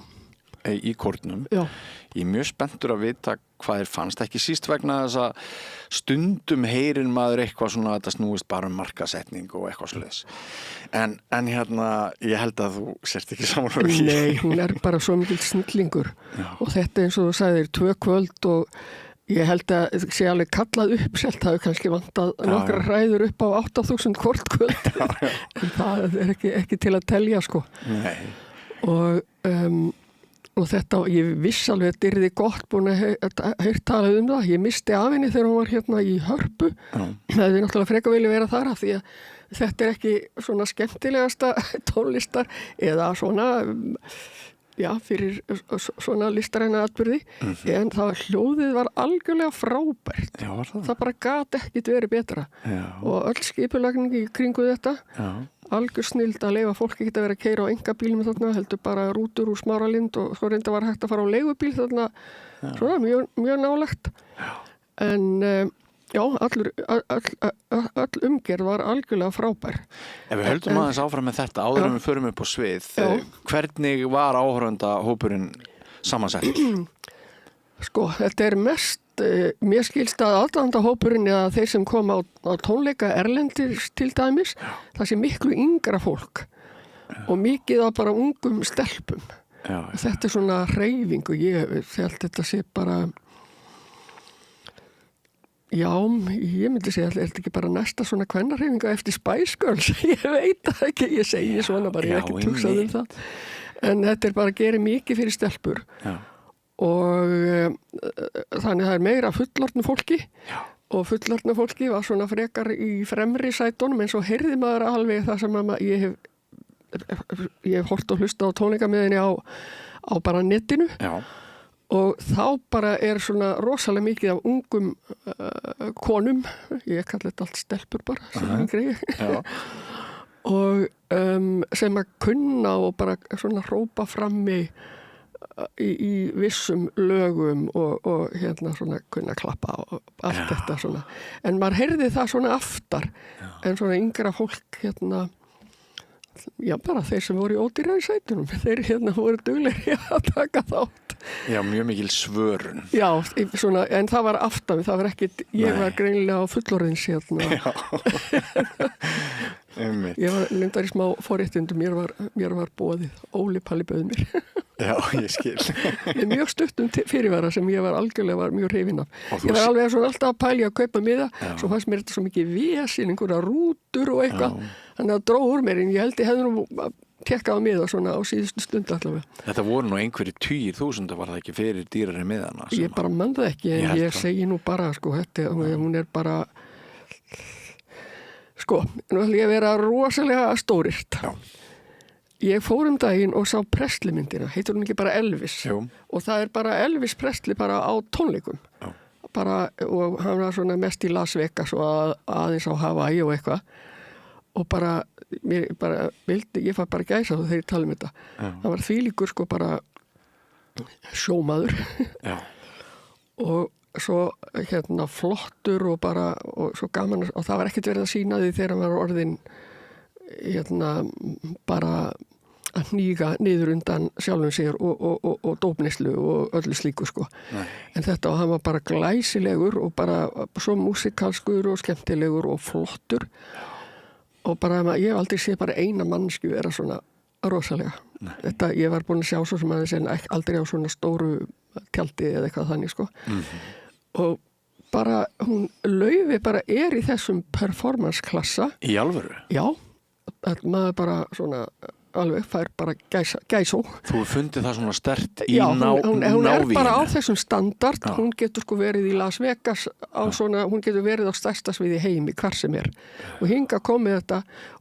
Í Kórnum. Já. Ég mjög spenntur að vita hvað fannst, ekki síst vegna þess að stundum heyrir maður eitthvað svona að þetta snúist bara markasetning og eitthvað svoleiðis. En hérna, ég held að þú sért ekki saman á því. Nei, hún bara svo mikil snillingur. Já. Og þetta eins og þú sagðir 2 kvöld og ég held að það sé alveg kallað upp selt, það hefur kannski vantað nokkra hræður upp á 8.000 hvort kvöld. En það ekki til að telja sko. Nei. Og þetta, ég viss alveg að þetta yrði gott búin að heyrt talað það. Ég misti af henni þegar hún var hérna í Hörpu. Það hefði náttúrulega frekar vilja vera þar af því að þetta ekki svona skemmtilegasta tónlistar eða svona, já, fyrir svona listaræna atburði. En hljóðið var algjörlega frábært. Já, var það? Það bara gat ekkit verið betra. Já. Og öll skipulagning í kringu þetta. Já. Algjör snild að leyfa fólki ekki að vera að keyra á engabílum þarna, heldur bara rútur úr Smáralind og svo reynda var hægt að fara á leigubíl þarna, svona mjög nálegt. En já, öll umgerð var algjörlega frábær. Ef við höldum aðeins áfram með þetta, áður en við förum upp á svið, hvernig var áhorfandahópurinn samansett? Sko, þetta mest, mér skilst að aðdáendahópurinn eða þeir sem koma á tónleika erlendis til dæmis, það sé miklu yngra fólk og mikið af bara ungum stelpum. Og þetta svona hreyfingu, ég held þetta sé bara, já, ég myndi segja að þetta ekki bara næsta svona kvennarhreyfinga eftir Spice Girls, ég veit það ekki, ég segi svona bara, ég ekki tugsað það. En þetta bara að gera mikið fyrir stelpur. Já. Og þannig það meira fullorðnu fólki. Já. Og fullorðnu fólki var svona frekar í fremri sætunum eins og heyrði maður alveg það sem ég hef hort og hlusta á tónleikamiðinni á bara netinu. Já. og þá bara svona rosalega mikið af ungum konum, ég kalli þetta allt stelpur bara, sem yngri og sem að kunna og bara svona hrópa frammi í vissum lögum og hérna svona kunna klappa og allt þetta svona. En maður heyrði það svona aftar en svona yngra fólk hérna, já bara þeir sem voru í ódýrari sætunum, þeir hérna voru duglegri að taka þátt. Já, mjög mikil svörun. Já, svona, en það var aftan, það var ekkit, ég var greinilega á fullorðins hérna. Já, einmitt. Ég var lindar í smá forréttundum, mér var boðið, Óli Palli bauð mér. Já, ég skil. Mjög stuttum fyrirvara sem ég var algjörlega mjög hrifin af. Ég var alveg svona alltaf að pæli að kaupa miða, svo fannst mér þetta svo mikið vesin, einhverja rútur og eitthvað, þannig að dró úr mér, en ég held ég hefði nú tekkað á miða svona á síðustu stundu allavega. Þetta voru nú einhverju 10.000, var það ekki fyrir dýrari miðana? Ég bara man það ekki, en ég segi nú bara, sko, þetta, hún bara, sko, nú ætlum ég að vera rosalega stórirt. Já. Ég fór daginn og sá Presley myndina, heitir hún ekki bara Elvis? Jú. Og það bara Elvis Presley bara á tónleikum. Já. Bara, og hann var svona mest í Las Vegas og aðeins á Hawaii og eitthvað. Og bara, ég fær bara gæsa þegar ég tala þetta. Það var þvílíkur sko bara sjómaður. Já. Og svo hérna flottur og bara, og svo gaman, og það var ekkert verið að sýna því þegar hann var orðin hérna bara að hníga niður undan sjálfum sér og dópneyslu og öllu slíku sko. Nei. En þetta, og hann var bara glæsilegur og bara svo músikalskur og skemmtilegur og flottur og bara, ég hef aldrei séð bara eina mannsku vera svona rosalega. Nei. Þetta, ég var búin að sjá svo sem aðeins en aldrei á svona stóru tjaldi eða eitthvað þannig sko. Og bara, hún Laufey bara í þessum performance-klassa. Í alvöru? Já, maður bara svona alveg fær bara gæsó. Þú fundið það svona sterkt í návíðinu? Já, hún bara á þessum standard. Já. Hún getur sko verið í Las Vegas á svona, hún getur verið á stærsta sviði heimi, hvar sem og hinga komið þetta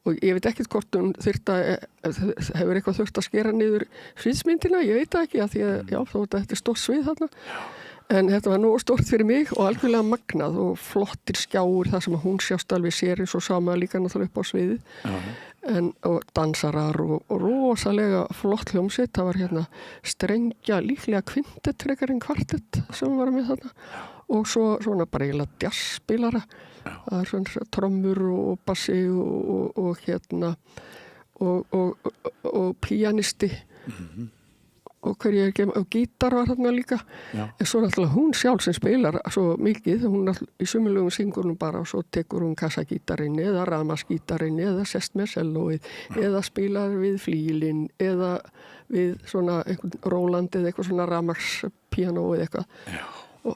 og ég veit ekkert hvort hún hefur eitthvað þurft að skera niður sviðsmyndina, ég veit það ekki að því að, já, þó þetta stórt svið þarna. En þetta var nú stórt fyrir mig og algjörlega magnað og flottir skjáur þar sem hún sjást alveg sér eins og sama líka náttúrulega upp á sviðið. Og dansarar og rosalega flott hljómsveit. Það var hérna strengja líklega kvintett frekar en kvartett sem var með þarna. Og svo svona bara eiginlega jazzspilara. Það svona trommur og bassi og hérna og píanisti. Og og gítar var þarna líka. Já. En svo náttúrulega hún sjálf sem spilar svo mikið, hún í sumulögum syngur hún bara og svo tekur hún kassagítarinn eða rafmagnsgítarinn eða sest með sellóið eða spilar við flílinn eða við svona einhvern Róland eða eitthvað svona rafmagspíanó eða eitthvað.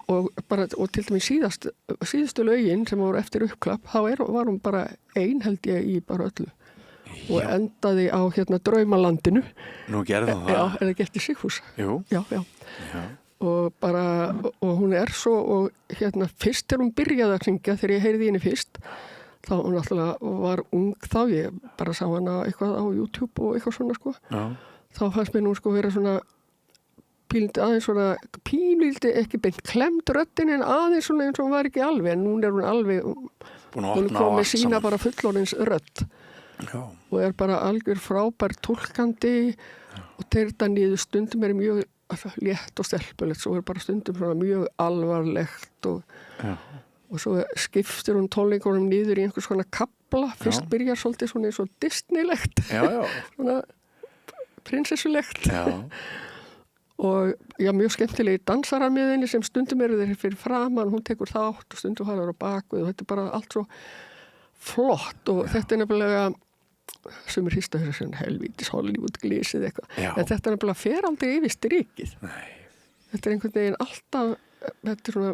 Og til dæmis síðustu lögin sem voru eftir uppklapp, þá var hún bara ein held ég í bara öllu. Og endaði á hérna Draumalandinu. Nú gerði það. Já, er það gert í Sigfús? Jú. Já. Og bara, og hún svo, og hérna fyrst þegar hún byrjaði að syngja, þegar ég heyrði henni fyrst, þá hún náttúrulega var ung þá, ég bara sá hana eitthvað á YouTube og eitthvað svona sko. Já. Þá fannst mér nú sko vera svona pínlítið ekki beint klemd röddin en aðeins svona eins og hún var ekki alveg, en núna hún alveg, hún kom með sína bara fullorðins rödd. Já. Og bara algjör frábær túlkandi og þetta niður stundum mjög létt og stelpulegt, svo bara stundum svona mjög alvarlegt og svo skiptir hún tónleikunum niður í einhvers konar kapla, fyrst byrjar svolítið svona eins og Disneylegt, svona prinsessulegt og mjög skemmtilegi dansarar með henni sem stundum þeir fyrir framan, hún tekur þátt og stundum hann á bakvið og þetta bara allt svo flott og þetta nefnilega sem hýsta þessu helvítis Hollywood glísið eitthvað. En þetta nefnilega fer aldrei yfir strikið. Nei. Þetta einhvern veginn alltaf, þetta svona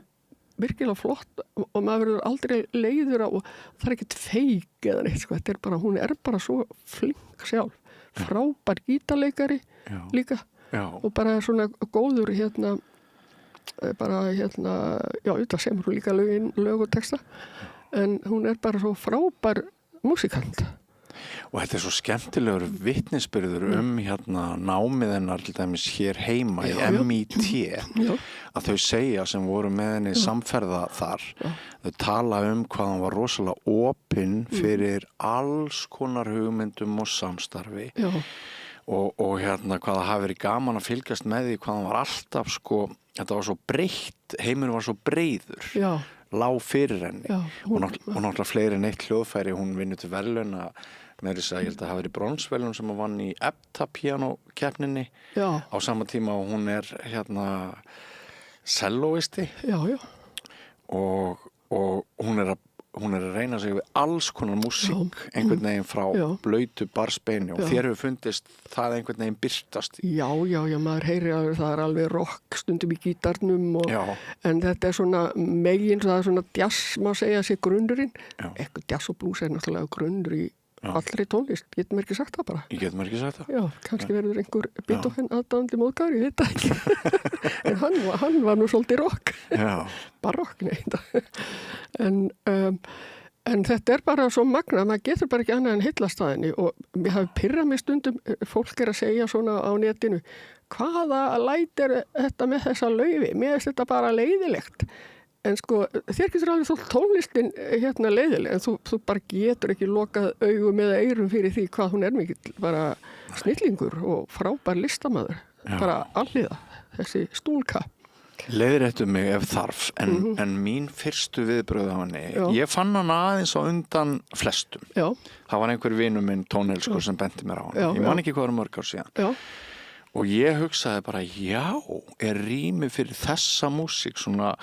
virkilega flott og maður verður aldrei leiður og það ekkert feik eða neitt sko. Þetta bara, hún bara svo flink sjálf. Frábær gítarleikari líka. Já. Og bara svona góður hérna, auðvitað semur hún líka lög og texta. En hún bara svo frábær músikant Og þetta svo skemmtilegur vitnisbyrður hérna námið hennar til dæmis hér heima í MIT að þau segja sem voru með henni samferða þar. Þau tala hvað hann var rosalega opinn fyrir alls konar hugmyndum og samstarfi. Og hérna hvað það hafi verið gaman að fylgjast með því hvað hann var alltaf þetta var svo breitt, heimurinn var svo breiður, lá fyrir henni og náttúrulega fleiri en eitt hljóðfæri, hún vinnur til verðlauna með þess að ég held að hafa verið bronsverðlaun sem hann vann í EPTA-píanókeppninni á sama tíma og hún hérna sellóisti og hún er að reyna sig við alls konar músík einhvern veginn frá blautu barsbeini og þér hefur fundist það einhvern veginn birtast. Já, maður heyrir að það er alveg rock stundum í gítarnum en þetta er svona megin, það er svona jazz, má segja sér grunnurinn. Eitthvað jazz og blues er náttúrulega grunnur í allri tónlist, getur mér ekki sagt það bara. Ég getur mér ekki sagt það. Já, kannski verður einhver Beethoven aðdáandi móðgar, ég veit það ekki. En hann var nú svolítið rock. Barokk, en þetta er bara svo magnað, maður getur bara ekki annað en hyllast að henni og mér hafi pirrað mig stundum, fólk að segja svona á netinu, hvaða læt er þetta með þessa laufi? Mér finnst þetta bara leiðilegt. En þér getur alveg þótt tónlistin hérna leiðileg, en þú bara getur ekki lokað augum eða eyrum fyrir því hvað hún er mikill, bara snillingur og frábær listamaður, bara alliða, þessi stúlka. Leiðréttu mig ef þarf, en mín fyrstu viðbröð á henni, ég fann hana aðeins á undan flestum. Það var einhver vinur minn, tónelskur, sem benti mér á henni. Ég man ekki hvað var mörg ár síðan. Og ég hugsaði bara, er rými fyrir þessa músík, svona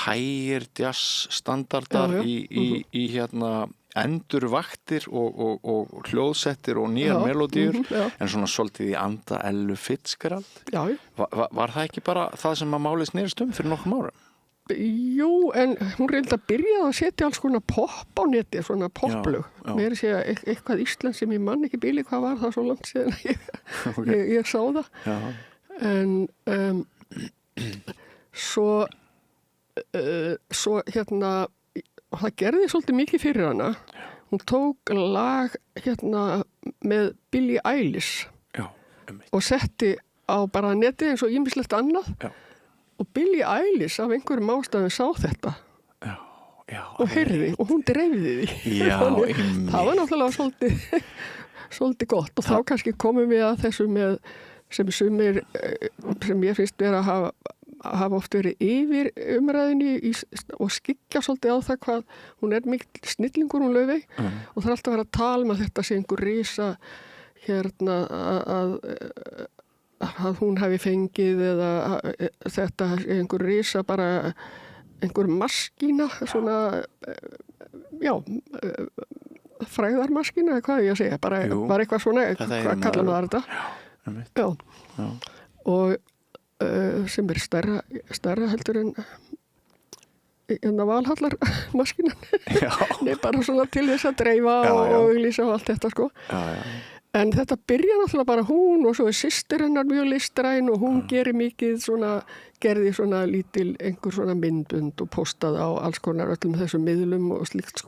hægir jazz standardar í hérna endurvaktir og hljóðsettir og nýjar melódíur, en svona svolítið í anda Ellu Fitzgerald. Var það ekki bara það sem að málið snerist fyrir nokkrum árum? Jú, en hún reyndi að byrja að setja alls konar pop á neti, svona poplög. Mér er segja eitthvað Ísland sem ég man ekki bíli, hvað var það svo langt síðan ég sá það. En svo hérna, það gerði svolítið mikið fyrir hana. Hún tók lag hérna með Billie Eilish og setti á bara netið eins og ýmislegt annað. Og Billie Eilish af einhverjum ástæðum sá þetta og heyrði og hún dreifði því. Það var náttúrulega svolítið gott og þá kannski komum við að þessu með sem ég finnst vera að hafa oft verið yfir umræðinni og skyggja svolítið á það hvað hún er mikil snillingur hún Laufey og það er alltaf að vera að tala með þetta sé einhver risa hérna að hún hafi fengið eða þetta einhver risa bara einhver maskína svona frægðarmaskína eða hvað ég að segja bara eitthvað svona, hvað kallar maður þetta? Og sem er stærra heldur en Valhallarmaskínan bara svona til þess að dreifa og auglýsa og allt þetta En þetta byrja náttúrulega bara hún og svo er systir hennar mjög listræn og hún gerði svona lítil einhver svona myndbund og postaði á alls konar öllum þessum miðlum og slíkt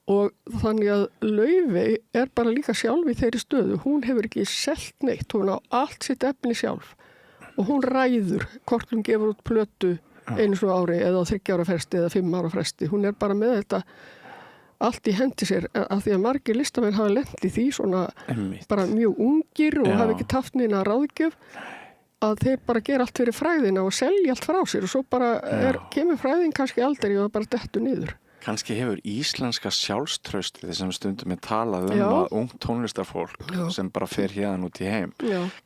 Og þannig að Laufey er bara líka sjálf í þeirri stöðu. Hún hefur ekki selt neitt, hún á allt sitt efni sjálf og hún ræður hvort hún gefur út plötu einu svo ári eða á 3 ára fresti eða 5 ára fresti. Hún er bara með þetta allt í hendi sér af því að margir listamenn hafa lent í því svona bara mjög ungir og hafa ekki taft neina ráðgjöf að þeir bara gera allt fyrir fræðina og selja allt frá sér og svo bara kemur fræðin kannski aldrei og það bara dettur niður. Kannski hefur íslenska sjálfstraustið sem stundum er talað að ung tónlistarfólk sem bara fer hérna út í heim.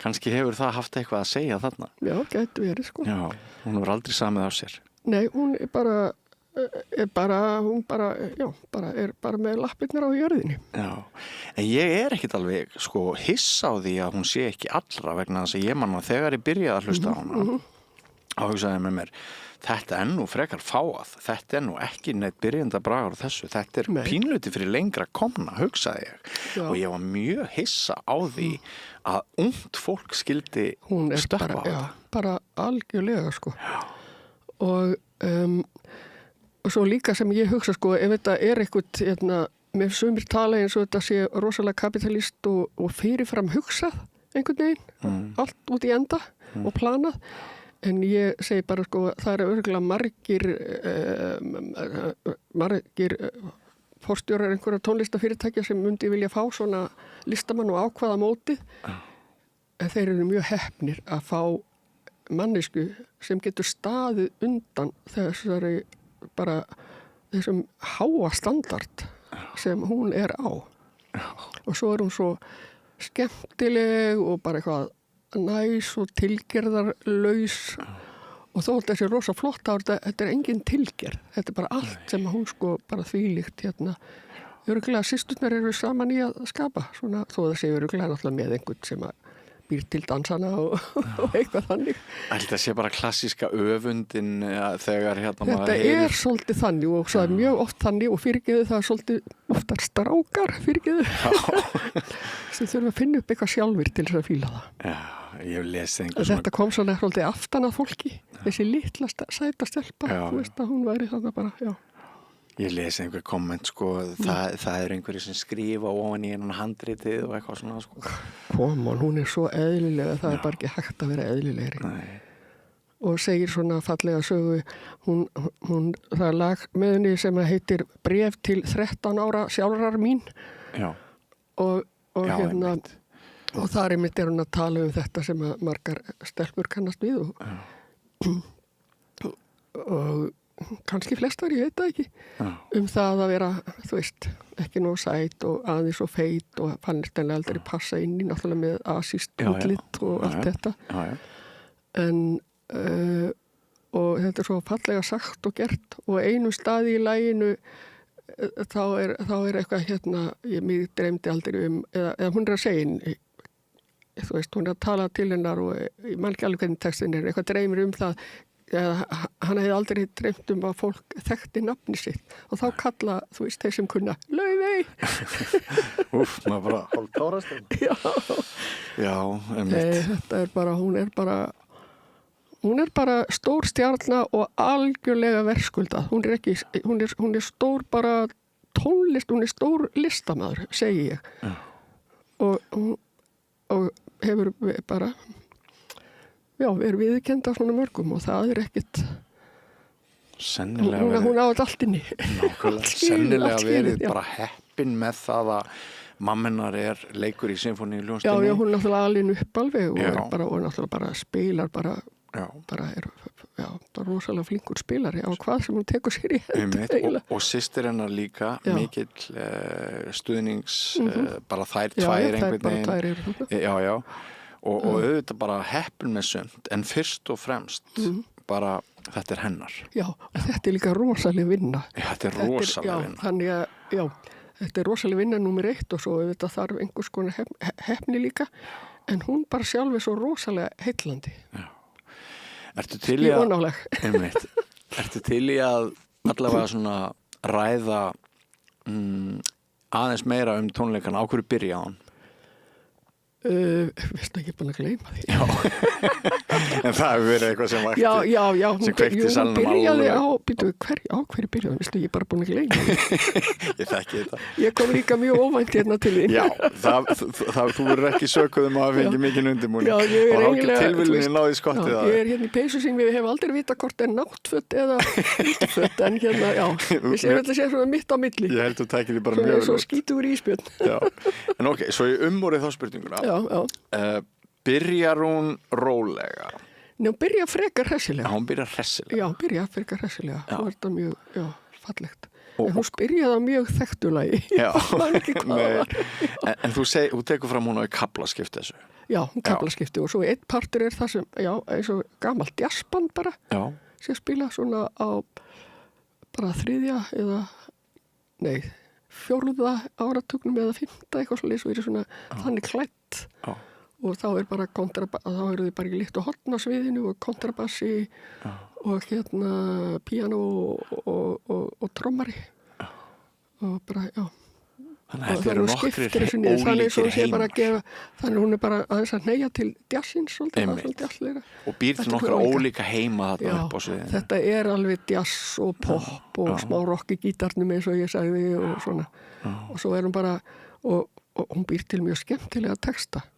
Kannski hefur það haft eitthvað að segja þarna. Já, gæti verið Hún hefur aldrei samið af sér. Nei, hún er bara með lappirnar á jörðinni. En ég er ekkit alveg hissa á því að hún sé ekki allra vegna þess að ég man að þegar ég byrjaði að hlusta á hana og hugsaði með mér þetta er nú frekar fáað, þetta er nú ekki neitt byrjandi bragar á þessu, þetta er pínluti fyrir lengra komna, hugsaði ég og ég var mjög hissa á því að ungt fólk skildi stökkva á þetta. Bara algjörlega og svo líka sem ég hugsa ef þetta er eitthvað með sumir tala eins og þetta sé rosalega kapitalist og fyrirfram hugsað einhvern veginn, allt út í enda og planað, en ég segi bara sko, það eru örugglega margir forstjórar einhverja tónlistafyrirtækja sem myndi vilja fá svona listamann og ákvaða mótið, en þeir eru mjög heppnir að fá mannesku sem getur staðið undan þessum háa standard sem hún er á. Og svo er hún svo skemmtileg og bara eitthvað næs og tilgerðarlaus og þó þetta sé rosa flott á þetta engin tilgerð. Þetta bara allt sem hún sko bara þvílíkt hérna. Örugglega systurnar eru saman í að skapa svona, þó það sé örugglega náttúrulega með einhvern sem að býr til dansana og eitthvað þannig. Þetta sé bara klassíska öfundin þegar hérna maður Þetta er svolítið þannig og það er mjög oft þannig og fyrirgeðu það er svolítið oftar strákar fyrirgeðu sem þurfa að finna upp eitthvað sjálfur til þess að fíla það. Já, ég hef lesið einhver Þetta kom svona svolítið aftan að fólki, þessi litla sæta stelpa, þú veist að hún væri þarna bara, já. Ég lesi einhver komment sko, það er einhverju sem skrifa ofan í einan handritið og eitthvað svona sko. Komon, hún er svo eðlilega, það er bara ekki hægt að vera eðlilegri. Nei. Og segir svona fallega sögu, það er lag með henni sem heitir Bréf til 13 ára sjálfrar mín. Já. Og já, hérna, og þar einmitt er hún að tala um þetta sem að margar stelpur kannast við og kannski flestar, ég veit það ekki, það að vera, þú veist, ekki nóg sæt og aðeins og feit og fannst henni aldrei passa inn í náttúrulega með asíst útlit og allt þetta. En og þetta er svo fallega sagt og gert og einu staði í laginu þá er eitthvað hérna, mig dreymdi aldrei eða hún er að segja henni, þú veist, hún er að tala til hennar og ég man ekki alveg hvernig textin er, eitthvað dreymir það hann hefði aldrei dreymt að fólk þekkti nafni sitt og þá kalla, þú veist, þeir sem kunna Laufey maður bara hálftárast Já, þetta er bara, hún er bara stór stjarna og algjörlega verðskuldað, hún er stór bara tónlist, hún er stór listamaður, segi ég og hefur bara er viðurkennd af svona mörgum og það er ekkit sennilega hún á þetta allt inni sennilega verið bara heppin með það að mammenar er leikur í symfóníu hljómsveitinni. Já, hún er náttúrulega alin upp alveg og náttúrulega bara spilar bara er bara rosalega flinkur spilari á hvað sem hún tekur sér í hendur og systir hennar líka mikill stuðnings bara þær tvær einhvern veginn og auðvitað bara heppin með sumt en fyrst og fremst bara þetta er hennar. Já, þetta er líka rosalega vinna. Þetta er rosalega vinna. Þannig að þetta er rosalega vinna nummer 1 og svo auðvitað þarf einhvers konar heppni líka en hún bara sjálf er svo rosalega heillandi. Já. Ertu til í að allavega svona ræða aðeins meira tónleikana á hverju byrja hann? Veistu ekki búin að gleyma því en það hefur verið eitthvað sem vakti sem kveikti salnum byrjaði á hverju byrjaði, veistu ég bara búin að gleyma ég þekki þetta ég kom líka mjög óvænt hérna til þín þú verður ekki sökuðum að fengi mikinn undirbúning og hálfgeir tilviljunni náði skottið ég er hérna í peysu sem við hefum aldrei vita hvort er náttfött eða vildfött en hérna, við séum þetta sé svona mitt á milli ég held að þú tækir því bara mjög svo skítur íspjörn en ok, svo ég umorið þá spurninguna byrjar hún rólega? Nei, hún byrjar frekar hressilega. Já, hún byrjar hressilega. Já, byrjar frekar hressilega. Það var þetta mjög, fallegt. En hún byrjaði á mjög þekktulagi. Já. Man ekki hvað var. En þú tekur fram hún á kaplaskipti þessu? Já, hún kaplaskipti og svo einn partur er það sem, eins og gamalt jazzband bara. Já. Sem spila svona á bara 3. eða, 4. áratugnum eða 5. eitthvað svolítið svo er svona þannig klætt og þá er bara þá eru þið bara ekki líkt á horn á sviðinu og kontrabassi og piano og trommari og bara, Þannig að þetta eru nokkrir ólíkir heimar. Þannig hún bara aðeins að neyja til jazzins svolítið. Og býr til nokkra ólíka heima þarna upp á sviðinu. Þetta alveg jazz og pop og smá rock í gítarnum eins og ég sagði og svona. Og svo hún bara, og hún býr til mjög skemmtilega texta.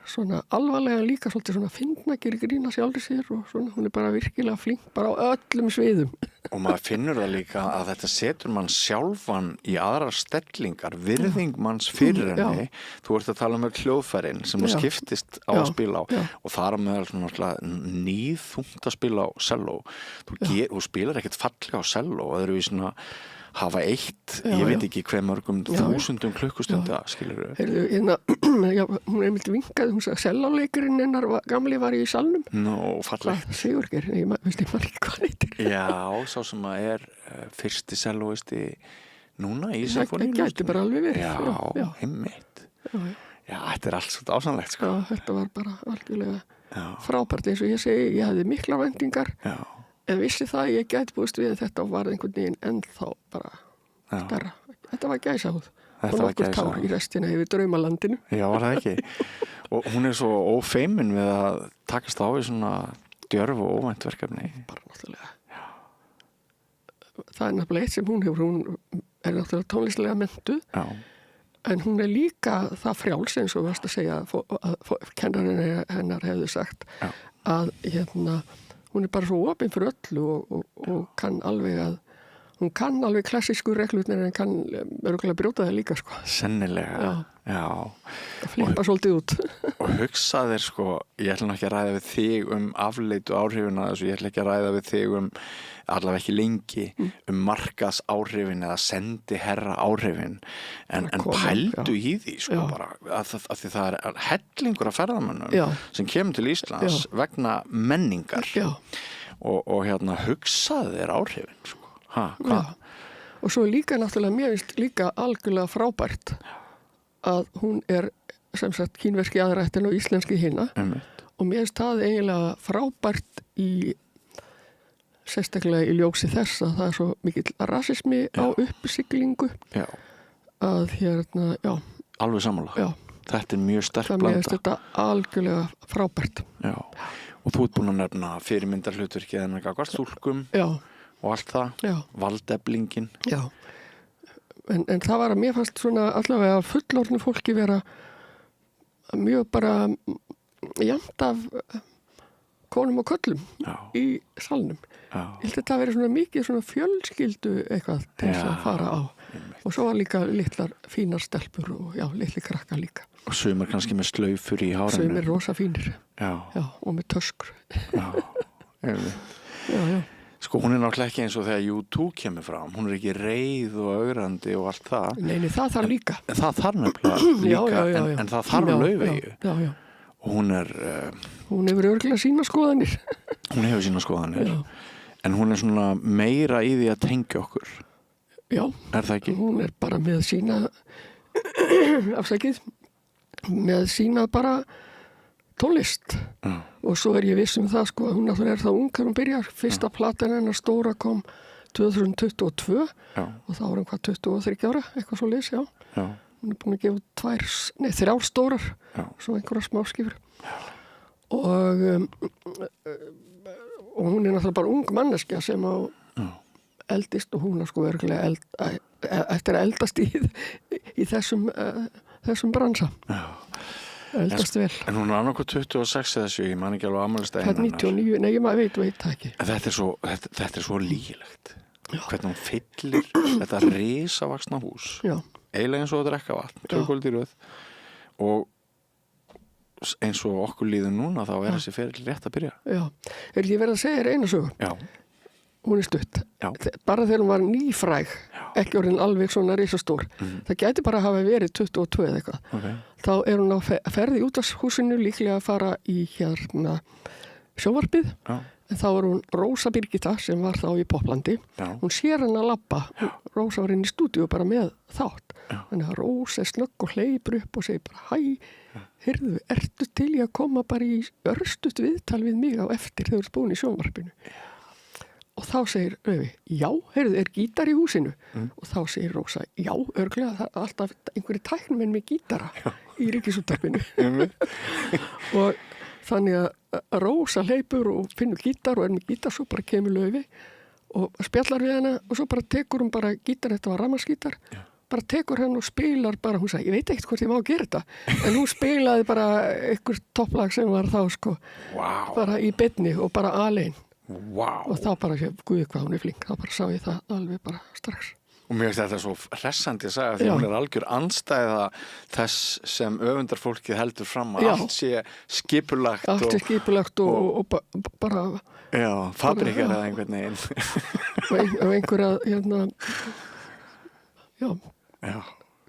Svona alvarlega líka svolítið svona fyndna, gerir grína sjálfri sér og svona, hún bara virkilega flink bara á öllum sviðum. Og maður finnur það líka að þetta setur mann sjálfan í aðrar stellingar, virðing manns fyrir henni. Þú ert að tala um hljóðfærin sem þú skiptist á að spila á og þar meðal svona nýðþungt að spila á selló. Þú spilar ekkert fallega á selló og það eru í svona hafa ég veit ekki hver mörgum þúsundum klukkustunda, skilur þau. Hún einmitt vinkaði, hún sagði selláleikurinn hennar gamli var í salnum. Fallegt. Sigurgeir, ég veist ekki hvað hann heitir. Já, sá sem að fyrsti sellóisti núna í symfóníunni. Það gæti bara alveg verið. Já, einmitt. Já, þetta allt svolítið ásannlegt, sko. Já, þetta var bara algjörlega frábært, eins og ég segi, ég hafði mikla vendingar. Já. En vissi það ég gæti búist við þetta var einhvern veginn ennþá bara stærra. Þetta var gæsahúð. Og nokkur tár í restina yfir draumalandinu. Já, var það ekki. Og hún svo ófeimin við að takast á í svona djörf og óvænt verkefni. Bara náttúrulega. Já. Það nefnilega eitt sem hún hefur. Hún náttúrulega tónlistlega mentuð. Já. En hún líka það frjáls eins og varst að segja að kennarinn hennar hefði sagt að hún bara svo opin fyrir öllu og kann alveg hún kann alveg klassísku reglurnar en kann örugglega brjóta það líka, sko. Sennilega, já. Flippa svolítið út. Og hugsa þér, sko, ég ætla ekki að ræða við þig afleitu áhrifina þessu, ég ætla ekki að ræða við þig allavega ekki lengi, markas áhrifin eða sendi herra áhrifin, en pældu í því, sko, bara, að því það hellingur af ferðamönnum sem kemur til Íslands vegna menningar og hugsa þér áhrifin, sko. Og svo líka náttúrulega mér finnst líka algjörlega frábært að hún sem sagt kínverski aðrættin og íslenski hinna og mér finnst það eiginlega frábært sérstaklega í ljósi þess að það svo mikill rasismi á uppsiglingu að alveg sammála. Þetta mjög sterk blanda. Það mér finnst þetta algjörlega frábært. Og þú ert búin að nefna fyrirmyndarhlutverkið en gagvart stúlkum og allt það, valdeflingin. Já, en það var að mér fannst svona allavega fullorðnu fólki vera mjög bara jafnt af konum og köllum í salnum. Ég held að þetta veri svona mikið svona fjölskyldu eitthvað til þess að fara á. Og svo var líka litlar fínar stelpur og litli krakka líka. Og sumar kannski með slaufur í hárinu. Sumir rosa fínir. Já, og með töskur. Já. Sko, hún náttúrulega ekki eins og þegar U2 kemur fram. Hún ekki reið og augrandi og allt það. Nei, það þarf líka. Það þarf nefnilega líka, en það þarf Laufeyju. Já. Og hún hún hefur örugglega sína skoðanir. Hún hefur sína skoðanir. En hún svona meira í því að tengja okkur. Já. Það ekki? Hún bara með sína með sína bara tónlist. Og svo ég viss það, sko, hún náttúrulega það ung þegar hún byrjar. Fyrsta platan hennar stóra kom 2022 og þá var hún 23 ára, eitthvað svo leys, Hún búin að gefa 3 stórar, svo einhverja smáskifur. Og hún náttúrulega bara ung manneskja sem á eldist og hún sko örgulega eftir að eldast í þessum bransa. Eldast vel. En hún annarkoð 26 þessu, ég man ekki alveg afmælistæðin hennar. 99, nei, ég veit það ekki. Þetta svo lýgilegt. Hvernig hún fyllir þetta risavaxna hús. Eiginlega eins og að drekka vatn, 2 kvöld í röð. Og eins og okkur líður núna, þá þessi ferill rétt að byrja. Já, ég verið að segja þér eina sögu. Já. Hún stutt. Bara þegar hún var nýfræg, ekki orðin alveg svona risastór. Það gæti bara hafa verið 22 eða eitthvað. Þá hún á ferði út af húsinu líklega að fara í sjónvarpið. En þá var hún Rósa Birgitta sem var þá í Poplandi. Hún sér hann að labba. Rósa var inn í stúdíu bara með þátt. Þannig að Rósa snögg og hleypur upp og segir bara heyrðu, ertu til í að koma bara í örstutt viðtal við mig á eftir þegar þú ert búin í sjónvarpinu? Og þá segir Auði, já, heyrðu, gítar í húsinu? Og þá segir Rósa, já, örglega, það er alltaf einhverju tæknumenn með gítara í Ríkisútvarpinu. Og þannig að Rósa hleypur og finnur gítar og með gítar, svo bara kemur Auði og spjallar við hana og svo bara tekur hún bara gítar, þetta var rafmagnsgítar, bara tekur hann og spilar bara, hún sagði, ég veit ekkert hvort ég má gera þetta, en hún spilaði bara einhver topplag sem var þá sko, bara í beinni og bara alein. Og þá bara, guði hvað hún er flink, þá bara sá ég það alveg bara strax. Og mér finnst þetta svo hressandi að segja því hún er algjör andstæða þess sem öfundarfólkið heldur fram að allt sé skipulagt. Allt sé skipulagt og bara... Já, fabrikar eða einhvern veginn. Og einhverja,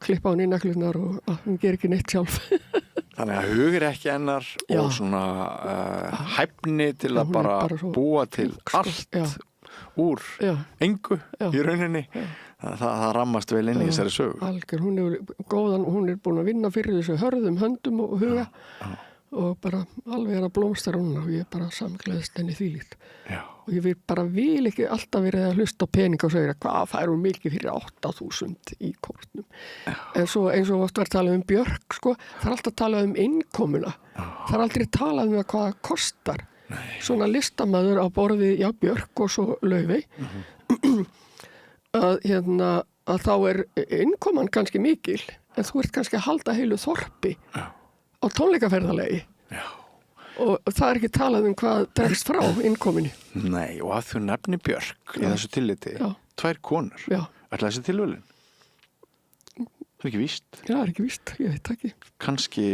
klippa hún í neglurnar og hún ger ekki neitt sjálf. Þannig að hugir ekki hennar og svona hæfni til að bara búa til allt úr engu í rauninni. Það rammast vel inn í þessari sögu. Algjör, hún er góðan, hún er búin að vinna fyrir þessu hörðum höndum og huga og bara alveg að blómstra hún og ég bara samgleðist henni þvílíkt. Og ég vil ekki alltaf verið að hlusta á peninga og segja hvað fær hún mikið fyrir 8.000 í kórnum. En svo eins og oft var talað um Björk, sko, það er alltaf talað um innkomuna. Það er aldrei talað um hvað það kostar. Svona listamaður á borði, Björk og svo Laufey, að þá er innkoman kannski mikil, en þú ert kannski að halda heilu þorpi á tónleikaferðalegi. Og það er ekki talað um hvað dregst frá innkominni. Nei, og að þú nefni Björk í þessu tilliti, 2 konur. Ætla þessi tilvölin? Það er ekki víst. Já, það er ekki víst, ég veit ekki. Kannski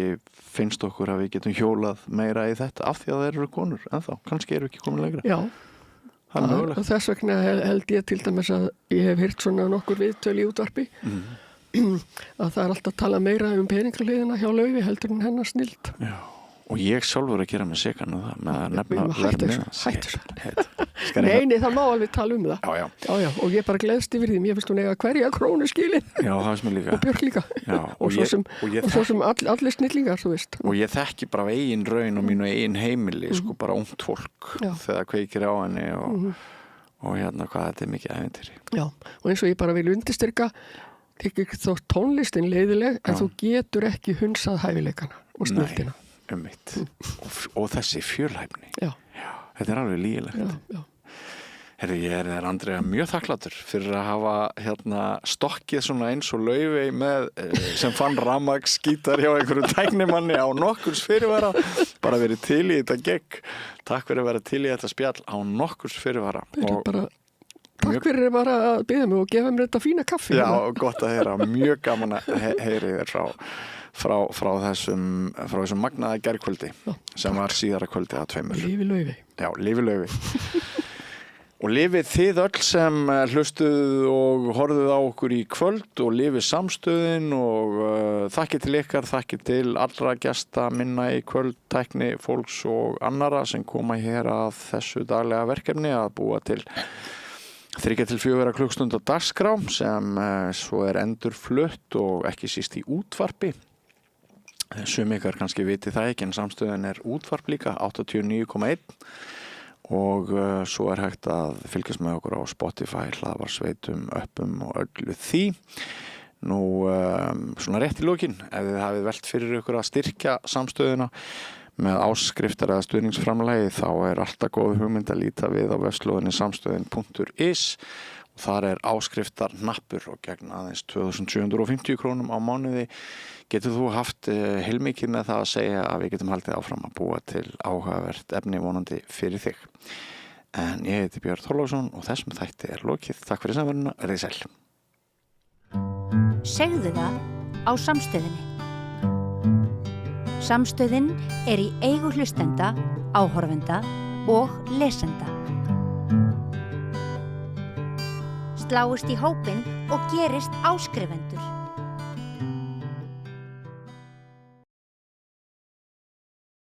finnst okkur að við getum hjólað meira í þetta af því að það eru konur, en þá, kannski eru ekki komin lengra. Já, og þess vegna held ég til dæmis að ég hef heyrt svona nokkur viðtöl í útvarpi, að það er alltaf að tala meira um peningaliðina hjá Laufey heldur en hennar snild. Já. Og ég sjálfur að gera með sekan og það með að nefna Hættur. Nei, það má alveg tala um það. Já, og ég bara gleðst yfir því. Ég finnst hún eiga hverja krónu skilin. Já, það finnst mér líka. Og Björk líka. Og svo sem allir snillingar, þú veist. Og ég þekki bara af eigin raun og mínu eigin heimili, sko, bara ungt fólk þegar kveikir á henni og hérna hvað þetta er mikið ævintýri. Já, og eins og ég bara vil undirstyrka, ekki þó tónlistin leiðileg, en þú getur ekki hunsað hæfileikana og snildina. Og þessi fjölhæfni. Þetta er alveg lýgilegt. Herru, ég er Andrea mjög þakklátur fyrir að hafa stokkið svona eins og Laufey með sem fann rafmagnsgítar hjá einhverju tæknimanni á nokkurs fyrirvara, bara verið til í þetta gegn. Takk fyrir að vera til í þetta spjall á nokkurs fyrirvara. Takk fyrir bara að biðja mig og gefa mér þetta fína kaffi. Já, gott að heyra, mjög gaman að heyri þér frá þessum magnaða gærkvöldi sem var síðara kvöldi að 2. Lífi Laufey. Já, lífi Laufey. Og lifið þið öll sem hlustuð og horfðuð á okkur í kvöld og lifið samstöðin og þakkir til ykkar, þakkir til allra gesta minna í kvöld, tækni, fólks og annara sem koma hér að þessu daglega verkefni að búa til 3 til 4 klukkstunda dagskrá sem svo er endurflutt og ekki síst í útvarpi. Sum ykkar kannski viti það ekki en samstöðin er útvarp líka 89,1 og svo er hægt að fylgjast með okkur á Spotify, hlaðvarpsveitum, uppum og öllu því. Nú svona rétt í lokin, ef þið hafið velt fyrir ykkur að styrkja samstöðuna með áskriftar eða stuðningsframlagi þá er alltaf góð hugmynd að líta við á vefslóðinni samstöðin.is og þar er áskriftar hnappur og gegn aðeins 2.750 krónum á mánuði getur þú haft heilmikið með það að segja að við getum haldið áfram að búa til áhugavert efni vonandi fyrir þig. En ég heiti Björn Þorláksson og þessum þætti er lokið. Takk fyrir samverðina, verið sæl. Segðu það á Samstöðinni. Samstöðin er í eigu hlustenda, áhorfenda og lesenda. Sláist í hópinn og gerist áskrifendur.